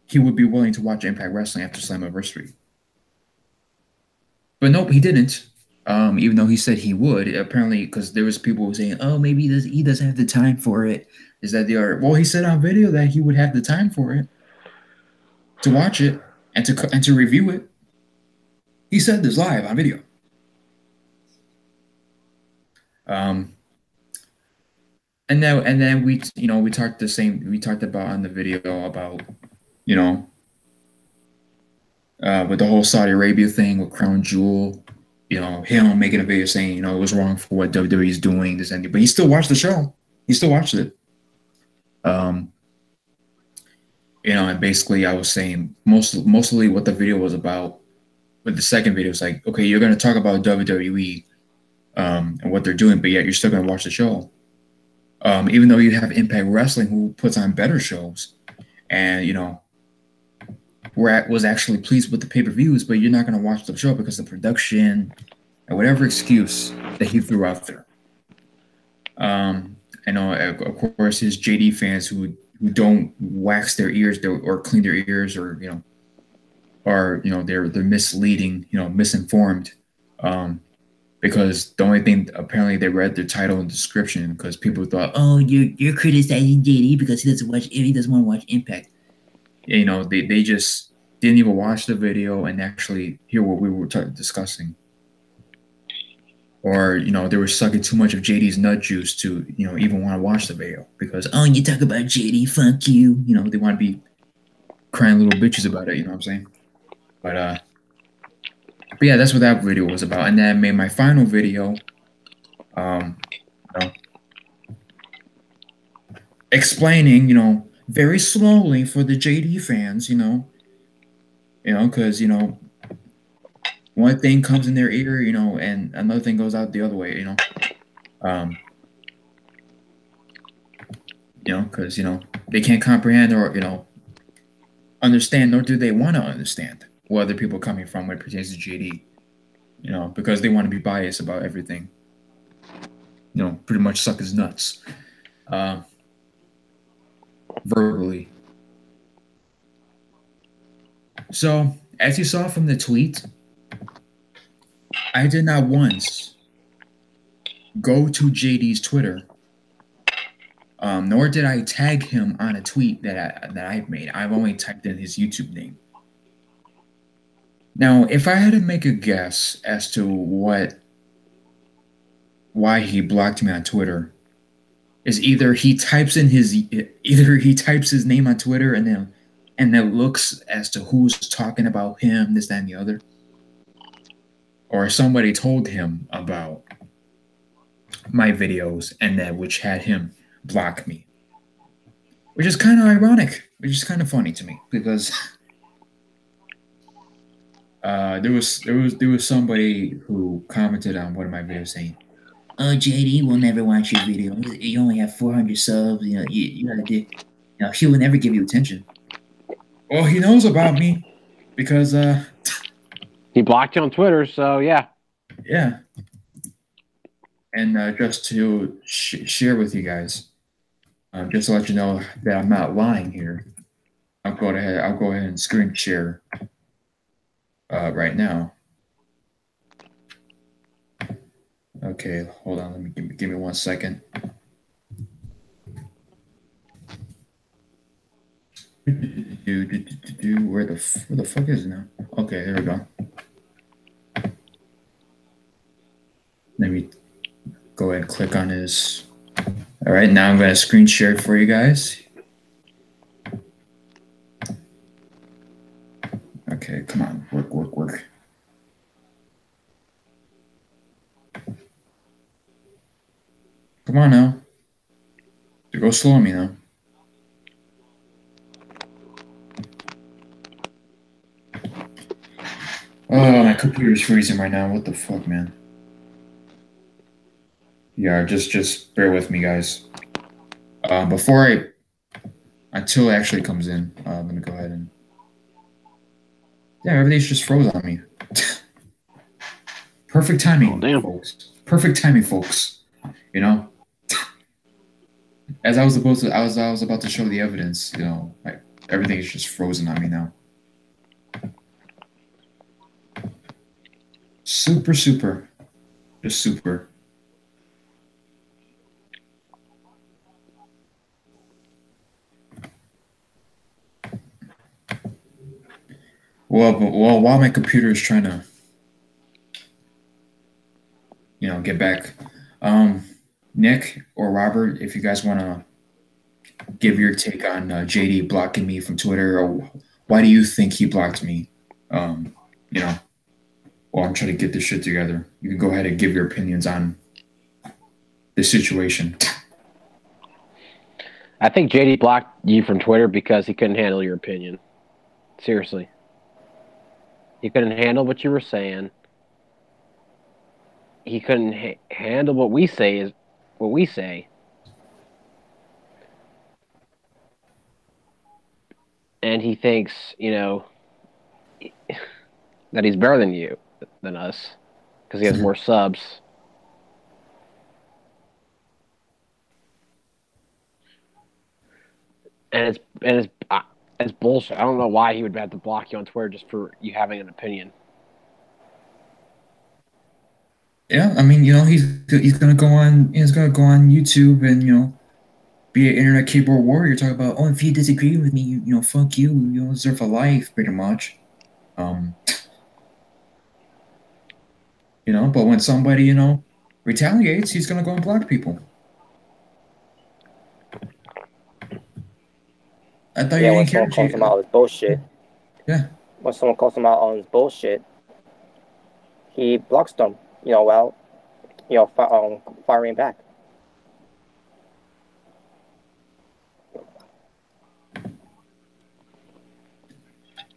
he would be willing to watch Impact Wrestling after Slammiversary. But nope, he didn't. Even though he said he would, apparently, because there was people saying, "Oh, maybe he doesn't have the time for it." Is that the art? Well, he said on video that he would have the time for it, to watch it and to review it. He said this live on video. And then we talked about on the video about with the whole Saudi Arabia thing with Crown Jewel, him making a video saying it was wrong for what WWE is doing, this and that, but he still watched the show. He still watched it. And basically I was saying mostly what the video was about. But the second video was like, okay, you're going to talk about WWE and what they're doing, but yet you're still going to watch the show. Even though you have Impact Wrestling, who puts on better shows, and was actually pleased with the pay-per-views, but you're not going to watch the show because of the production and whatever excuse that he threw out there. Of course, his JD fans who don't wax their ears or clean their ears, or they're misleading, misinformed, because the only thing apparently they read the title and description, because people thought, oh, you're criticizing JD because he doesn't want to watch Impact. They just didn't even watch the video and actually hear what we were discussing, or they were sucking too much of JD's nut juice to even want to watch the video, because you talk about JD, fuck you. They want to be crying little bitches about it. You know what I'm saying? But yeah, that's what that video was about. And then I made my final video, explaining, very slowly for the JD fans, because one thing comes in their ear, and another thing goes out the other way, because they can't comprehend or understand, nor do they want to understand where other people are coming from when it pertains to JD, because they want to be biased about everything, pretty much suck his nuts, verbally. So, as you saw from the tweet, I did not once go to JD's Twitter, nor did I tag him on a tweet that I've made. I've only typed in his YouTube name. Now, if I had to make a guess as to why he blocked me on Twitter, is either he types his name on Twitter and then looks as to who's talking about him, this, that, and the other, or somebody told him about my videos and that which had him block me, which is kind of ironic, which is kind of funny to me, because there was somebody who commented on one of my videos saying, "Oh, JD will never watch your video. You only have 400 subs. You gotta do. He will never give you attention." Well, he knows about me because he blocked you on Twitter. So yeah. Yeah. And just to share with you guys, just to let you know that I'm not lying here, I'll go ahead and screen share right now. Okay, hold on. Let me give me 1 second. Where the fuck is it now? Okay, there we go. go ahead and click on his. All right, now I'm going to screen share it for you guys. Okay, come on, work. Come on now. Go slow on me now. Oh, my computer's freezing right now. What the fuck, man? Yeah, just bear with me, guys. Until it actually comes in, I'm gonna go ahead and. Yeah, everything's just froze on me. Perfect timing, folks. Perfect timing, folks. You know. As I was about to show the evidence, you know, like everything is just frozen on me now. Super, just super. Well, while my computer is trying to, you know, get back, Nick or Robert, if you guys want to give your take on JD blocking me from Twitter, or why do you think he blocked me? You know, while I'm trying to get this shit together, you can go ahead and give your opinions on this situation. I think JD blocked you from Twitter because he couldn't handle your opinion. Seriously. He couldn't handle what you were saying. He couldn't handle what we say. And he thinks, you know, that he's better than us because he has more subs. And it's bullshit. I don't know why he would have to block you on Twitter just for you having an opinion. Yeah, I mean, you know, he's gonna go on YouTube and, you know, be an internet keyboard warrior, talk about, oh, if you disagree with me, you know, fuck you, you don't deserve a life, pretty much. You know, but when somebody, you know, retaliates, he's gonna go and block people. I thought you didn't care. When someone calls him out on his bullshit. Yeah. When someone calls him out on his bullshit, he blocks them. You know, well, you know, firing back.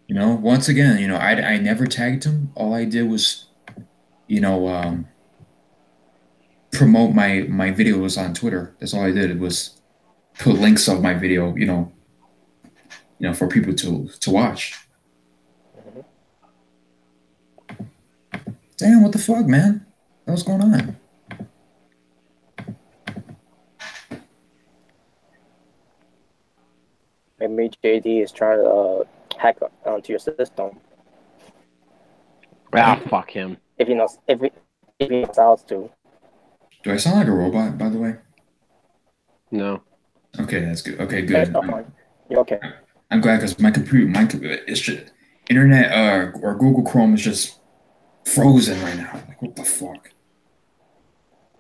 You know, once again, you know, I never tagged him. All I did was, you know, promote my videos on Twitter. That's all I did. It was put links of my video, you know, for people to watch. Damn, what the fuck, man? What's going on? Maybe JD is trying to hack onto your system. Ah, fuck him. If he knows how to. Do I sound like a robot, by the way? No. Okay, that's good. Okay, good. You're okay. I'm glad because my computer, it's just internet or Google Chrome is just frozen right now. Like, what the fuck?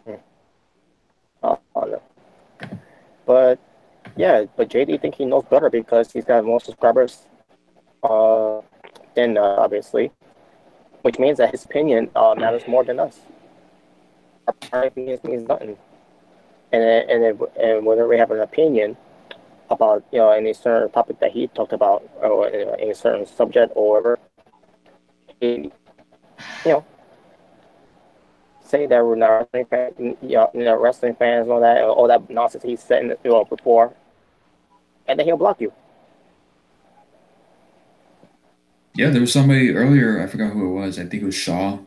No. But yeah, but JD think he knows better because he's got more subscribers than obviously, which means that his opinion matters more than us. Our opinion means nothing. And whether we have an opinion about, you know, any certain topic that he talked about, or any certain subject or whatever, he, you know, say that we're not wrestling fans, you know, wrestling fans and all that nonsense he said, you know, before, and then he'll block you. Yeah, there was somebody earlier. I forgot who it was. I think it was Shaw.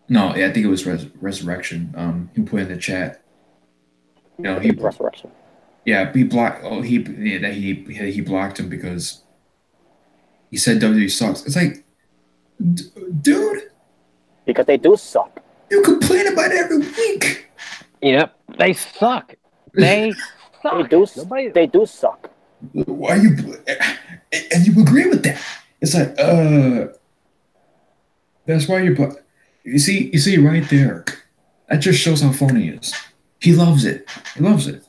No, I think it was Resurrection. He put in the chat. You know, Resurrection. Yeah, he blocked. Oh, he blocked him because he said WWE sucks. It's like, dude. Because they do suck. You complain about it every week. Yep, they suck. They suck. They do suck. Why you? And you agree with that? It's like, that's why you see right there. That just shows how phony he is. He loves it. He loves it.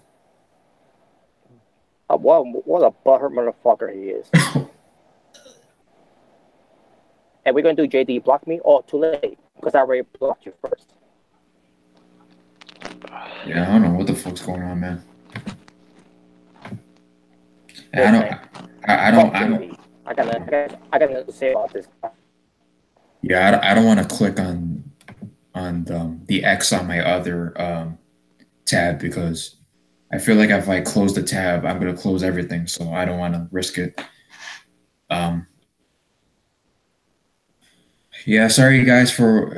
What a butthurt motherfucker he is. And we're gonna do JD block me? Oh, too late, because I already blocked you first. Yeah, I don't know what the fuck's going on, man. I got nothing to say about this. Yeah, I don't want to click on the X on my other tab because I feel like if I close the tab, I'm gonna close everything. So I don't want to risk it. Yeah, sorry guys for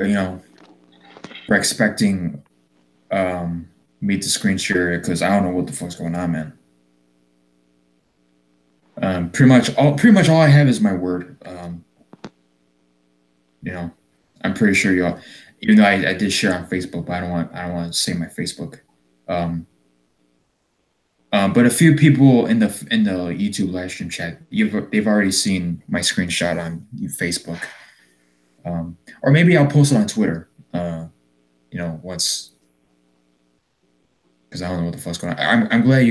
for expecting me to screen share it because I don't know what the fuck's going on, man. Pretty much all I have is my word. I'm pretty sure y'all, even though I did share on Facebook, but I don't want to say my Facebook. But a few people in the YouTube live stream chat, they've already seen my screenshot on Facebook. Or maybe I'll post it on Twitter. Once, because I don't know what the fuck's going on. I'm glad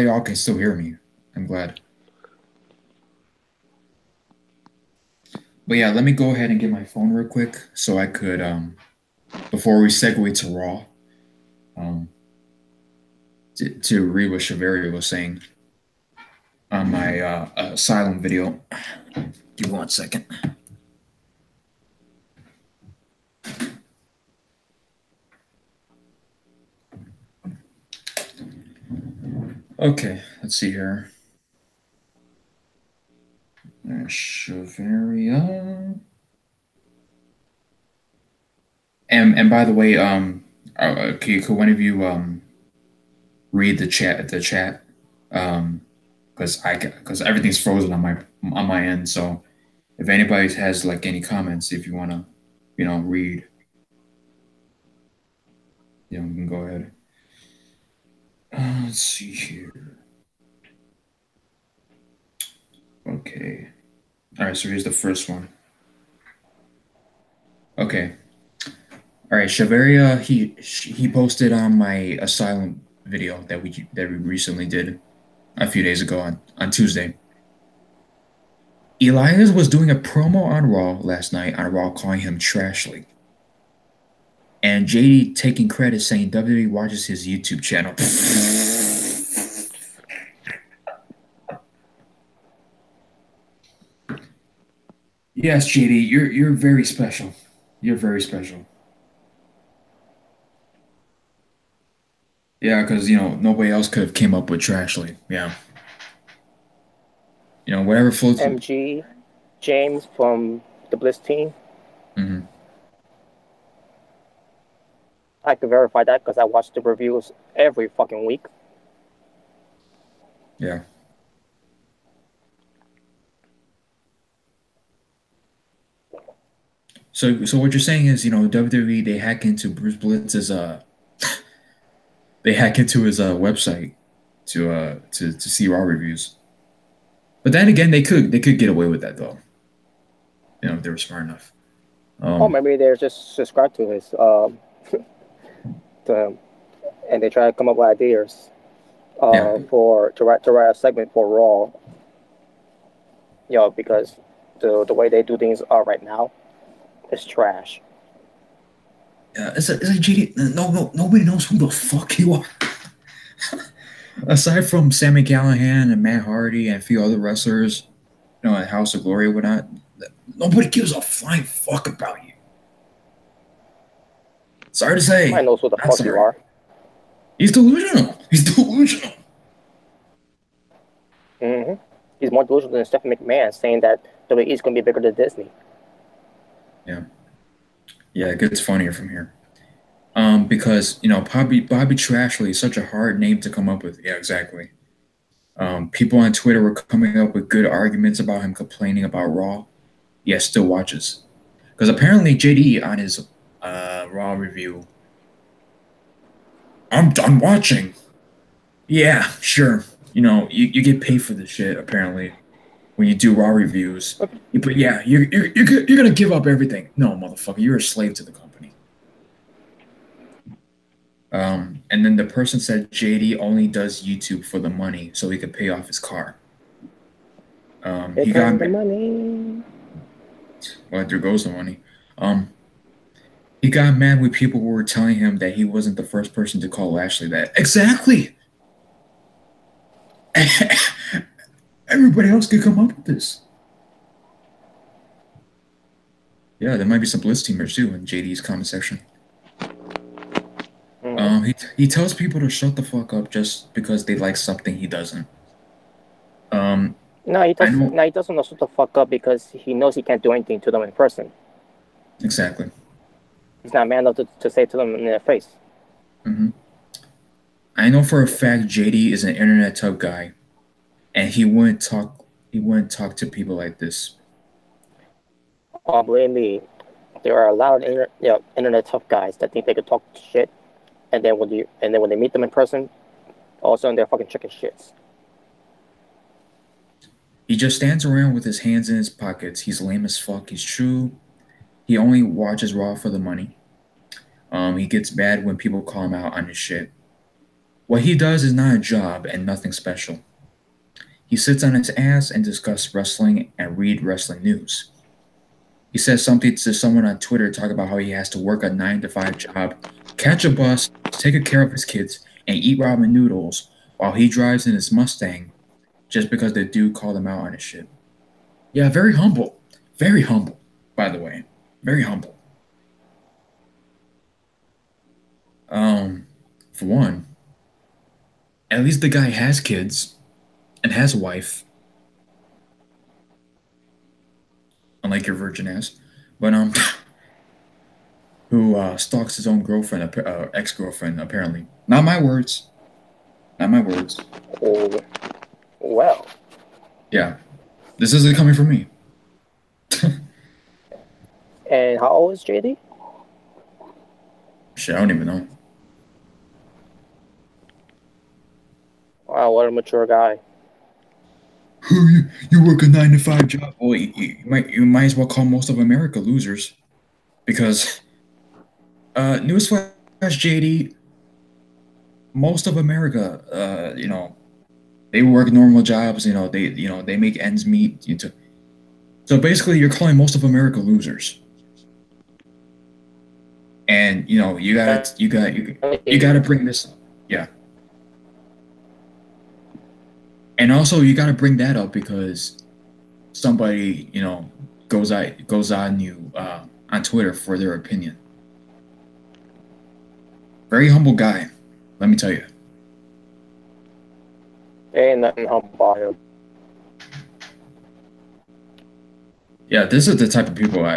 y'all can still hear me. I'm glad. But yeah, let me go ahead and get my phone real quick so I could before we segue to Raw. To read what Chavaria was saying on my Asylum video. Give me 1 second. Okay, let's see here. Chavaria. And by the way, could one of you read the chat because everything's frozen on my end. So if anybody has like any comments, if you want to read, we can go ahead. Let's see here. Okay, all right, so here's the first one. Okay, all right, Chavaria, he posted on my Asylum video that we recently did a few days ago on Tuesday. Elias was doing a promo on Raw last night on Raw calling him Trashly. And JD taking credit saying WWE watches his YouTube channel. Yes, JD, you're very special. You're very special. Yeah, because nobody else could have came up with Trashly. Yeah. Whatever floats. MG, James from the Bliss team. Mm-hmm. I can verify that because I watch the reviews every fucking week. Yeah. So what you're saying is, WWE, they hack into Bruce Blitz's they hack into his website to see Raw reviews. But then again, they could get away with that though. If they were smart enough. Maybe they're just subscribed to his to him, and they try to come up with ideas to write a segment for Raw. Because the way they do things right now is trash. Yeah, it's like JD. Nobody knows who the fuck you are. Aside from Sami Callihan and Matt Hardy and a few other wrestlers, at House of Glory or whatnot, nobody gives a flying fuck about you. Sorry to say. Nobody knows who the fuck you are. He's delusional. Mm-hmm. He's more delusional than Stephanie McMahon saying that WWE is going to be bigger than Disney. Yeah. Yeah, it gets funnier from here. Because Bobby Trashley is such a hard name to come up with. Yeah, exactly. People on Twitter were coming up with good arguments about him complaining about Raw. Yeah, still watches. Because apparently JD on his Raw review, I'm done watching. Yeah, sure. You get paid for this shit apparently when you do Raw reviews. But yeah, you're gonna give up everything. No, motherfucker, you're a slave to the company. And then the person said JD only does YouTube for the money so he could pay off his car. He got the money. Well, there goes the money. He got mad when people were telling him that he wasn't the first person to call Lashley that. Exactly. Everybody else could come up with this. Yeah, there might be some Blitz teamers too in JD's comment section. He tells people to shut the fuck up just because they like something he doesn't. No, he doesn't. No, he doesn't know shut the fuck up because he knows he can't do anything to them in person. Exactly. He's not man enough to say to them in their face. I know for a fact JD is an internet tough guy, and he wouldn't talk. He wouldn't talk to people like this. Oh, believe me, there are a lot of internet tough guys that think they could talk shit, and then when they meet them in person, all of a sudden they're fucking chicken shits. He just stands around with his hands in his pockets. He's lame as fuck. He's true. He only watches Raw for the money. He gets mad when people call him out on his shit. What he does is not a job and nothing special. He sits on his ass and discusses wrestling and read wrestling news. He says something to someone on Twitter, talk about how he has to work a 9-to-5 job, catch a bus, take care of his kids, and eat ramen noodles while he drives in his Mustang just because the dude called him out on his shit. Yeah, very humble. Very humble, by the way. Very humble. For one, at least the guy has kids and has a wife. Unlike your virgin ass. But, who stalks his own girlfriend, ex-girlfriend, apparently. Not my words. Not my words. Oh, well. Yeah. This isn't coming from me. And how old is JD? Shit, I don't even know. Wow, what a mature guy. You work a 9-to-5 job. Well, you might as well call most of America losers. Because, newsflash, JD, most of America, they work normal jobs, they make ends meet. So basically, you're calling most of America losers. And, you gotta bring this up. Yeah. And also, you gotta bring that up because somebody, goes on you on Twitter for their opinion. Very humble guy, let me tell you. Ain't nothing humble about him. Yeah, this is the type of people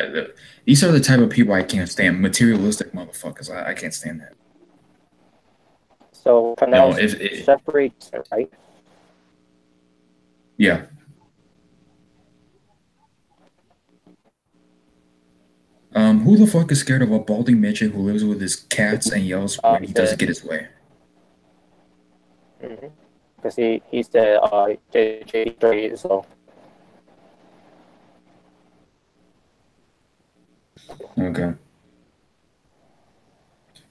these are the type of people I can't stand. Materialistic motherfuckers. I can't stand that. So for now, separates, right? Yeah. Who the fuck is scared of a balding midget who lives with his cats and yells when he doesn't get his way? Because he's the JD, so.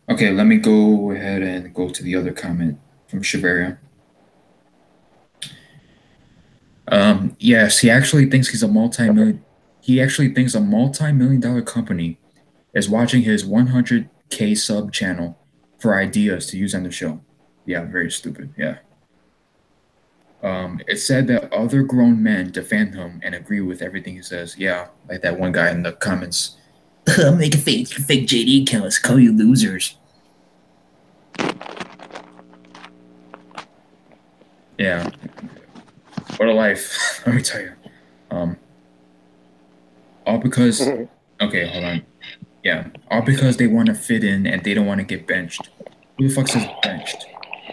Okay, let me go ahead and go to the other comment from Shiveria. Yes, he actually thinks he's a multi-million-dollar company is watching his 100K sub channel for ideas to use on the show. Yeah, very stupid. Yeah. It said that other grown men defend him and agree with everything he says. Yeah, like that one guy in the comments. Make a fake JD accounts, call you losers. Yeah. What a life, let me tell you. All because okay, hold on. Yeah. All because they want to fit in and they don't want to get benched. Who the fuck says benched?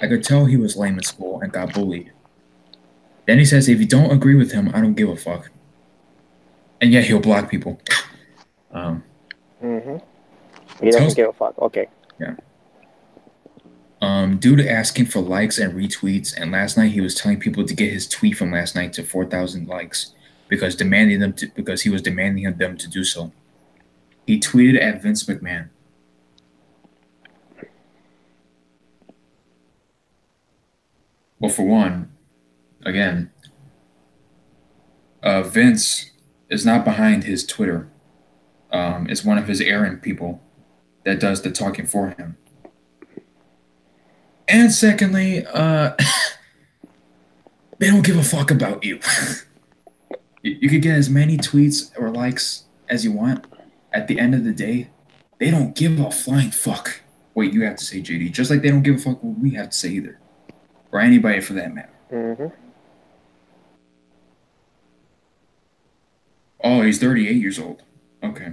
I could tell he was lame in school and got bullied. Then he says if you don't agree with him, I don't give a fuck. And yet he'll block people. He doesn't give a fuck. Okay. Yeah. Due to asking for likes and retweets, and last night he was telling people to get his tweet from last night to 4,000 likes because he was demanding them to do so. He tweeted at Vince McMahon. Well, for one, again, Vince is not behind his Twitter. It's one of his errand people that does the talking for him. And secondly, they don't give a fuck about you. You could get as many tweets or likes as you want. At the end of the day, they don't give a flying fuck what you have to say, JD. Just like they don't give a fuck what we have to say either. Or anybody for that matter. Mm-hmm. Oh, he's 38 years old. Okay.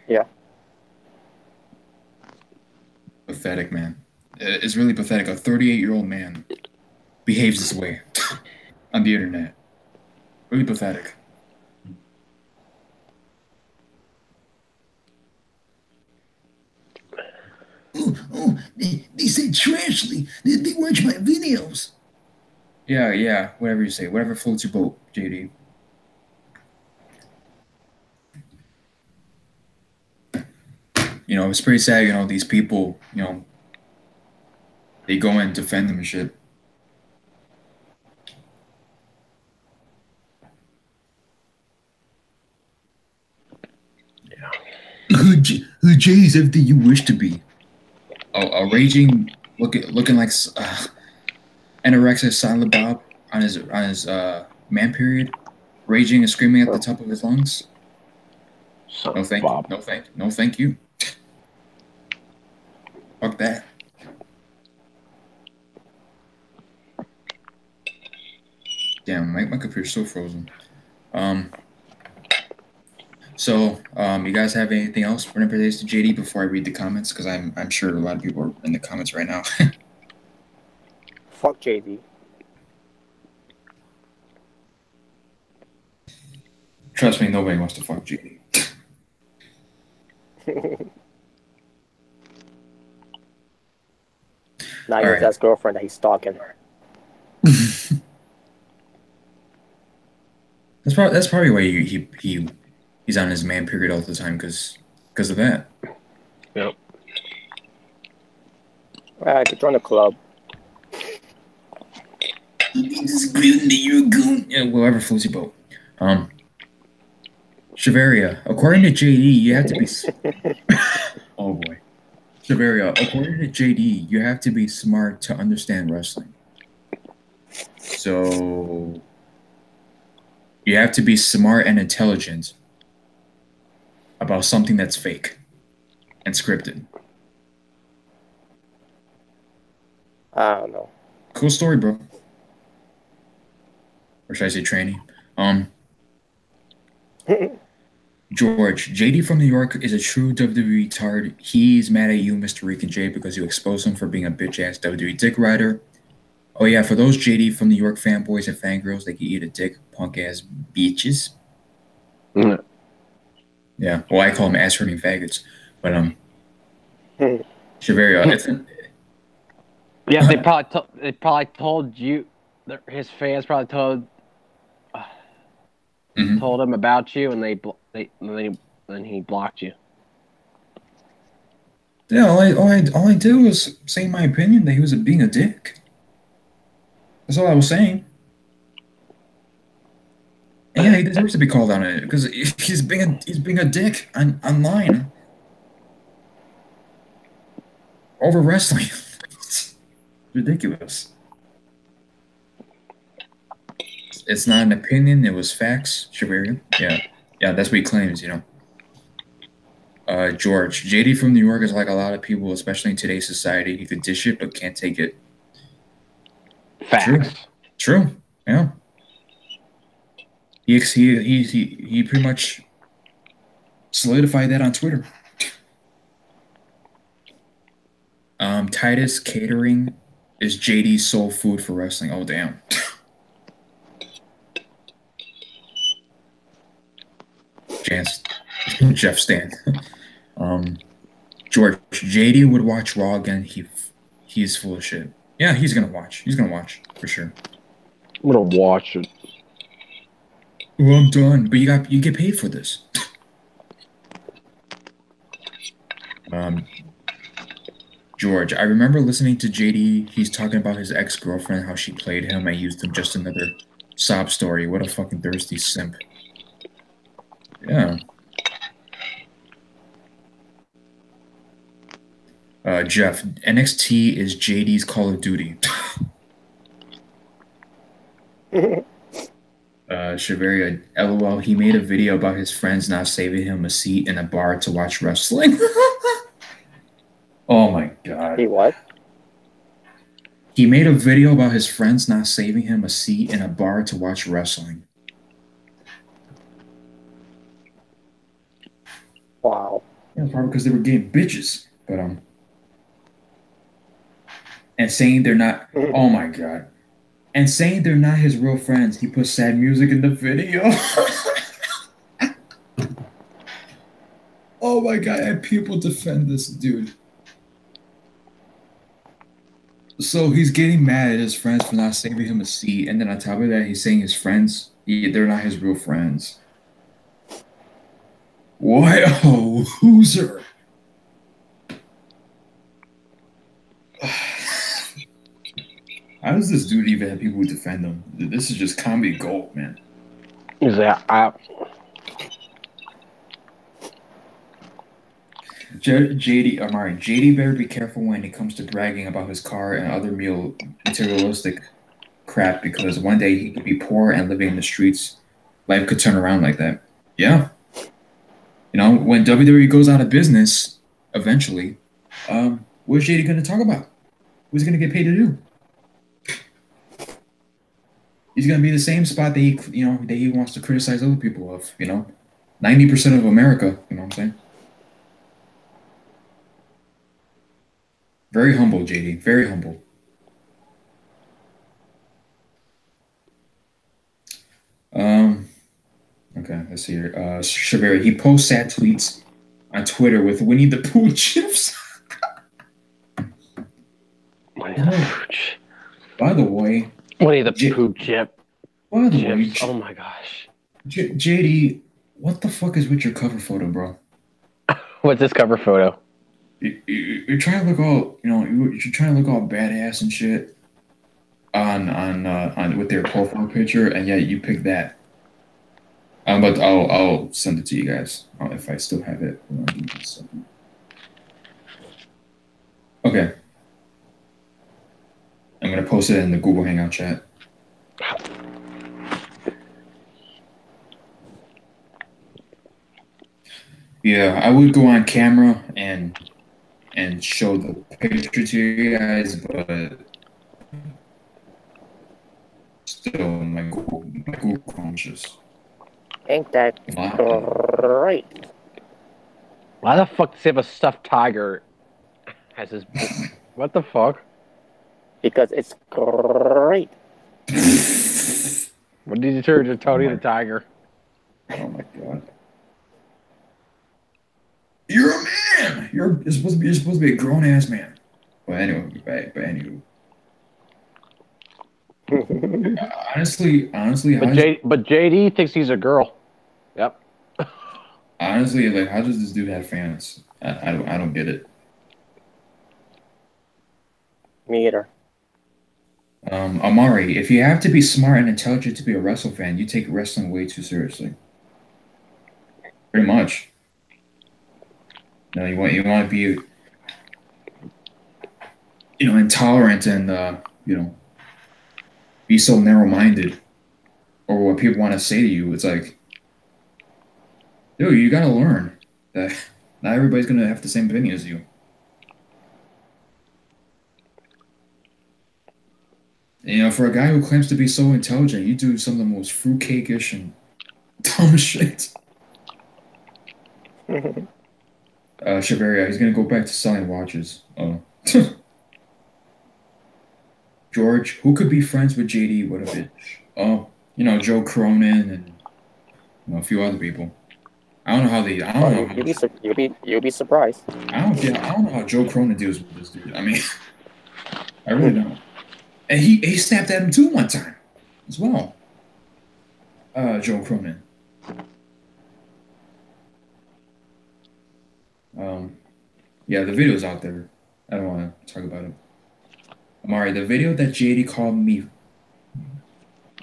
Yeah. Pathetic, man. It's really pathetic. A 38-year-old man behaves this way on the internet. Really pathetic. Oh, they say Trashly. They watch my videos. Yeah, whatever you say. Whatever floats your boat, JD. You know, it's pretty sad, you know, these people, you know, they go and defend them and shit. Who Jay's everything you wish to be. A raging, looking like anorexic Silent Bob on his man period, raging and screaming at the top of his lungs. No thank you. No thank you. Fuck that. Damn, my computer's so frozen. So, you guys have anything else for pertains to JD before I read the comments? Because I'm sure a lot of people are in the comments right now. Fuck JD. Trust me, nobody wants to fuck JD. Now he's his girlfriend that he's stalking. That's probably why he's on his man period all the time because of that. Yep. I could join the club. Yeah, whoever floats your boat. Shiveria, according to JD, you have to be. Oh boy, Shiveria, according to JD, you have to be smart to understand wrestling. So you have to be smart and intelligent about something that's fake and scripted. I don't know. Cool story, bro. Or should I say training? George, JD from New York is a true WWE tard. He's mad at you, Mr. Rican J, because you exposed him for being a bitch-ass WWE dick rider. Oh yeah, for those JD from New York fanboys and fangirls, they can eat a dick, punk-ass bitches. Mm. Yeah, well, I call them ass-hurting faggots. But, Shiveria, yeah, they probably told you, his fans probably told him about you, and then he blocked you. Yeah, all I did was say my opinion that he was being a dick. That's all I was saying. And yeah, he deserves to be called on it because he's being a dick online over wrestling. It's ridiculous. It's not an opinion; it was facts. Shiveria, yeah, that's what he claims. You know, George, JD from New York is like a lot of people, especially in today's society. He could dish it, but can't take it. Facts. True. Yeah. He pretty much solidified that on Twitter. Titus Catering is JD's soul food for wrestling. Oh damn. Jeff Stan. George, JD would watch Raw again. He's full of shit. Yeah, he's gonna watch. He's gonna watch for sure. I'm gonna watch it. Well, I'm done. But you get paid for this. George, I remember listening to JD. He's talking about his ex-girlfriend, how she played him. I used him just another sob story. What a fucking thirsty simp. Yeah. Jeff, NXT is JD's Call of Duty. Shiveria, LOL, he made a video about his friends not saving him a seat in a bar to watch wrestling. Oh my god. He what? He made a video about his friends not saving him a seat in a bar to watch wrestling. Wow. Yeah, probably because they were getting bitches. But and saying they're not, oh my god. And saying they're not his real friends. He put sad music in the video. Oh my god, and people defend this dude. So he's getting mad at his friends for not saving him a seat, and then on top of that, he's saying his friends, they're not his real friends. What a loser. How does this dude even have people who defend him? This is just comedy gold, man. Is that JD better be careful when it comes to bragging about his car and other materialistic crap, because one day he could be poor and living in the streets. Life could turn around like that. Yeah. You know, when WWE goes out of business, eventually, what's JD going to talk about? What's he going to get paid to do? He's going to be the same spot that he wants to criticize other people of, 90% of America, you know what I'm saying? Very humble, JD. Very humble. Okay, let's see here. Shaveri, he posts sad tweets on Twitter with Winnie the Pooh gifs. Winnie the Pooh. By the way, Winnie the Pooh chip. By the way, oh my gosh. JD, what the fuck is with your cover photo, bro? What's this cover photo? You're trying to look all, you're trying to look all badass and shit on with their profile picture, and yet you pick that. But I'll send it to you guys if I still have it. Okay. I'm gonna post it in the Google Hangout chat. Yeah, I would go on camera and show the picture to you guys, but still my Google Chrome just. Ain't that great? Why the fuck does he have a stuffed tiger as his... What the fuck? Because it's great. What did you turn to Tony the Tiger? Oh my god. You're a man! You're supposed to be a grown ass man. But anyway, honestly, but JD thinks he's a girl. Yep. Honestly, like, how does this dude have fans? I don't get it. Me either. Amari, if you have to be smart and intelligent to be a wrestling fan, you take wrestling way too seriously. Pretty much. No, you want to be, intolerant and be so narrow-minded, or what people want to say to you. It's like, dude, you gotta learn that not everybody's gonna have the same opinion as you. For a guy who claims to be so intelligent, you do some of the most fruitcake-ish and dumb shit. Shiveria, he's gonna go back to selling watches. Oh. George, who could be friends with JD? What a bitch. Oh, Joe Cronin and a few other people. I don't know how they. I don't know. You'll be surprised. I don't know how Joe Cronin deals with this dude. I mean, I really don't. And he snapped at him too one time, as well. Joe Cronin. Yeah, the video's out there. I don't want to talk about it. Amari, the video that JD called me.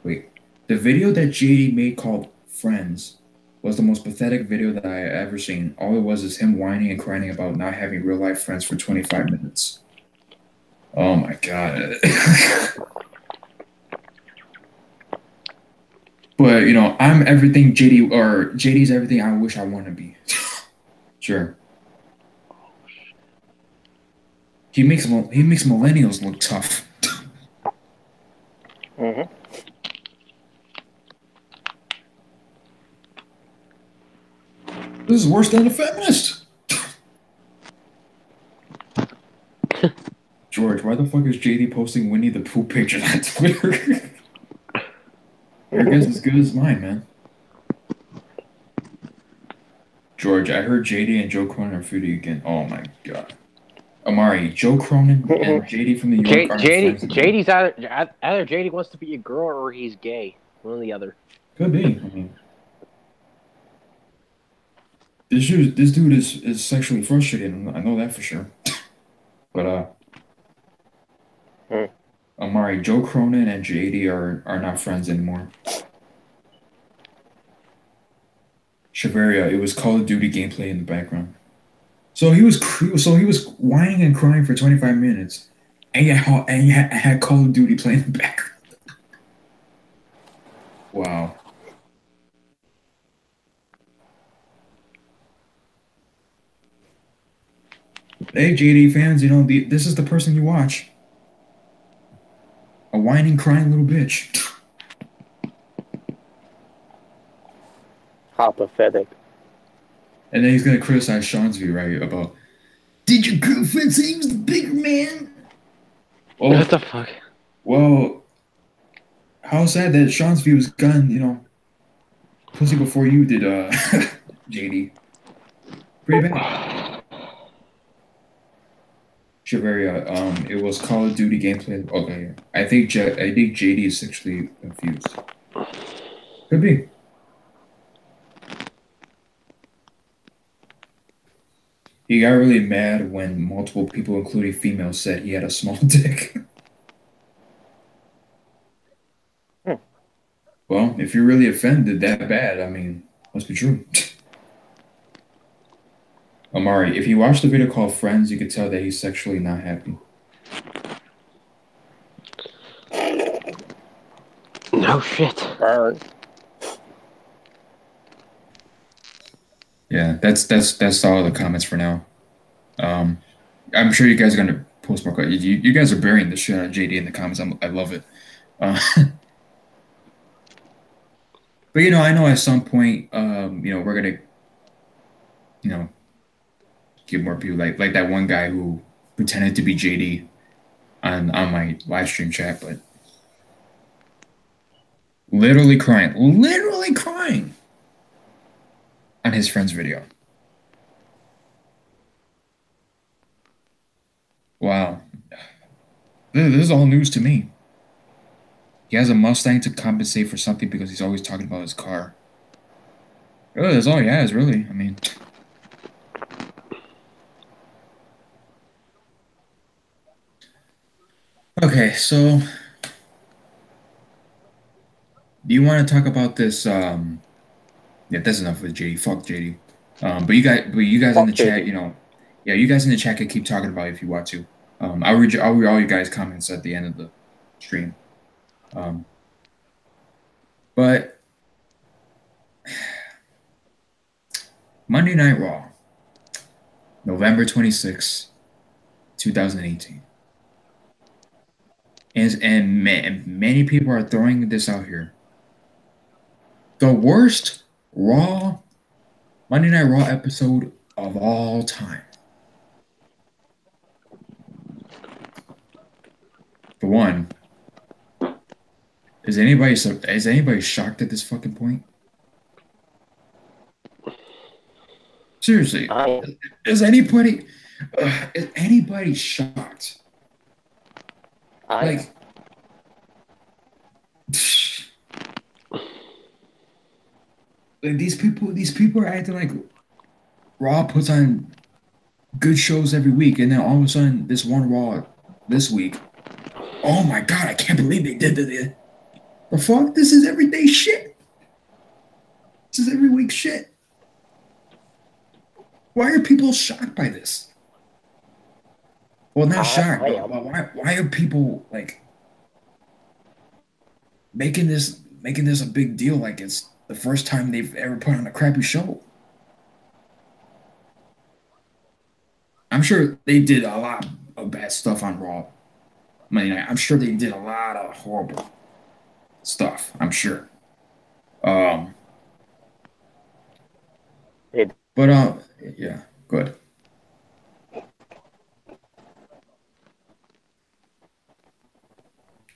Wait. The video that JD made called Friends was the most pathetic video that I ever seen. All it was is him whining and crying about not having real life friends for 25 minutes. Oh my god. But you know, I'm everything JD or JD's everything I wish I want to be. Sure. He makes millennials look tough. Mm-hmm. This is worse than a feminist. George, why the fuck is JD posting Winnie the Pooh pictures on Twitter? Your guess is as good as mine, man. George, I heard JD and Joe Cronin are feuding again. Oh my god. Amari, Joe Cronin and JD from New York are friends. JD's either JD wants to be a girl or he's gay. One or the other. Could be. I mean, this dude is sexually frustrated. I know that for sure. But Amari, Joe Cronin and JD are not friends anymore. Shiveria, it was Call of Duty gameplay in the background. So he was whining and crying for 25 minutes, and you had Call of Duty playing in the background. Wow. Hey, JD fans, you know this is the person you watch. A whining, crying little bitch. How pathetic. And then he's gonna criticize Sean's view, right? About, did your girlfriend say he was the bigger man? Oh, what the fuck? Well, how sad that Sean's view was gone, you know, pussy before you did, JD. Pretty bad. Shiveria, it was Call of Duty gameplay. Okay, I think JD is sexually confused. Could be. He got really mad when multiple people, including females, said he had a small dick. Well, if you're really offended that bad, I mean, must be true. Amari, if you watch the video called Friends, you could tell that he's sexually not happy. No shit. Yeah, that's all the comments for now. I'm sure you guys are gonna post more. You guys are burying the shit out of JD in the comments. I love it. But you know, I know at some point, you know, we're gonna, you know, get more people like that one guy who pretended to be JD on my live stream chat, but literally crying on his friend's video. Wow. This is all news to me. He has a Mustang to compensate for something because he's always talking about his car. Really, that's all he has, really. I mean... Okay, so... Do you want to talk about this, Yeah, that's enough with JD. Fuck JD. But you guys in the chat, you know... Yeah, you guys in the chat can keep talking about it if you want to. I'll read all you guys' comments at the end of the stream. But Monday Night Raw, November 26, 2018. And many people are throwing this out here. The worst Monday Night Raw episode of all time. For one, is anybody shocked at this fucking point? Seriously, is anybody shocked? Like, these people are acting like Raw puts on good shows every week, and then all of a sudden this one Raw this week. Oh my god, I can't believe they did the fuck. This is everyday shit. This is every week shit. Why are people shocked by this? Well, not shocked, but why are people like making this a big deal? Like it's the first time they've ever put on a crappy show. I'm sure they did a lot of bad stuff on Raw Monday night. I'm sure they did a lot of horrible stuff. I'm sure. But yeah, good.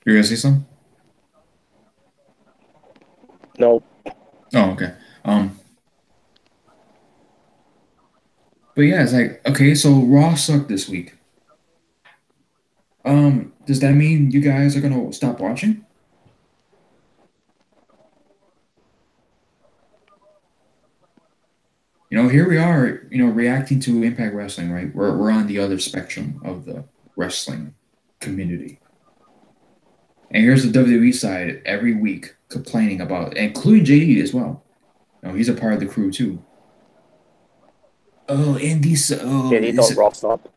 You gonna say something? No. Oh, okay. But yeah, it's like, okay, so Raw sucked this week. Does that mean you guys are gonna stop watching? You know, here we are, you know, reacting to Impact Wrestling, right? We're on the other spectrum of the wrestling community. And here's the WWE side every week complaining about, including JD as well. You know, he's a part of the crew too. Oh, indies. Oh, JD don't Raw stop.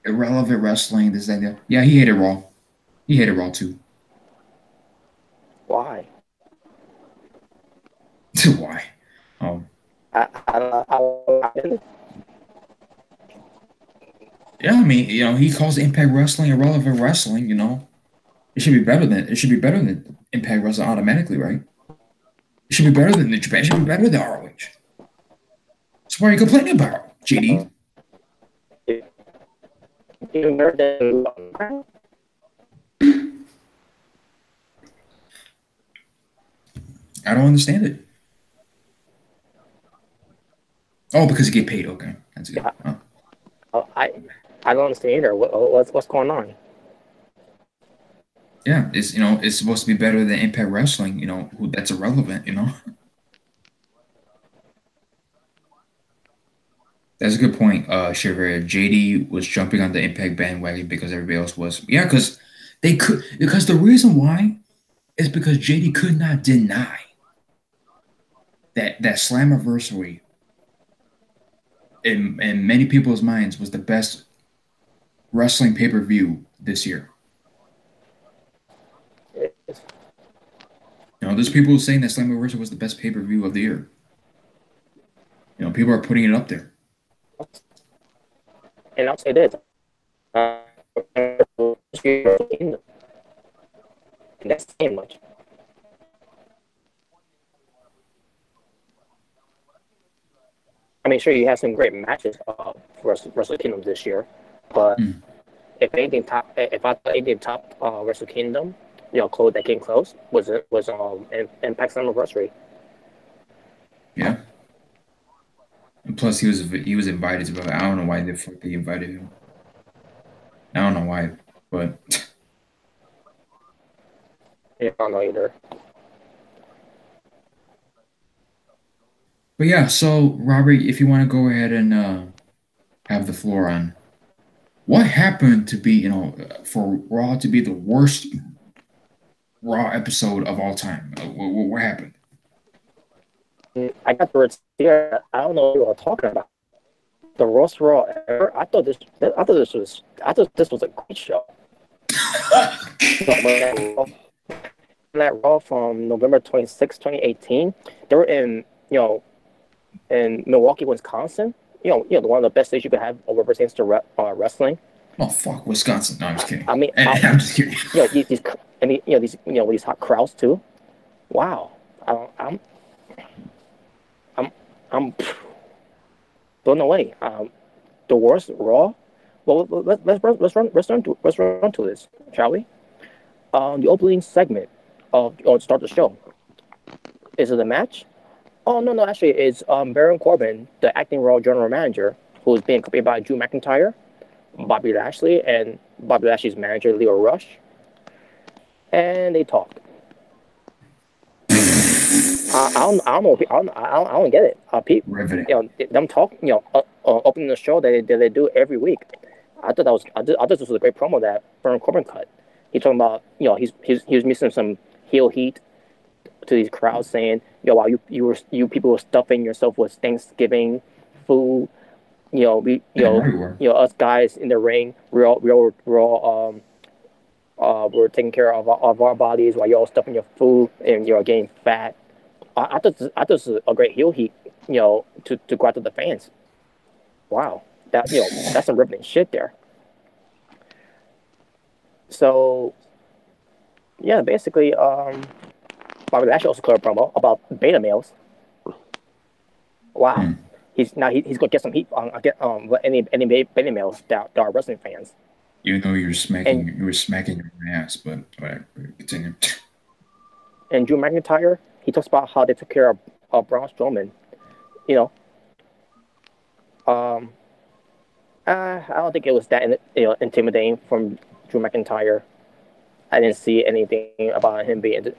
Irrelevant wrestling. This and that. Yeah, he hated Raw. He hated Raw too. Why? Why? Yeah, I mean, you know, he calls Impact Wrestling irrelevant wrestling. You know, it should be better than Impact Wrestling automatically, right? It should be better than the Japan. It should be better than ROH. So why are you complaining about, JD? I don't understand it. Oh, because you get paid. Okay, that's good. I don't understand either. What's going on? Yeah, it's, you know, it's supposed to be better than Impact Wrestling. You know, that's irrelevant. You know, that's a good point. Shiver. JD was jumping on the Impact bandwagon because everybody else was. Yeah, because the reason why is because JD could not deny that Slammiversary in many people's minds was the best wrestling pay-per-view this year. You know, there's people saying that Slammiversary was the best pay-per-view of the year. You know, people are putting it up there. And I'll say this. And that's saying much. I mean, sure, you have some great matches for Wrestle Kingdom this year, but if I thought anything top Wrestle Kingdom, you know, close that came close was Impact Slammiversary. Yeah. And plus, he was invited to. I don't know why the fuck they invited him. I don't know why, but yeah, I don't know either. But yeah, so Robert, if you want to go ahead and have the floor on what happened to be, you know, for Raw to be the worst Raw episode of all time. What happened? I got the words here. I don't know what you were talking about. The worst Raw ever. I thought this was a great show. That Raw from November 26, 2018, they were in Milwaukee, Wisconsin. You know, one of the best days you could have over pertains to wrestling. Oh fuck, Wisconsin! No, I'm just kidding. I mean, I'm just kidding. These hot crowds too. Wow, I'm blown away. The worst Raw. Well, let's run to this, shall we? The opening segment to start the show. Is it a match? Oh no, actually, it's Baron Corbin, the acting Raw general manager, who is being accompanied by Drew McIntyre, Bobby Lashley, and Bobby Lashley's manager Leo Rush, and they talk. I don't know. I don't get it. People, them talking, opening the show that they do every week. I thought this was a great promo that Baron Corbin cut. He's talking about, he was missing some heel heat to these crowds, saying, while you people were stuffing yourself with Thanksgiving food, us guys in the ring, we're taking care of our bodies while you're all stuffing your food and you're getting fat. I thought this was a great heel heat, to go after the fans. Wow, that's some ripping shit there. So, yeah, basically, Bobby Lashley also cut a promo about beta males. Wow, he's gonna get some heat on any beta males that are wrestling fans. Even though you were smacking your ass, but whatever, continue. And Drew McIntyre, he talks about how they took care of Braun Strowman. I don't think it was that intimidating from Drew McIntyre. I didn't see anything about him being to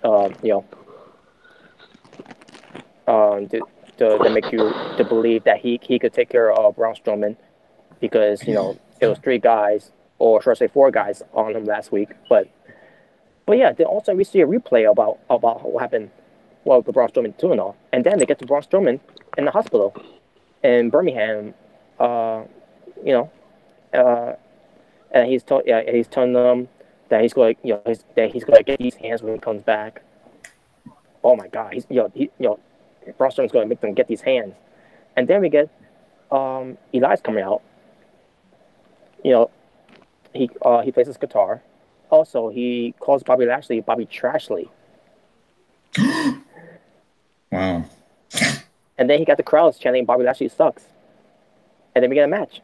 make you to believe that he could take care of Braun Strowman, because it was 3 guys, or should I say 4 guys on him last week. But yeah, then also we see a replay about what happened, with Braun Strowman too and all, and then they get to Braun Strowman in the hospital in Birmingham, and he's telling them that he's going to get these hands when he comes back. Oh my God, Braun Strowman's going to make them get these hands, and then we get Elias coming out. He plays his guitar. Also, he calls Bobby Lashley Bobby Trashley. Wow. And then he got the crowds chanting Bobby Lashley sucks. And then we get a match.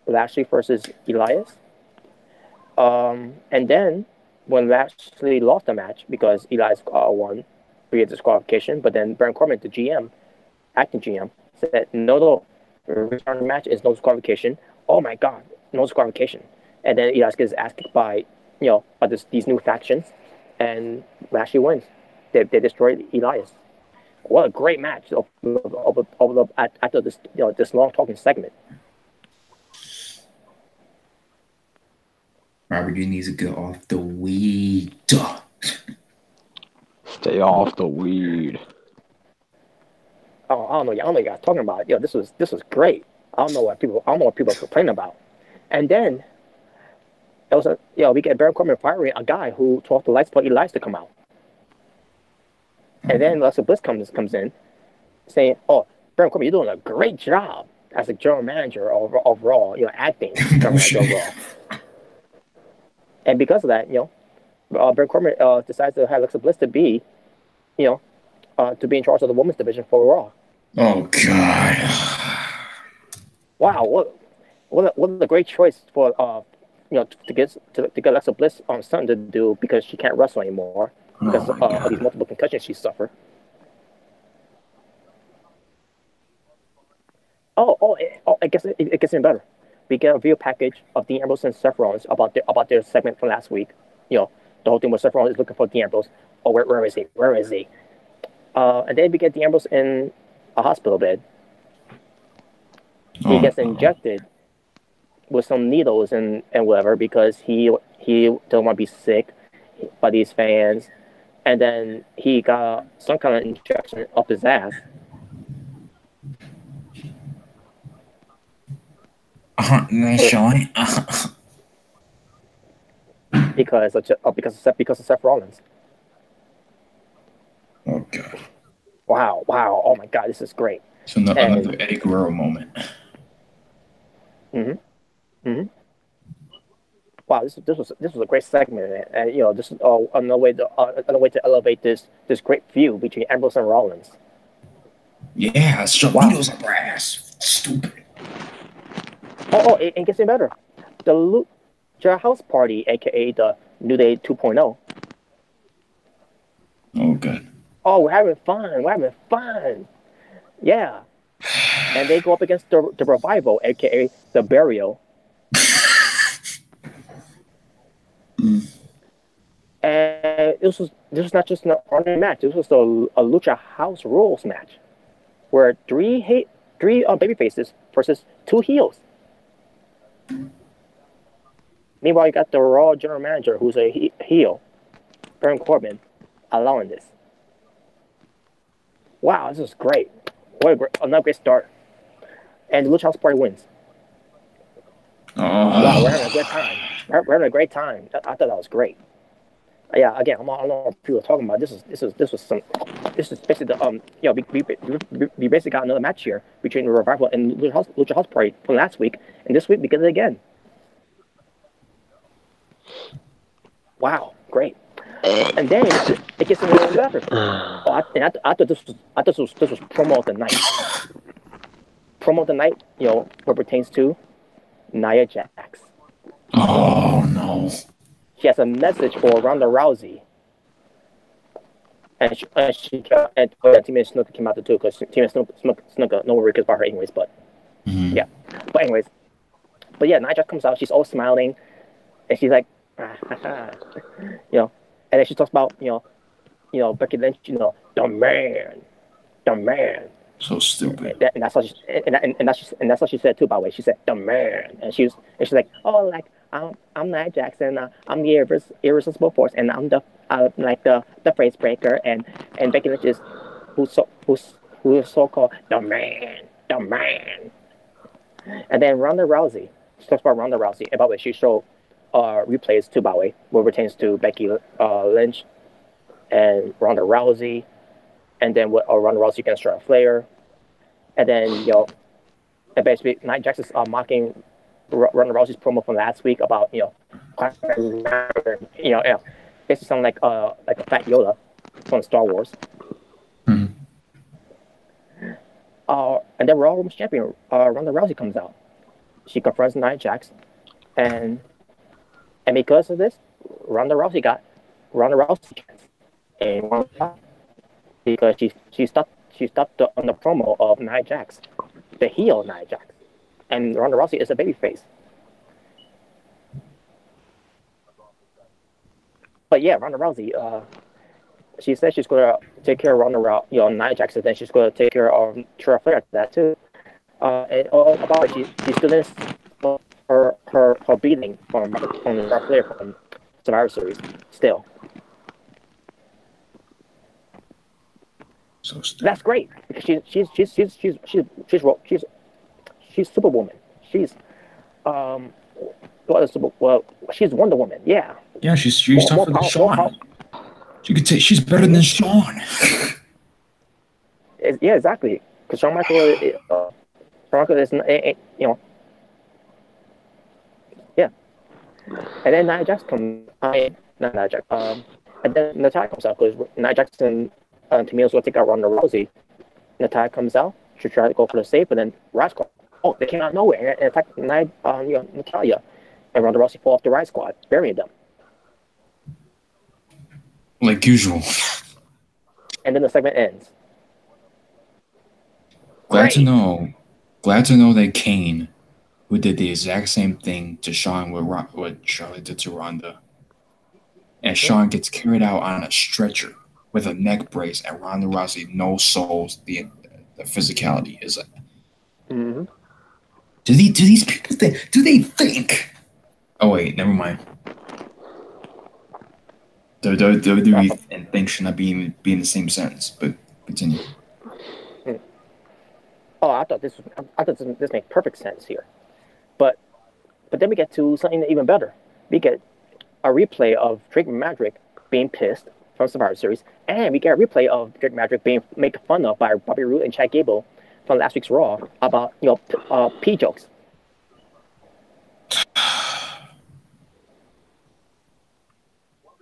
Lashley versus Elias. And then when Lashley lost the match because Elias won via disqualification, but then Baron Corbin, the GM, acting GM, said no, return the match is no disqualification. Oh my God, no disqualification. And then Elias gets asked by these new factions, and Lashley wins. They destroyed Elias. What a great match after this this long talking segment. Robert, you need to get off the weed. Stay off the weed. Oh, I don't know what you guys talking about. This was great. I don't know what people are complaining about. And then it was we get Baron Corbin firing a guy who told the lights for Elias to come out. And then Alexa Bliss comes in, saying, "Oh, Baron Corbin, you're doing a great job as a general manager of Raw. Acting general manager of Raw." And because of that, Baron Corbin decides to have Alexa Bliss to be in charge of the women's division for Raw. Oh God! Wow, what a great choice for to get Alexa Bliss something to do, because she can't wrestle anymore because of these multiple concussions she suffered. I guess it gets even better. We get a video package of Dean Ambrose and Seth Rollins about their segment from last week. The whole thing where Seth Rollins is looking for Dean Ambrose. Oh, where is he? Where is he? And then we get Dean Ambrose in a hospital bed. He gets injected with some needles and whatever, because he doesn't want to be sick by these fans. And then he got some kind of injection up his ass. Because of Seth Rollins. Oh God! Wow! Oh my God! This is great. So another Eddie Guerrero moment. Wow! This was a great segment, and this is another way to elevate this great feud between Ambrose and Rollins. Yeah, shove needles up her ass. Stupid. It gets even better. The Lucha House Party, aka the New Day 2.0. Oh, good. Oh, we're having fun. Yeah. And they go up against the Revival, aka the Burial. And this was not just an ordinary match. This was a Lucha House Rules match, where three baby faces versus 2 heels. Meanwhile, you got the Raw general manager, who's a heel, Baron Corbin, allowing this. Wow, this is great. Another great start. And the Lucha House Party wins. Wow, we're having a good time. We're having a great time. I thought that was great. Yeah, again, I don't know what people are talking about. This is basically the we basically got another match here between the Revival and Lucha House Party from last week, and this week we get it again. Wow, great. And then it gets a little better. I thought this was promo of the night. Promo of the night, what pertains to Nia Jax. Oh no. She has a message for Ronda Rousey. And Team Snuka came out too, because Team Snuka, no worries about her anyways, but yeah. But anyways. But yeah, Nia Jax comes out, she's all smiling, and she's like, and then she talks about, Becky Lynch, the man. So stupid. And that's what that's what she said too. By the way, she said the man, and she's like, oh, like I'm Nia Jax, and I'm the irresistible force, and I'm the phrase breaker, and Becky Lynch is who's so called the man. And then Ronda Rousey, she talks about Ronda Rousey, and by the way, she showed replays too, by the way, where it pertains to Becky Lynch and Ronda Rousey, and then what Ronda Rousey against Charlotte Flair, and then and basically Nia Jax is mocking Ronda Rousey's promo from last week about basically sound like a fat Yoda from Star Wars. And then Raw Women's Champion Ronda Rousey comes out. She confronts Nia Jax, and because of this, Ronda Rousey chance, and because she stopped on the promo of Nia Jax, the heel Nia Jax, and Ronda Rousey is a babyface. But yeah, Ronda Rousey, she said she's gonna take care of Nia Jax, and then she's gonna take care of Charlotte Flair after that too. And about she still didn't her beating from Charlotte Flair from Survivor Series still. So stupid. That's great because she's Superwoman. She's she's Wonder Woman. Yeah. Yeah, she's tougher than Shawn. She's better than Shawn. Yeah, exactly. Because Shawn Michaels is yeah. And then Nia Jax comes. Not Nia Jax. And then Natalya comes out because Nia Jax and Tamina's going to take out Ronda Rousey. Natalya comes out. She tried to go for the save, but then Riot Squad. Oh, they came out of nowhere and attacked Natalya. And Ronda Rousey fought off the Riot Squad, burying them. Like usual. And then the segment ends. Glad to know that Kane, who did the exact same thing to Shawn what Charlotte did to Ronda, and Shawn gets carried out on a stretcher with a neck brace, and Ronda Rousey no souls the physicality is it. Mm-hmm. Do these people think? Do they think? Oh wait, never mind. WWE and think should not be in the same sentence, but continue. Oh, I thought this made perfect sense here, but then we get to something even better. We get a replay of Drake Maverick being pissed from Survivor Series, and we get a replay of Drake Maverick being made fun of by Bobby Roode and Chad Gable from last week's Raw about pee jokes.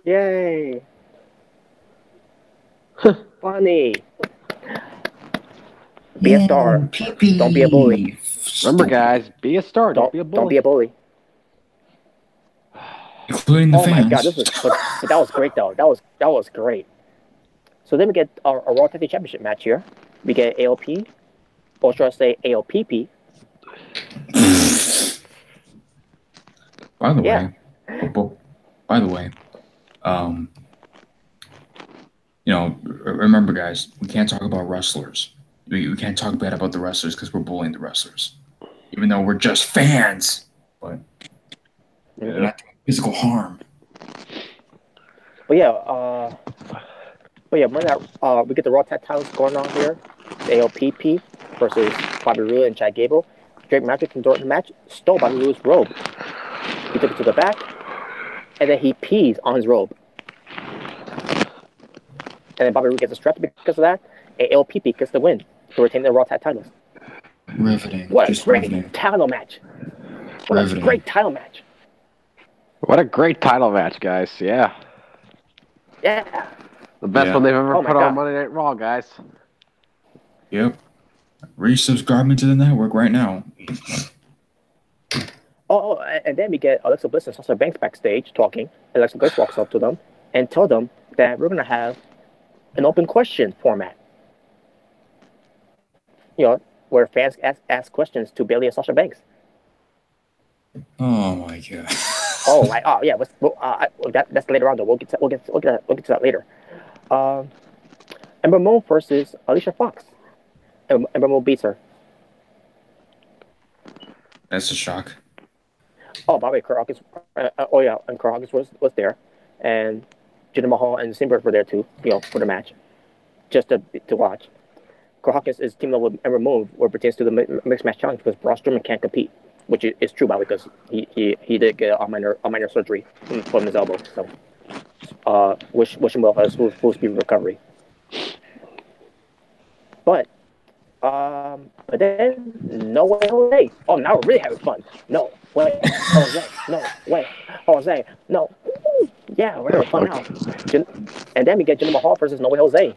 Yay! Funny. Be a star. Don't be a bully. Remember, guys, be a star. Don't be a bully. Don't be a bully. Including the fans. Oh my god, that was great though. That was great. So then we get a Raw Tag Team Championship match here. We get AOP, or should I say AOPP? By the way, Remember, guys, we can't talk about wrestlers. We can't talk bad about the wrestlers because we're bullying the wrestlers, even though we're just fans. But we're not doing physical harm. But yeah, when we get the Raw Tag titles going on here, the ALPP versus Bobby Roode and Chad Gable. Drake Maverick can the match, stole Bobby Roode's robe. He took it to the back, and then he pees on his robe. And then Bobby Roode gets a strap because of that. And ALPP gets the win to retain the Raw Tag titles. Riveting. What a great title match. What a great title match. What a great title match, guys. Yeah. Yeah. The best one they've ever put on Monday Night Raw, guys. Yep. Resubscribing to the network right now. And then we get Alexa Bliss and Sasha Banks backstage talking. Alexa Bliss walks up to them and tells them that we're going to have an open question format. Where fans ask questions to Bayley and Sasha Banks. Oh my god. Yeah. That's later on though. We'll get to that later. Ember Moon versus Alicia Fox. Ember Moon beats her. That's a shock. By the way, Kurt Hawkins. And Kurt Hawkins was there, and Jinder Mahal and Simberg were there too. For the match, just to watch. Kurt Hawkins is teaming up with Ember Moon, where it pertains to the mixed match challenge because Braun Strowman can't compete, which is true, by the way, because he did get a minor surgery from his elbow. So, wish him well for his full speed recovery. But then No Way Jose. Oh, now we're really having fun. No way, Jose. No way, Jose. No. Yeah, we're having fun now. And then we get Jinder Mahal versus No Way Jose.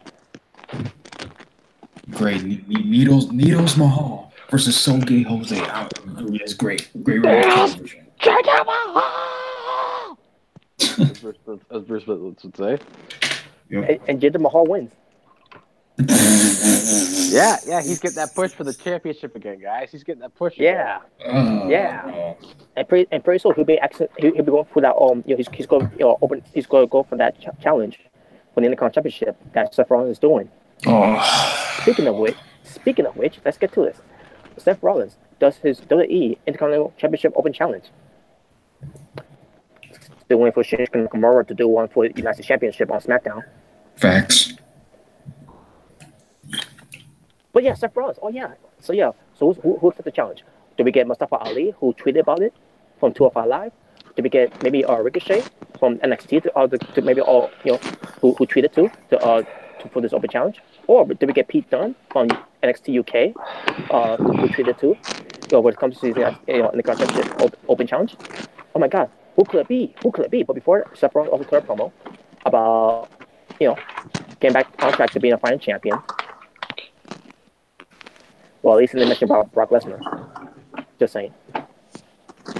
Great. Needles Mahal versus So Gay Jose. That's great. Great television. Jinder Mahal! As Bruce Willis would say. Yep. And Jinder Mahal wins. Yeah, he's getting that push for the championship again, guys. He's getting that push. Yeah. And pretty soon he'll be going for that. He's going to go for that challenge for the Intercontinental Championship that Seth Rollins is doing. Speaking of which, let's get to this. Seth Rollins does his WWE Intercontinental Championship Open Challenge. Still waiting for Shinsuke Nakamura to do one for the United States Championship on SmackDown. Facts. But yeah, Seth Rollins. So who took the challenge? Did we get Mustafa Ali, who tweeted about it from 205 Live? Did we get maybe Ricochet from NXT to maybe who tweeted to for this open challenge? Or did we get Pete Dunne from NXT UK who tweeted to when it comes to in the championship open challenge? Oh my God, who could it be? But before, Seth Rollins also cleared a promo about getting back on track to being a fighting champion. Well, at least they mentioned about Brock Lesnar. Just saying.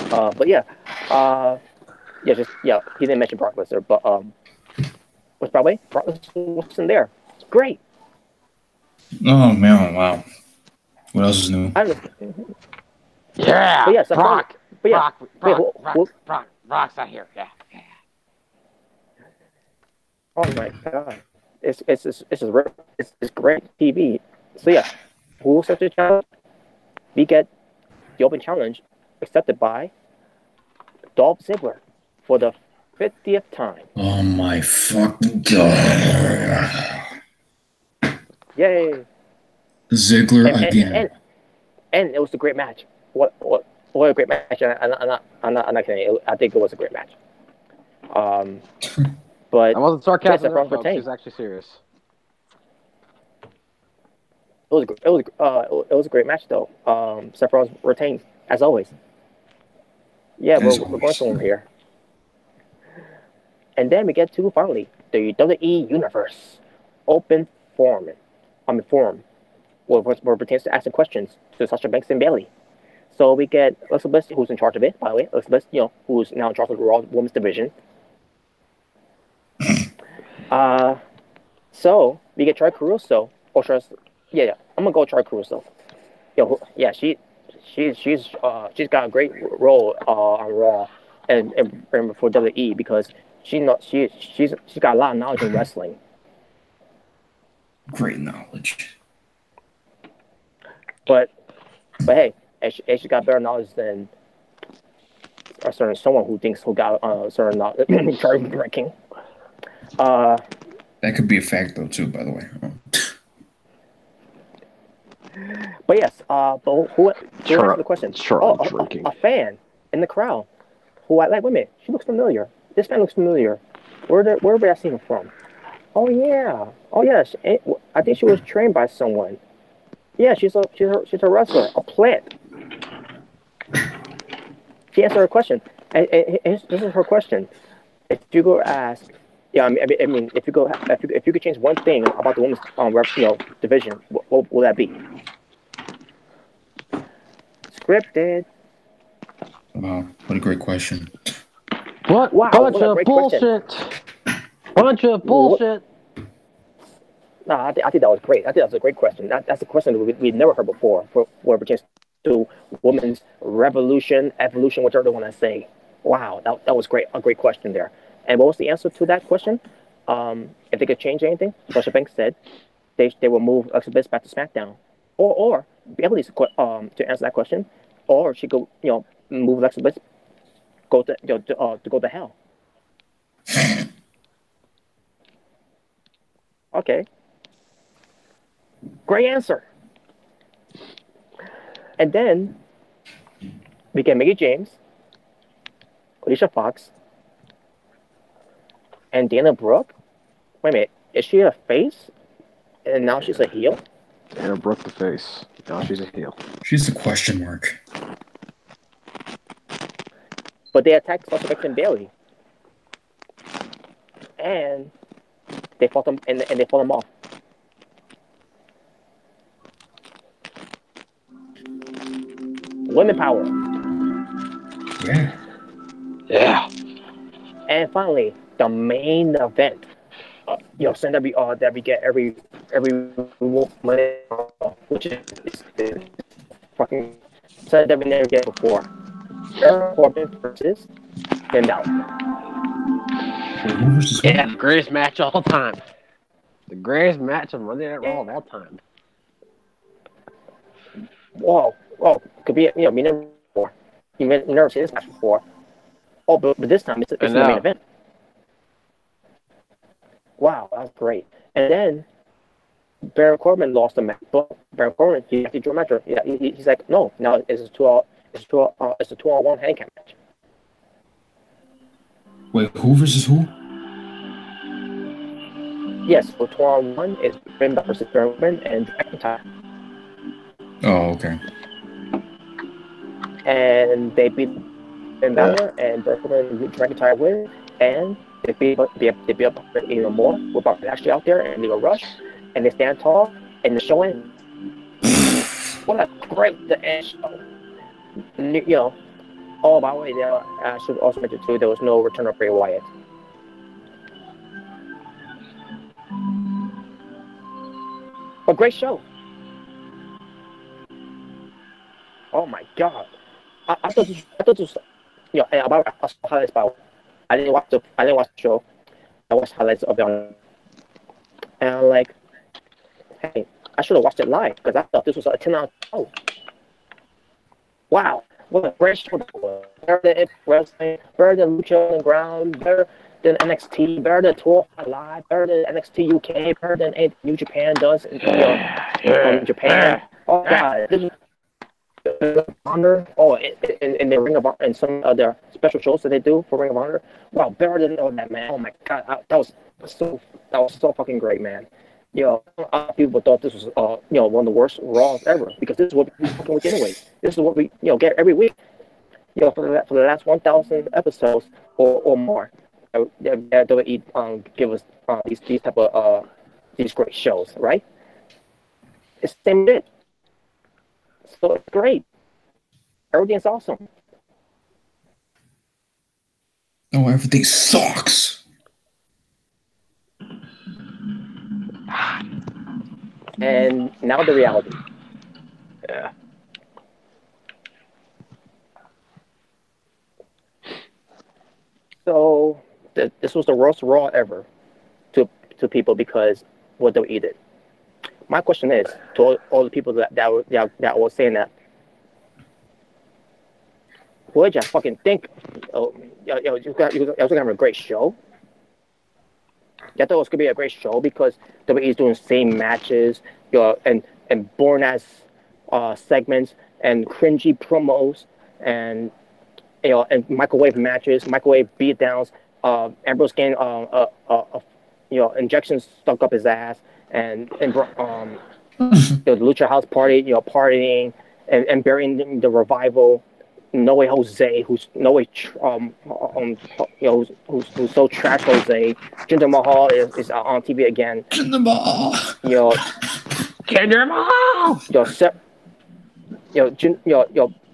But yeah, he didn't mention Brock Lesnar, but which by the way, Brock Lesnar wasn't there. Great. Oh man, wow. What else is new? Yeah, but yeah, Brock. Brock's not here. Yeah. Oh my God, it's great TV. So yeah, who set the challenge? We get the open challenge accepted by Dolph Ziggler for the 50th time. Oh my fucking God. Yay. Ziggler again. And it was a great match. What a great match. I'm not kidding. I think it was a great match. But I wasn't sarcastic. Yes, She was actually serious. It was a great match though. Seth Rollins retained as always. Yeah, we're going somewhere here. And then we get to finally the WWE Universe Open Forum, where pertains to asking questions to Sasha Banks and Bayley. So we get Alexa Bliss, who's in charge of it, by the way. Alexa Bliss, who's now in charge of the Raw Women's Division. So we get Troy Caruso, I'm gonna go Troy Caruso. She's got a great role on Raw and for WWE because she's got a lot of knowledge in wrestling. Great knowledge. But hey, she got better knowledge than someone who thinks who got certain knowledge chart breaking. That could be a fact though too, by the way. But yes, but who answered the question? A fan in the crowd who I like. Wait a minute, she looks familiar. This fan looks familiar. Where have I seen her from? Oh yeah. I think she was trained by someone. Yeah, she's a wrestler, a plant. She answered her question. And this is her question. If you go ask, yeah, I mean, if you could change one thing about the women's division, what will that be? Scripted. Wow, what a great question. What? Wow, bunch of bullshit. Bunch of bullshit. No, I think that was great. I think that was a great question. That's a question we'd never heard before for it pertains to women's revolution, evolution, whichever they want to say. Wow, that was great. A great question there. And what was the answer to that question? If they could change anything, Sasha Banks said they will move Alexa Bliss back to SmackDown, or Beverly to answer that question, or she could move Alexa Bliss to go to hell. Okay. Great answer. And then we get Mickie James, Alicia Fox, and Dana Brooke. Wait a minute, is she a face? And now she's a heel? Dana Brooke the face. Now she's a heel. She's a question mark. But they attacked Sasha Banks and Bayley. And they fought them and they fought them off. Women power. Yeah. And finally, the main event. Something that we get every Monday, which is fucking something that we never get before. Baron Corbin versus Finn Balor. Yeah, the greatest match of all time. The greatest match of Monday Night Raw of all time. Whoa, could be we never before. You never seen this match before. Oh, but this time it's the main event. Wow, that was great. And then Baron Corbin lost the match. But Baron Corbin, he actually drew a match. Yeah, he's like, no, now it's a 2-on-1 handicap match. Wait, who versus who? Yes, so 2-on-1 is Finn Balor versus Baron Corbin and McIntyre. Oh, okay. And they beat Finn Balor and Baron Corbin and McIntyre win, and they beat up even more with Bobby Lashley out there and Leo Rush, and they stand tall and the show ends. What a great end show. Oh, by the way, I should also mention too, there was no return of Bray Wyatt. A great show. Oh my god! I thought this was, about highlights. I didn't watch the show. I watched highlights of it, and I'm like, hey, I should have watched it live because I thought this was a 10 out of 10. Wow, what a great show that was! Better than wrestling, better than Lucha Underground, better than NXT, better than 12 Live, better than NXT UK, better than New Japan does in Japan. Oh god, this is Honor. Oh, in the Ring of Honor and some other special shows that they do for Ring of Honor. Wow, better than all that, man. Oh my god, that was so fucking great, man. A lot of people thought this was one of the worst Raws ever because this is what we fucking week anyway. This is what we get every week. For the last 1,000 episodes or more, they'll give us these type of these great shows, right? It's the same shit. So it's great. Everything's awesome. Oh, everything sucks. And now the reality. Yeah. So this was the worst Raw ever to people because what they eat it. my question is to all the people that were saying that, what did you fucking think? You guys are gonna have a great show. I thought it was gonna be a great show because WWE is doing the same matches, and boring ass segments and cringy promos and and microwave matches, microwave beatdowns. Ambrose getting injections stuck up his ass, and the Lucha House Party, partying and burying the Revival. No Way Jose, who's so trash Jose. Jinder Mahal is on TV again. Jinder Mahal. Jinder Mahal.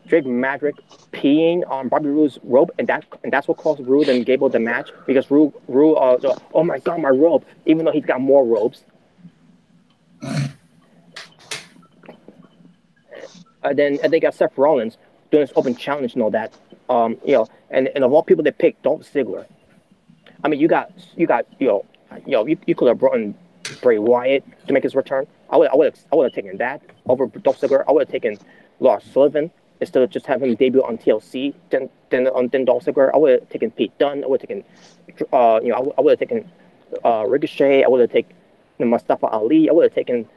Drake Maverick peeing on Bobby Roode's robe, and that's what caused Roode and Gable the match, because Roode oh my god, my robe, even though he's got more robes. And then they got Seth Rollins doing this open challenge and all that. And of all people they picked, Dolph Ziggler. I mean, you could have brought in Bray Wyatt to make his return. I would have taken that over Dolph Ziggler. I would have taken Lars Sullivan instead of just having him debut on TLC. Then Dolph Ziggler. I would have taken Pete Dunne. I would have taken I would have taken Ricochet. I would have taken Mustafa Ali. I would have taken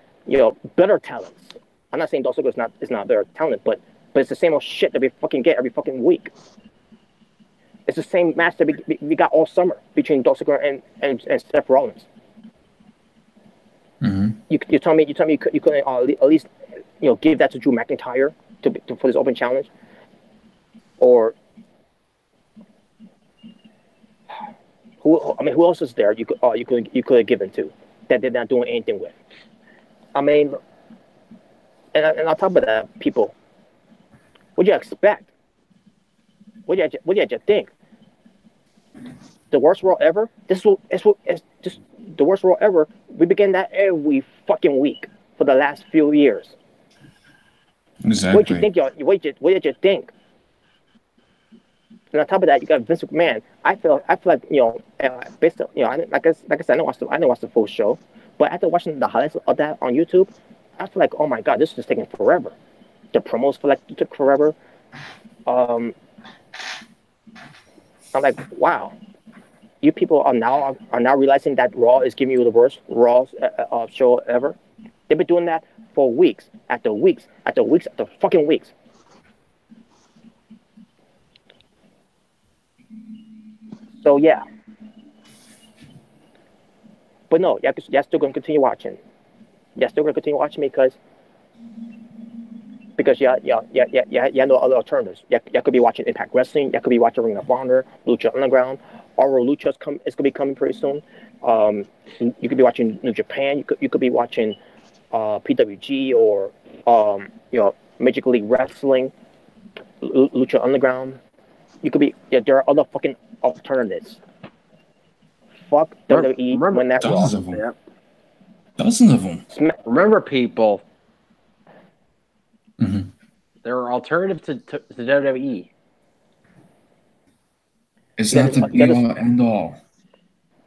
better talents. I'm not saying Dolph Ziggler is not better talent, but it's the same old shit that we fucking get every fucking week. It's the same match that we got all summer between Dolph Ziggler and Seth Rollins. Mm-hmm. You tell me you couldn't at least give that to Drew McIntyre for this open challenge, or who else is there you could have given to that they're not doing anything with. I mean, and on top of that, people, what do you expect? What did you think? The worst Raw ever? It's just the worst Raw ever. We begin that every fucking week for the last few years. Exactly. What did you think, y'all? What did you think? And on top of that, you got Vince McMahon. I feel like based on like I said, I didn't watch the full show, but after watching the highlights of that on YouTube, I feel like, oh my god, this is just taking forever. The promos feel like it took forever. I'm like, wow, you people are now realizing that Raw is giving you the worst Raw show ever. They've been doing that for weeks after weeks after weeks after fucking weeks. So yeah, but no, you're still going to continue watching. You're still going to continue watching because you know other alternatives. You could be watching Impact Wrestling. You could be watching Ring of Honor, Lucha Underground. Oro Lucha is going to be coming pretty soon. You could be watching New Japan. You could be watching PWG or Major League Wrestling, Lucha Underground. You could be there are other fucking alternatives. Fuck WWE when that Raw. Dozens of them. Remember, people. Mm-hmm. There are alternatives to WWE. It's not the be all end all.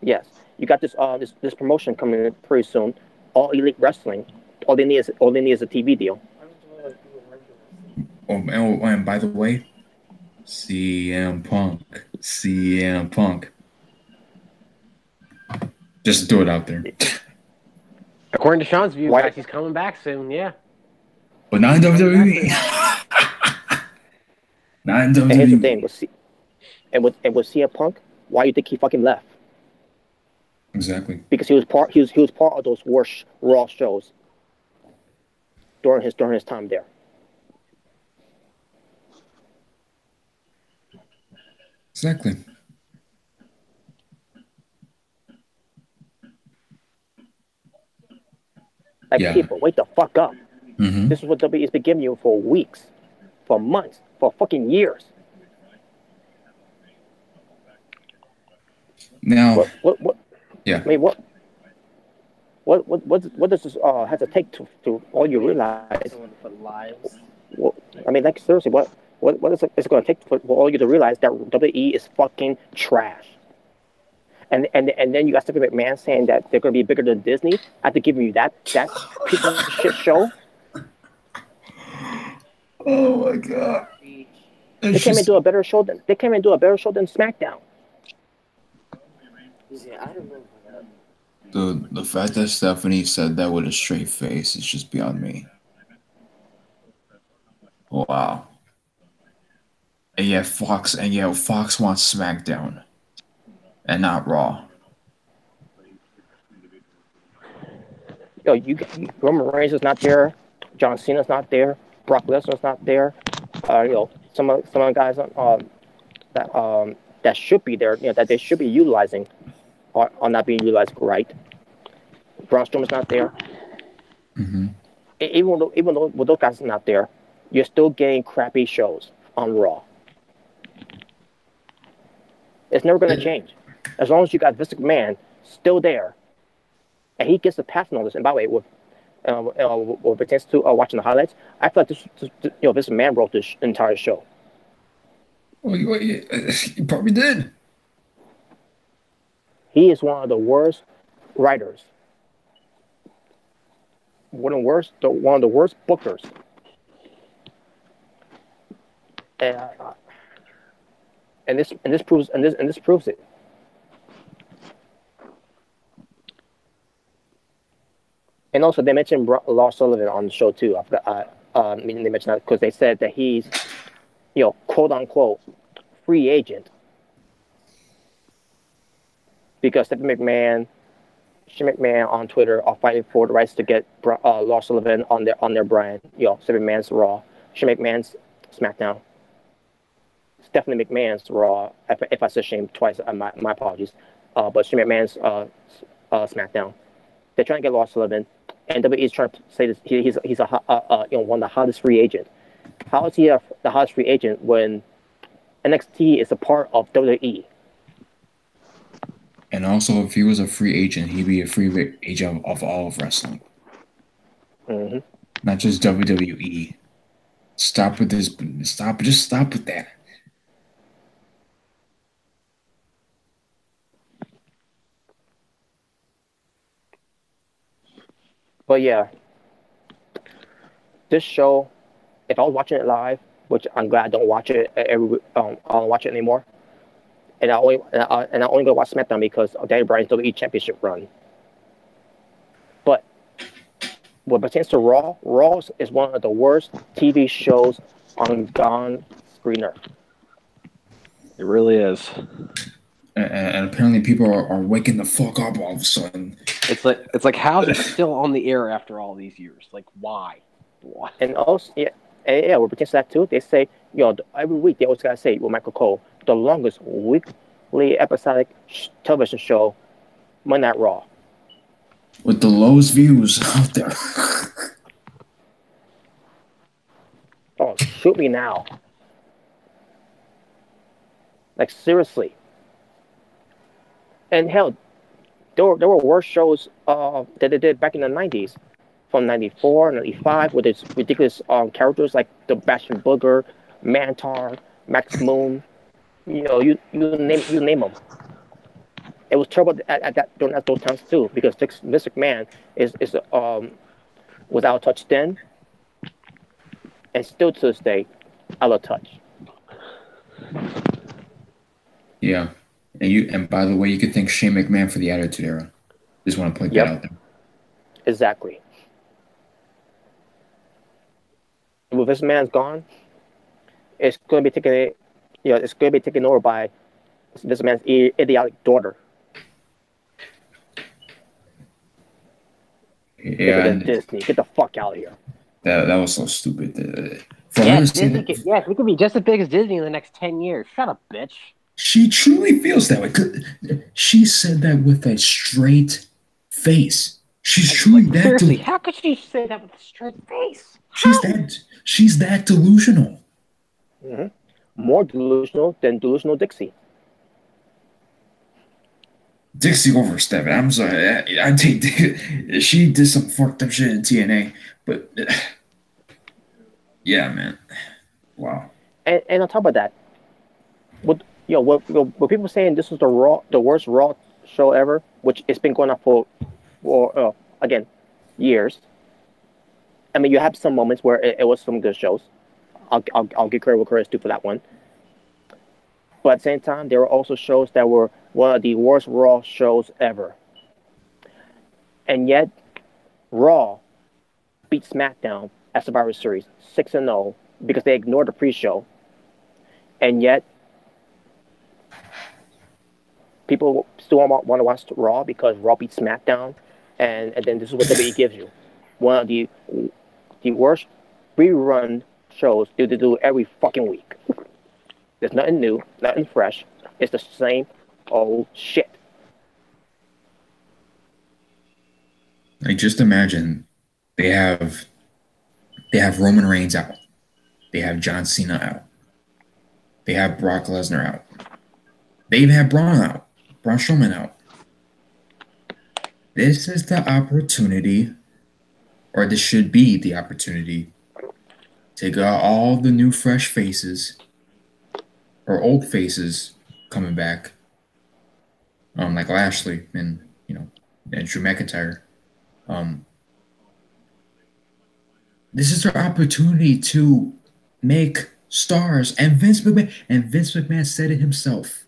Yes, you got this this promotion coming in pretty soon. All Elite Wrestling. All they need is a TV deal. And by the way, CM Punk. Just throw it out there. According to Sean's view, guys, he's coming back soon. Yeah, but not in WWE. Not in WWE. And here's the thing: with CM Punk, why do you think he fucking left? Exactly. Because he was part of those worst Raw shows during his time there. Exactly. Like, people, wake the fuck up. Mm-hmm. This is what WWE has been giving you for weeks, for months, for fucking years. Now, what? Yeah. I mean, what does this have to take to all you realize? What, I mean, like, seriously, what is it going to take for all you to realize that WWE is fucking trash? and then you got Stephanie McMahon saying that they're going to be bigger than Disney after giving you that piece of shit show. Oh my god! They came and do a better show than SmackDown. Yeah, I remember that. The fact that Stephanie said that with a straight face is just beyond me. Wow. And yeah, Fox wants SmackDown and not Raw. Roman Reigns is not there, John Cena's not there, Brock Lesnar's not there. Some of the guys that should be there, that they should be utilizing, are not being utilized right. Braun Strowman's not there. Mm-hmm. Even though with those guys not there, you're still getting crappy shows on Raw. It's never going to change. As long as you got Vince McMahon still there, and he gets the pass on this. And by the way, with pertains to watching the highlights, I feel like this Vince McMahon wrote this entire show. Well, he probably did. He is one of the worst writers. One of the worst bookers. And this proves it. And also, they mentioned Lars Sullivan on the show too. They mentioned that because they said that he's, quote unquote, free agent because Shane McMahon on Twitter are fighting for the rights to get Lars Sullivan on their brand. Shane McMahon's Raw, Shane McMahon's SmackDown, Stephanie McMahon's Raw. If I said Shane twice, my apologies. But Shane McMahon's SmackDown. They're trying to get Lars Sullivan, and WWE is trying to say this. He's one of the hottest free agent. How is he the hottest free agent when NXT is a part of WWE? And also, if he was a free agent, he'd be a free agent of all of wrestling. Mm-hmm. Not just WWE. Stop with this. Just stop with that. But yeah, this show, if I was watching it live, which I'm glad I don't watch it I don't watch it anymore, and I only go watch SmackDown because of Daniel Bryan's WWE Championship run. But what pertains to Raw is one of the worst TV shows on screener. It really is. And apparently people are waking the fuck up all of a sudden. It's like how is it still on the air after all these years? Like why? And also what pertains to that too, they say every week they always gotta say with Michael Cole, the longest weekly episodic television show, Monday Night Raw, with the lowest views out there. Oh, shoot me now! Like seriously. And hell, there were worse shows that they did back in the 90s, from 94, 95, with its ridiculous characters like the Bastion Booger, Mantar, Max Moon, you name them. It was terrible during those times too, because Vince McMahon is without a touch then, and still to this day, out of touch. Yeah. And by the way, you could thank Shane McMahon for the Attitude Era. Just want to point that out there. Exactly. With this man's gone, it's going to be taken over by this man's idiotic daughter. Yeah. Disney, get the fuck out of here. That was so stupid. Yes, we could be just as big as Disney in the next 10 years. Shut up, bitch. She truly feels that way. She said that with a straight face. She's truly that. Seriously, how could she say that with a straight face? She's that delusional. Mm-hmm. More delusional than delusional Dixie. Dixie overstepped. I'm sorry. I take. She did some fucked up shit in TNA, but yeah, man. Wow. And on top of that, what people saying this was the worst Raw show ever, which it's been going on for again, years. I mean, you have some moments where it was some good shows. I'll give credit where credit's due for that one. But at the same time, there were also shows that were one of the worst Raw shows ever. And yet, Raw beat SmackDown at Survivor Series 6-0 because they ignored the pre-show. And yet, people still want to watch Raw because Raw beat SmackDown. And then this is what WWE gives you. One of the worst rerun shows they do every fucking week. There's nothing new, nothing fresh. It's the same old shit. Like, just imagine they have Roman Reigns out. They have John Cena out. They have Brock Lesnar out. They even have Braun out. Braun Strowman out. This is the opportunity, or this should be the opportunity, to get all the new fresh faces or old faces coming back, like Lashley and Drew McIntyre. This is their opportunity to make stars, and Vince McMahon said it himself.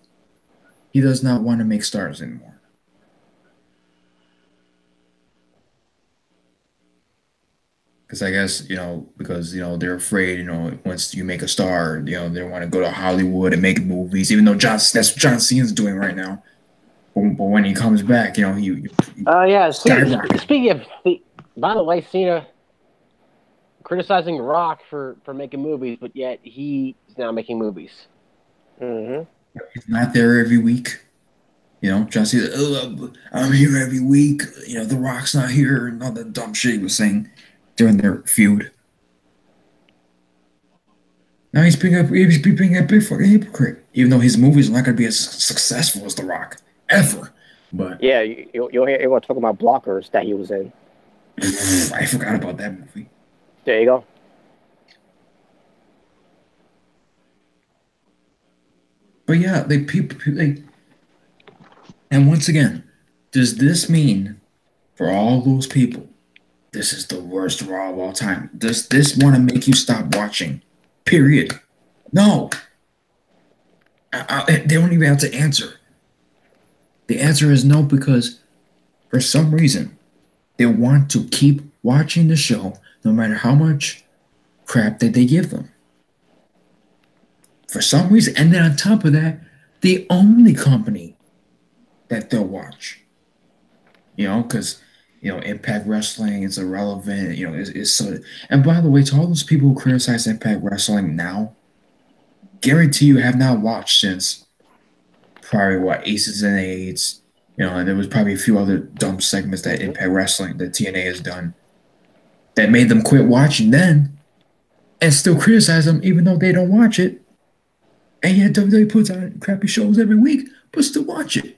He does not want to make stars anymore. Because I guess, because, they're afraid, once you make a star, they want to go to Hollywood and make movies, even though that's what John Cena's doing right now. But when he comes back, yeah. Speaking of, by the way, Cena criticizing Rock for making movies, but yet he's now making movies. Mm-hmm. He's not there every week. John Cena, I'm here every week. The Rock's not here, and all that dumb shit he was saying during their feud. Now he's being a big fucking hypocrite, even though his movies are not going to be as successful as The Rock ever. But yeah, you'll hear everyone talking about Blockers that he was in. I forgot about that movie. There you go. But yeah, and once again, does this mean for all those people, this is the worst Raw of all time? Does this want to make you stop watching? Period. No. They don't even have to answer. The answer is no, because for some reason, they want to keep watching the show no matter how much crap that they give them. For some reason. And then on top of that, the only company that they'll watch. Because Impact Wrestling is irrelevant. It's so. And by the way, to all those people who criticize Impact Wrestling now, guarantee you have not watched since probably Aces and Eights. And there was probably a few other dumb segments that Impact Wrestling, that TNA has done, that made them quit watching then, and still criticize them even though they don't watch it. And yet WWE puts on crappy shows every week, but still watch it.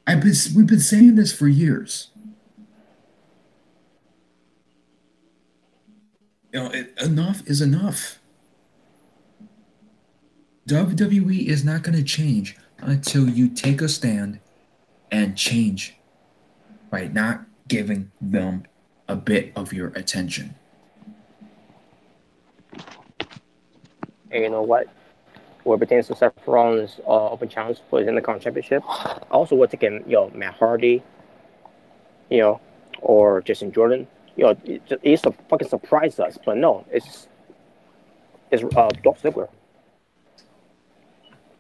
We've been saying this for years. Enough is enough. WWE is not going to change until you take a stand and change by not giving them a bit of your attention. And you know what? What pertains to Seth Rollins' Open Challenge for his Intercontinental Championship, I also would take in, Matt Hardy, or Jason Jordan. It used to fucking surprise us, but no, it's Dolph Ziggler.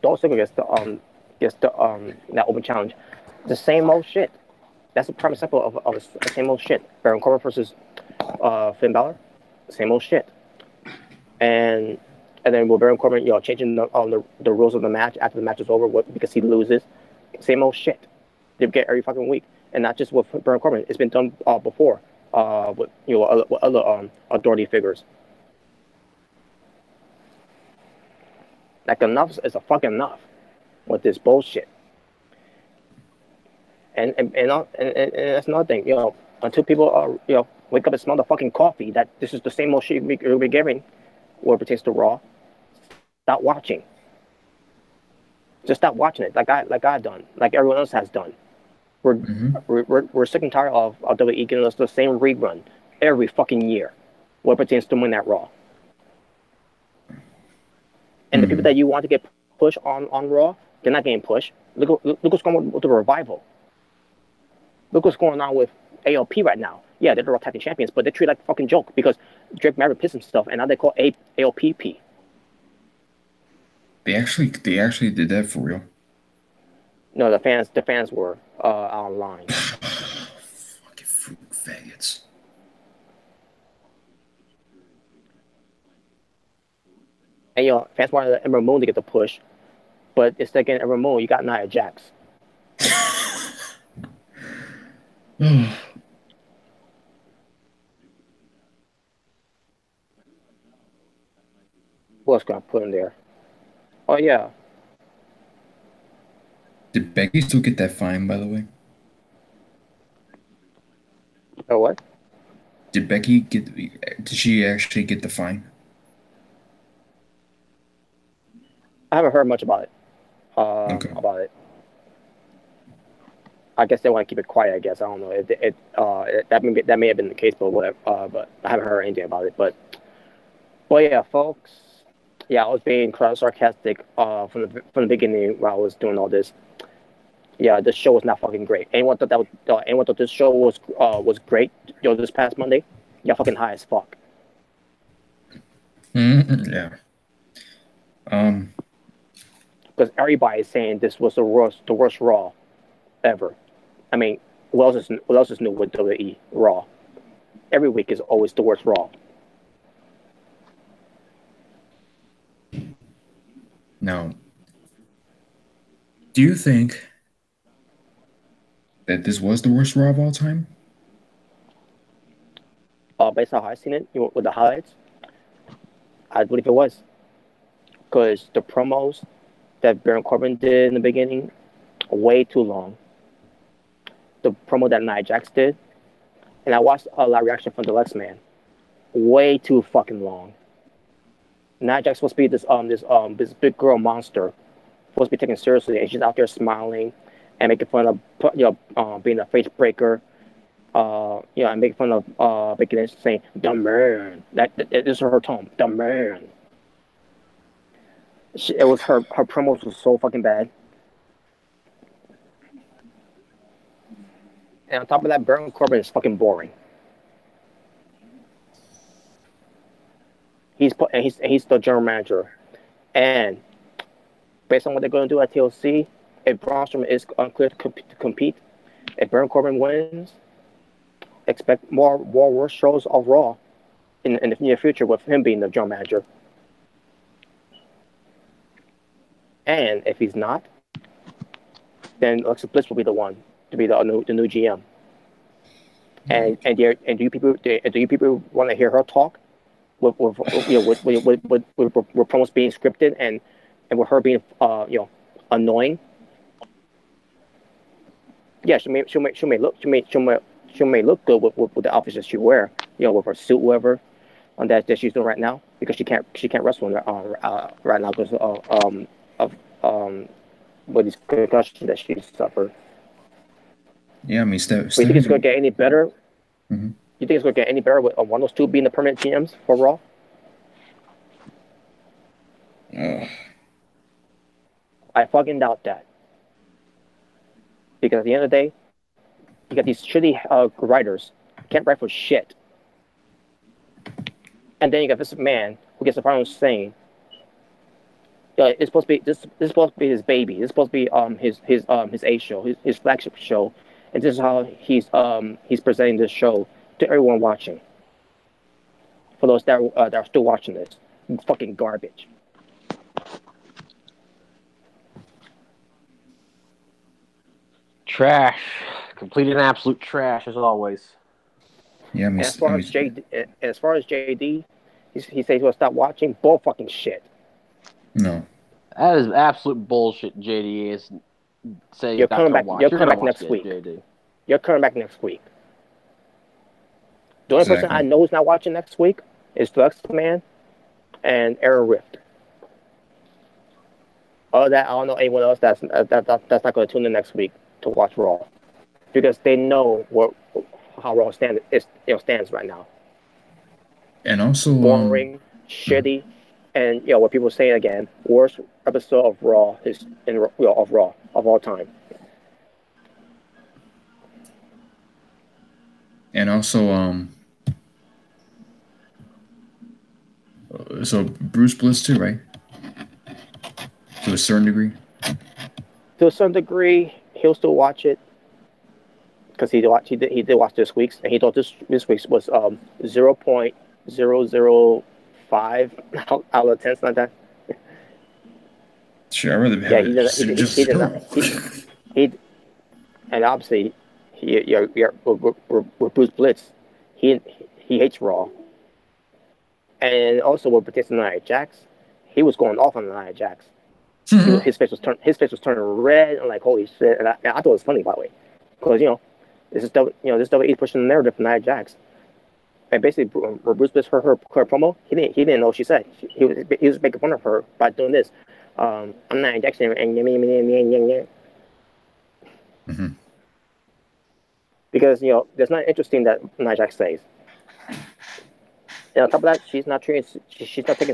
Dolph Ziggler gets that Open Challenge. The same old shit. That's a prime example of the same old shit. Baron Corbin versus Finn Balor, same old shit. And then with Baron Corbin, changing the rules of the match after the match is over because he loses. Same old shit. They get every fucking week, and not just with Baron Corbin. It's been done before with other authority figures. Like, enough is a fucking enough with this bullshit. And that's another thing. Until people wake up and smell the fucking coffee, that this is the same old shit you'll be giving, what pertains to Raw. Stop watching. Just stop watching it, like I've done, like everyone else has done. We're sick and tired of WWE giving us the same rerun every fucking year, what pertains to Monday Night Raw. And the people that you want to get pushed on Raw, they're not getting pushed. Look what's going on with the Revival. Look what's going on with ALP right now. Yeah, they're the Raw Tag Team Champions, but they treat it like a fucking joke because Drake Maverick pissed himself, and now they call ALPP. They actually did that for real. No, the fans were online. Fucking fruit faggots. And fans wanted Ember Moon to get the push, but instead of getting Ember Moon, you got Nia Jax. What's gonna put in there? Oh yeah. Did Becky still get that fine, by the way? Oh what? Did she actually get the fine? I haven't heard much about it. About it. I guess they want to keep it quiet. I guess I don't know. That may have been the case, but whatever. But I haven't heard anything about it. But yeah, folks. Yeah, I was being sarcastic from the beginning while I was doing all this. Yeah, this show was not fucking great. Anyone thought this show was great? This past Monday, yeah, fucking high as fuck. Yeah. Because everybody is saying this was the worst Raw ever. I mean, what else is new with WWE Raw? Every week is always the worst Raw. Now, do you think that this was the worst Raw of all time? Based on how I seen it, with the highlights, I believe it was. Because the promos that Baron Corbin did in the beginning, way too long. The promo that Nia Jax did, and I watched a lot of reaction from the Lex Man, way too fucking long. Nia Jax supposed to be this big girl monster, supposed to be taken seriously, and she's out there smiling and making fun of being a face breaker, and making fun of Becky Lynch saying "the man." This is her tone, "the man." Her promos was so fucking bad. And on top of that, Baron Corbin is fucking boring. He's the general manager, and based on what they're going to do at TLC, if Braun Strowman is unclear to compete, if Baron Corbin wins, expect more worse shows of Raw in the near future with him being the general manager. And if he's not, then Alexa Bliss will be the one to be the new GM. And do you people want to hear her talk with promos being scripted and with her being annoying? Yeah, she may look good with the outfits that she wear, with her suit, whatever, on that she's doing right now, because she can't wrestle right now because of with these concussions that she suffered. Yeah, I mean, you think it's going to get any better? Mm-hmm. You think it's going to get any better with one of those two being the permanent GMs for Raw? I fucking doubt that. Because at the end of the day, you got these shitty writers can't write for shit, and then you got this man who gets the final saying, it's supposed to be this is supposed to be his baby. This is supposed to be his A show, his flagship show, and this is how he's presenting this show to everyone watching. For those that are still watching this, fucking garbage. Trash, complete and absolute trash as always. Yeah, as far as JD, he says he'll stop watching. Bull fucking shit. No. That is absolute bullshit. JD is saying you're coming back. You're coming back next week. JD. You're coming back next week. The only person I know who's not watching next week is Flux Man and Aaron Rift. Other than that, I don't know anyone else that's not going to tune in next week to watch Raw, because they know how Raw stands right now. And also boring, shitty, and what people say again, worst episode of Raw of all time. And also so Bruce Bliss too, right? To a certain degree. To a certain degree, he'll still watch it because he did watch this week's, and he thought this week's was 0.005 out of 10, something like that. Sure, I'd rather have he did not. And obviously, with Bruce Blitz, he hates Raw. And also with Batista and Nia Jax, he was going off on Nia Jax. His face was turning red, and like, holy shit! And I thought it was funny, by the way, because this is WWE pushing the narrative for Nia Jax. And basically, when Bruce Bliss heard her promo, he didn't know what she said. He was making fun of her by doing this. I'm Nia Jax, and because there's nothing interesting that Nia Jax says. And on top of that, she's not taken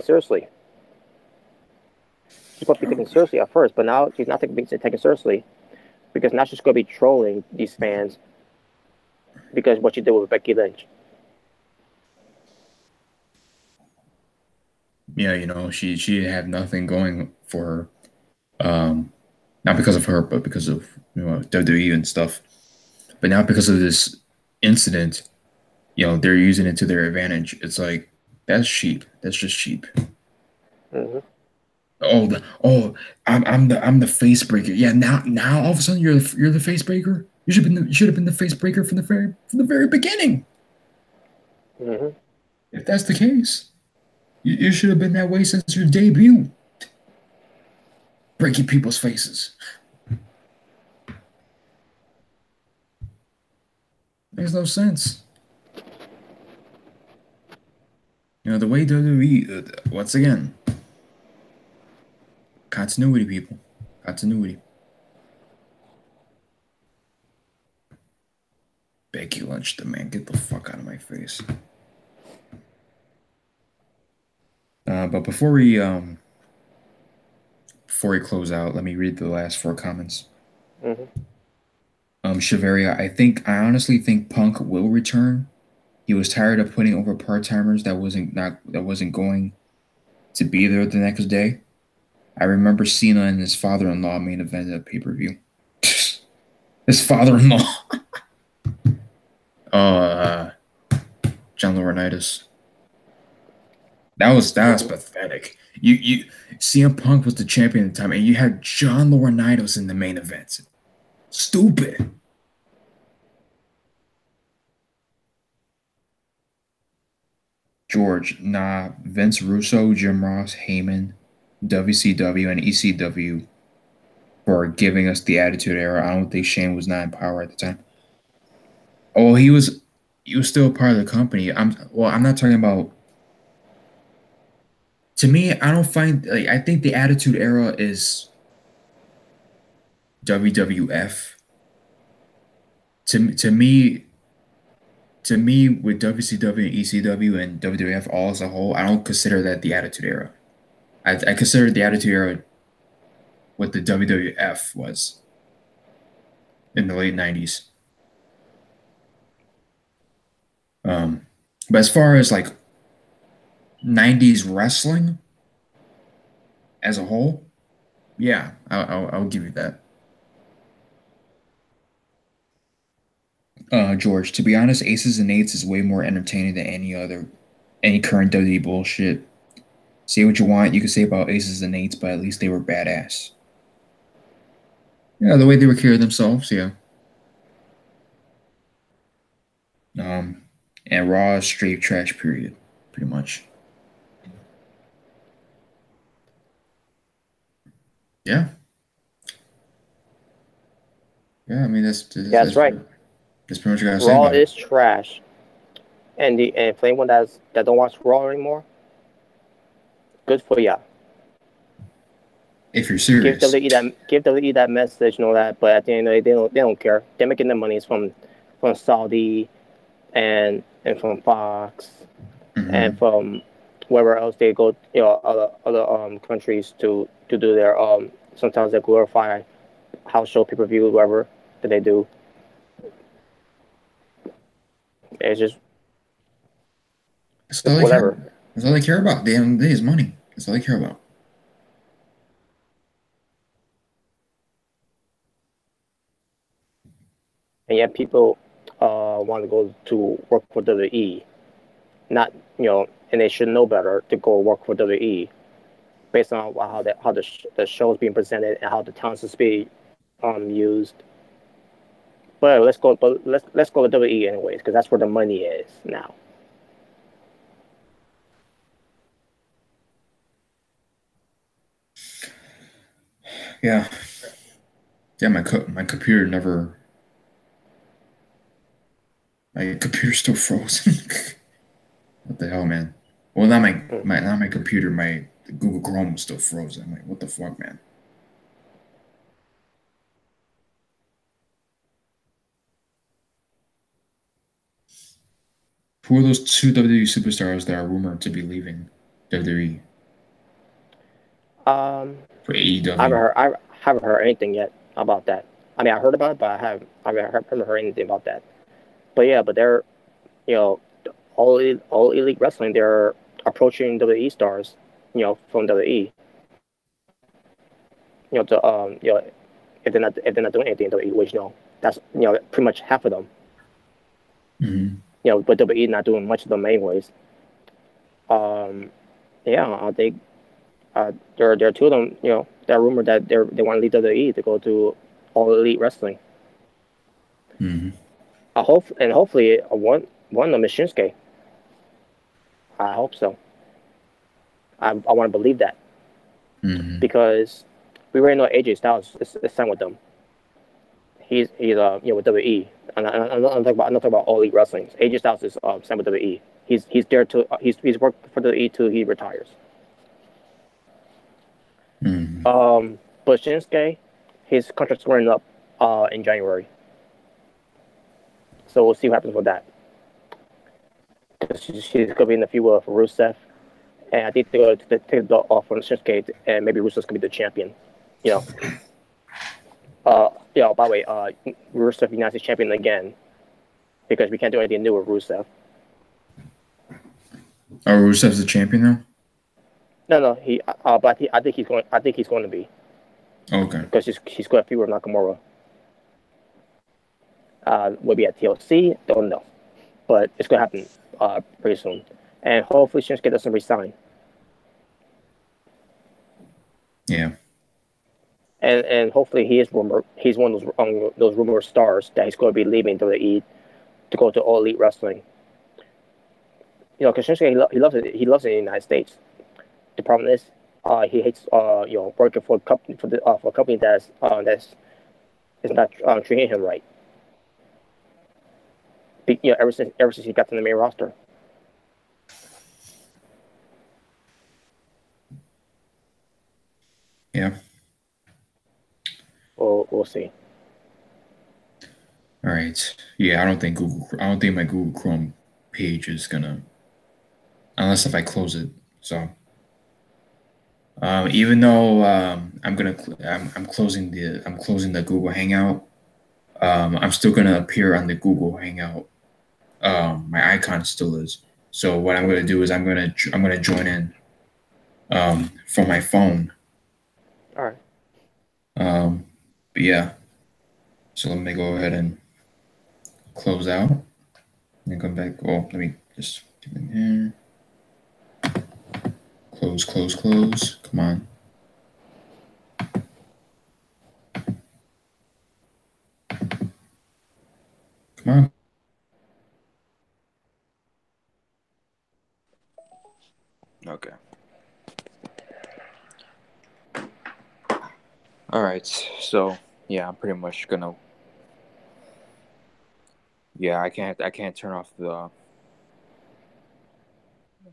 seriously. She's supposed to be taken seriously at first, but now she's not being taken seriously because now she's going to be trolling these fans because what she did with Becky Lynch. Yeah, she had nothing going for her, not because of her, but because of WWE and stuff. But now because of this incident, they're using it to their advantage. It's like that's cheap. That's just cheap. Mm-hmm. I'm the face breaker. Yeah, now all of a sudden you're the face breaker. You should have been the face breaker from the very beginning. Mm-hmm. If that's the case, you should have been that way since your debut. Breaking people's faces. Makes no sense. The way WWE, once again, continuity, people. Continuity. Becky Lynch, the man. Get the fuck out of my face. But before we close out, let me read the last 4 comments. Mm-hmm. Shiveria, I honestly think Punk will return. He was tired of putting over part-timers that wasn't going to be there the next day. I remember Cena and his father-in-law main event at pay-per-view. His father-in-law. John Laurinaitis. That was pathetic. You CM Punk was the champion at the time, and you had John Laurinaitis in the main event. Stupid. George, nah. Vince Russo, Jim Ross, Heyman, WCW, and ECW for giving us the Attitude Era. I don't think Shane was not in power at the time. Oh, he was still a part of the company. I'm not talking about. To me, I don't find I think the Attitude Era is WWF. To me, with WCW and ECW and WWF all as a whole, I don't consider that the Attitude Era. I consider the Attitude Era what the WWF was in the late 90s. But as far as like 90s wrestling as a whole, yeah, I'll give you that. George, to be honest, Aces and Eights is way more entertaining than any current WWE bullshit. Say what you want, you can say about Aces and Eights, but at least they were badass. Yeah, the way they were carrying themselves, yeah. And Raw is straight trash, period, pretty much. Yeah. Yeah, I mean that's right. That's pretty much what I gotta say Raw about is trash, and for anyone that don't watch Raw anymore, good for ya. If you're serious, give WWE that message and all that. But at the end of the day, they don't care. They're making their money from Saudi and from Fox and from wherever else they go. Other countries to do their sometimes they glorify house show, pay-per-view, whatever that they do. It's just whatever. That's all they care about. The end of the day is money. That's all they care about. And yet people want to go to work for WWE, not and they should know better to go work for WWE, based on how the show is being presented and how the talents is being used. But let's go to WWE anyways, because that's where the money is now. Yeah. My computer never. My computer's still frozen. What the hell, man? Well, not my computer. My Google Chrome was still frozen. I'm like, what the fuck, man? Who are those two WWE superstars that are rumored to be leaving WWE? For AEW. I haven't heard anything yet about that. I mean, I heard about it, but I haven't heard anything about that. But they're, all Elite Wrestling, they're approaching WWE stars, from WWE. If they're not doing anything in WWE, which that's pretty much half of them. But WWE not doing much of them anyways. I think there are two of them. That are rumored that they want to leave WWE to go to All Elite Wrestling. Hopefully one of them is Shinsuke. I hope so. I want to believe that because we already know AJ Styles is signed with them. He's with WWE. And I'm not talking about All Elite Wrestling. AJ Styles is signed with WWE. He's there to he's worked for WWE till he retires. But Shinsuke, his contract's running up in January. So we'll see what happens with that. She's going to be in the feud with Rusev. And I think they're going to take the belt off from Shinsuke, and maybe Rusev's going to be the champion. By the way, Rusev United States champion again, because we can't do anything new with Rusev. Oh, Rusev's the champion now? No, but I think he's going to be. Okay. Because he's going to feud with Nakamura. Will be at TLC, don't know, but it's going to happen pretty soon, and hopefully Shinsuke doesn't resign. Yeah. And hopefully he's one of those rumored stars that he's going to be leaving WWE to go to All Elite Wrestling. Because Shinsuke he loves it in the United States. The problem is he hates working for a company that's not treating him right. Ever since he got to the main roster. Yeah. We'll see. All right. Yeah, I don't think my Google Chrome page is gonna, unless if I close it. So, even though I'm closing the Google Hangout, I'm still gonna appear on the Google Hangout. My icon still is. So what I'm gonna do is I'm gonna join in from my phone. All right. But yeah. So let me go ahead and close out and come back. Oh, let me just get in here. Close. Come on. Come on. Okay. All right. So yeah, I'm pretty much gonna. Yeah, I can't turn off the.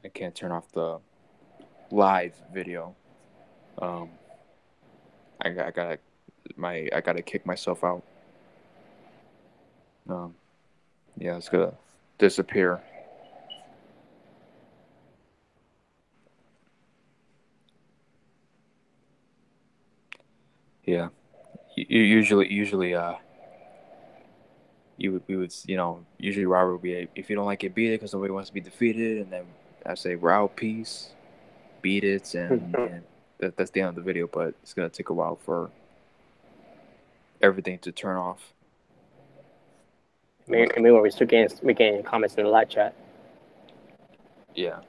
I can't turn off the live video. I gotta kick myself out. Yeah, it's gonna disappear. Yeah, usually, usually Robert would be, if you don't like it, beat it, because nobody wants to be defeated, and then I say, Route, peace, beat it, and that's the end of the video. But it's gonna take a while for everything to turn off. Meanwhile, we're still getting comments in the live chat. Yeah.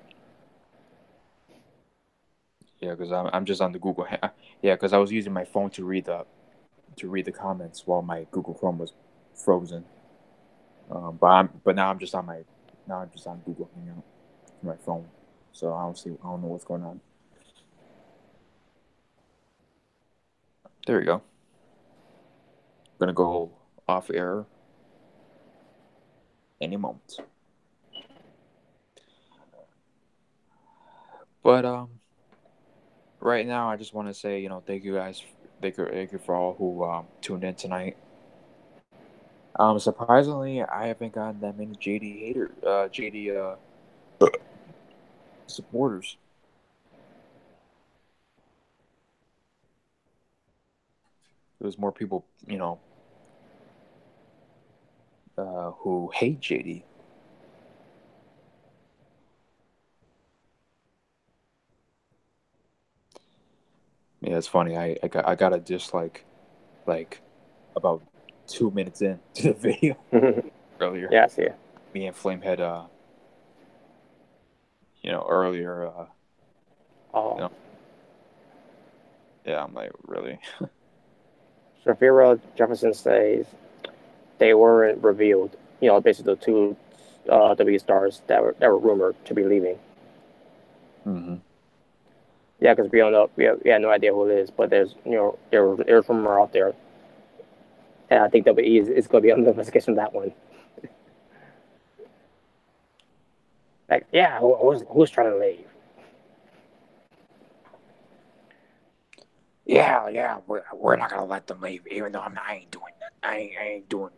Yeah, because I'm just on the Google. Yeah, because I was using my phone to read the comments while my Google Chrome was frozen. But now I'm just on Google Hangout on my phone, so I don't know what's going on. There we go. I'm gonna go off air any moment. But right now I just want to say, thank you guys, thank you for all who tuned in tonight. Surprisingly, I haven't gotten that many JD supporters. There's more people, who hate JD. Yeah, it's funny. I got a dislike, like, about 2 minutes in to the video earlier. Yeah, I see it. Me and Flame had, earlier. Yeah, I'm like, really? Shafira Jefferson says they weren't revealed. Basically the two W stars that were rumored to be leaving. Mm-hmm. Yeah, because we don't know. We had no idea who it is, but there's there's rumor out there, and I think WWE is going to be under investigation of that one. Like, yeah, who's trying to leave? Yeah, we're not gonna let them leave, even though I ain't doing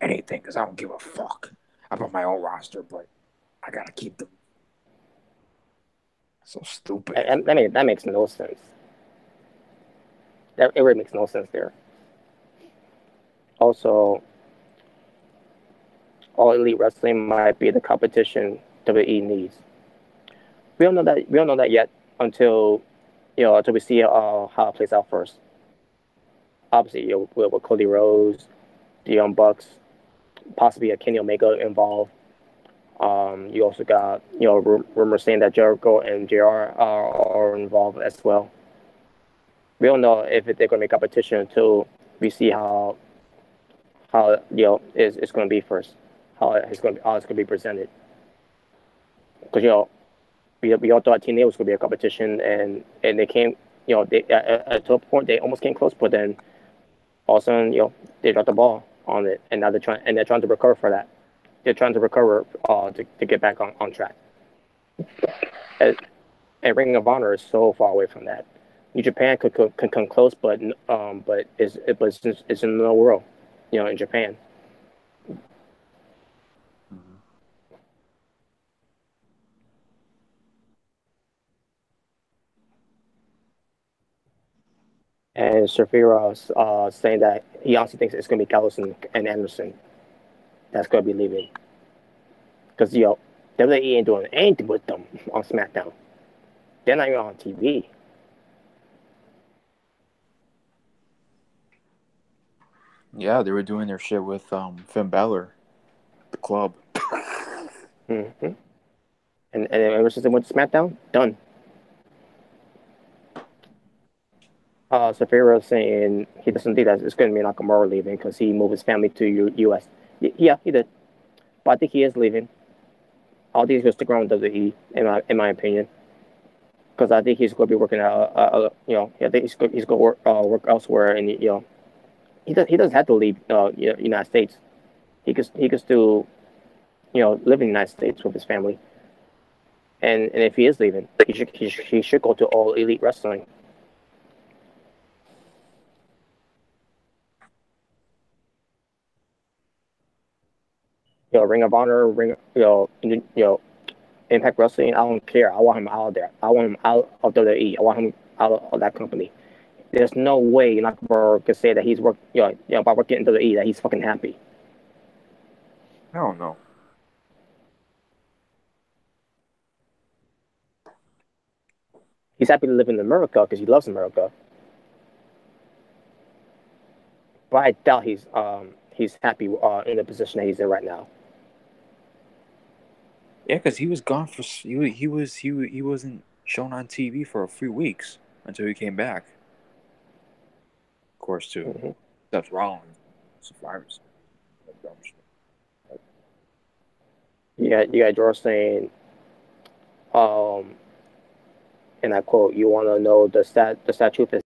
anything, because I don't give a fuck about my own roster, but I gotta keep them. So stupid. That makes no sense. It really makes no sense there. Also, All Elite Wrestling might be the competition WWE needs. We don't know that. We don't know that yet until we see how it plays out first. Obviously, with Cody Rhodes, the Young Bucks, possibly a Kenny Omega involved. You also got rumors saying that Jericho and JR are involved as well. We don't know if they're going to make competition until we see how it's going to be first, how it's going to be presented. Because we all thought TNA was going to be a competition, and they came, they to a point they almost came close, but then all of a sudden, they dropped the ball on it, and now they're trying to recover for that. They're trying to recover to get back on track. And Ring of Honor is so far away from that. New Japan could come close, but it's in the world, in Japan. And Shafira saying that he honestly thinks it's going to be Gallows and Anderson that's going to be leaving. Because, WWE ain't doing anything with them on SmackDown. They're not even on TV. Yeah, they were doing their shit with Finn Balor, the club. Mm-hmm. And ever since they went to SmackDown, done. Shafira saying he doesn't think that it's going to be Nakamura leaving because he moved his family to U.S. Yeah, he did. But I think he is leaving. I think he's going to stick around with WWE, in my opinion. Because I think he's going to be working I think he's going to work elsewhere, and he doesn't have to leave United States. He could still live in the United States with his family. And if he is leaving, he should go to All Elite Wrestling. Ring of Honor, Impact Wrestling. I don't care. I want him out of there. I want him out of WWE. I want him out of that company. There's no way Nakamura could say that he's by working in WWE that he's fucking happy. I don't know. He's happy to live in America because he loves America. But I doubt he's happy in the position that he's in right now. Yeah, because he was gone for he wasn't shown on TV for a few weeks until he came back. Of course, too. That's wrong. Survivors. You got George saying, and I quote, "You want to know the sad truth is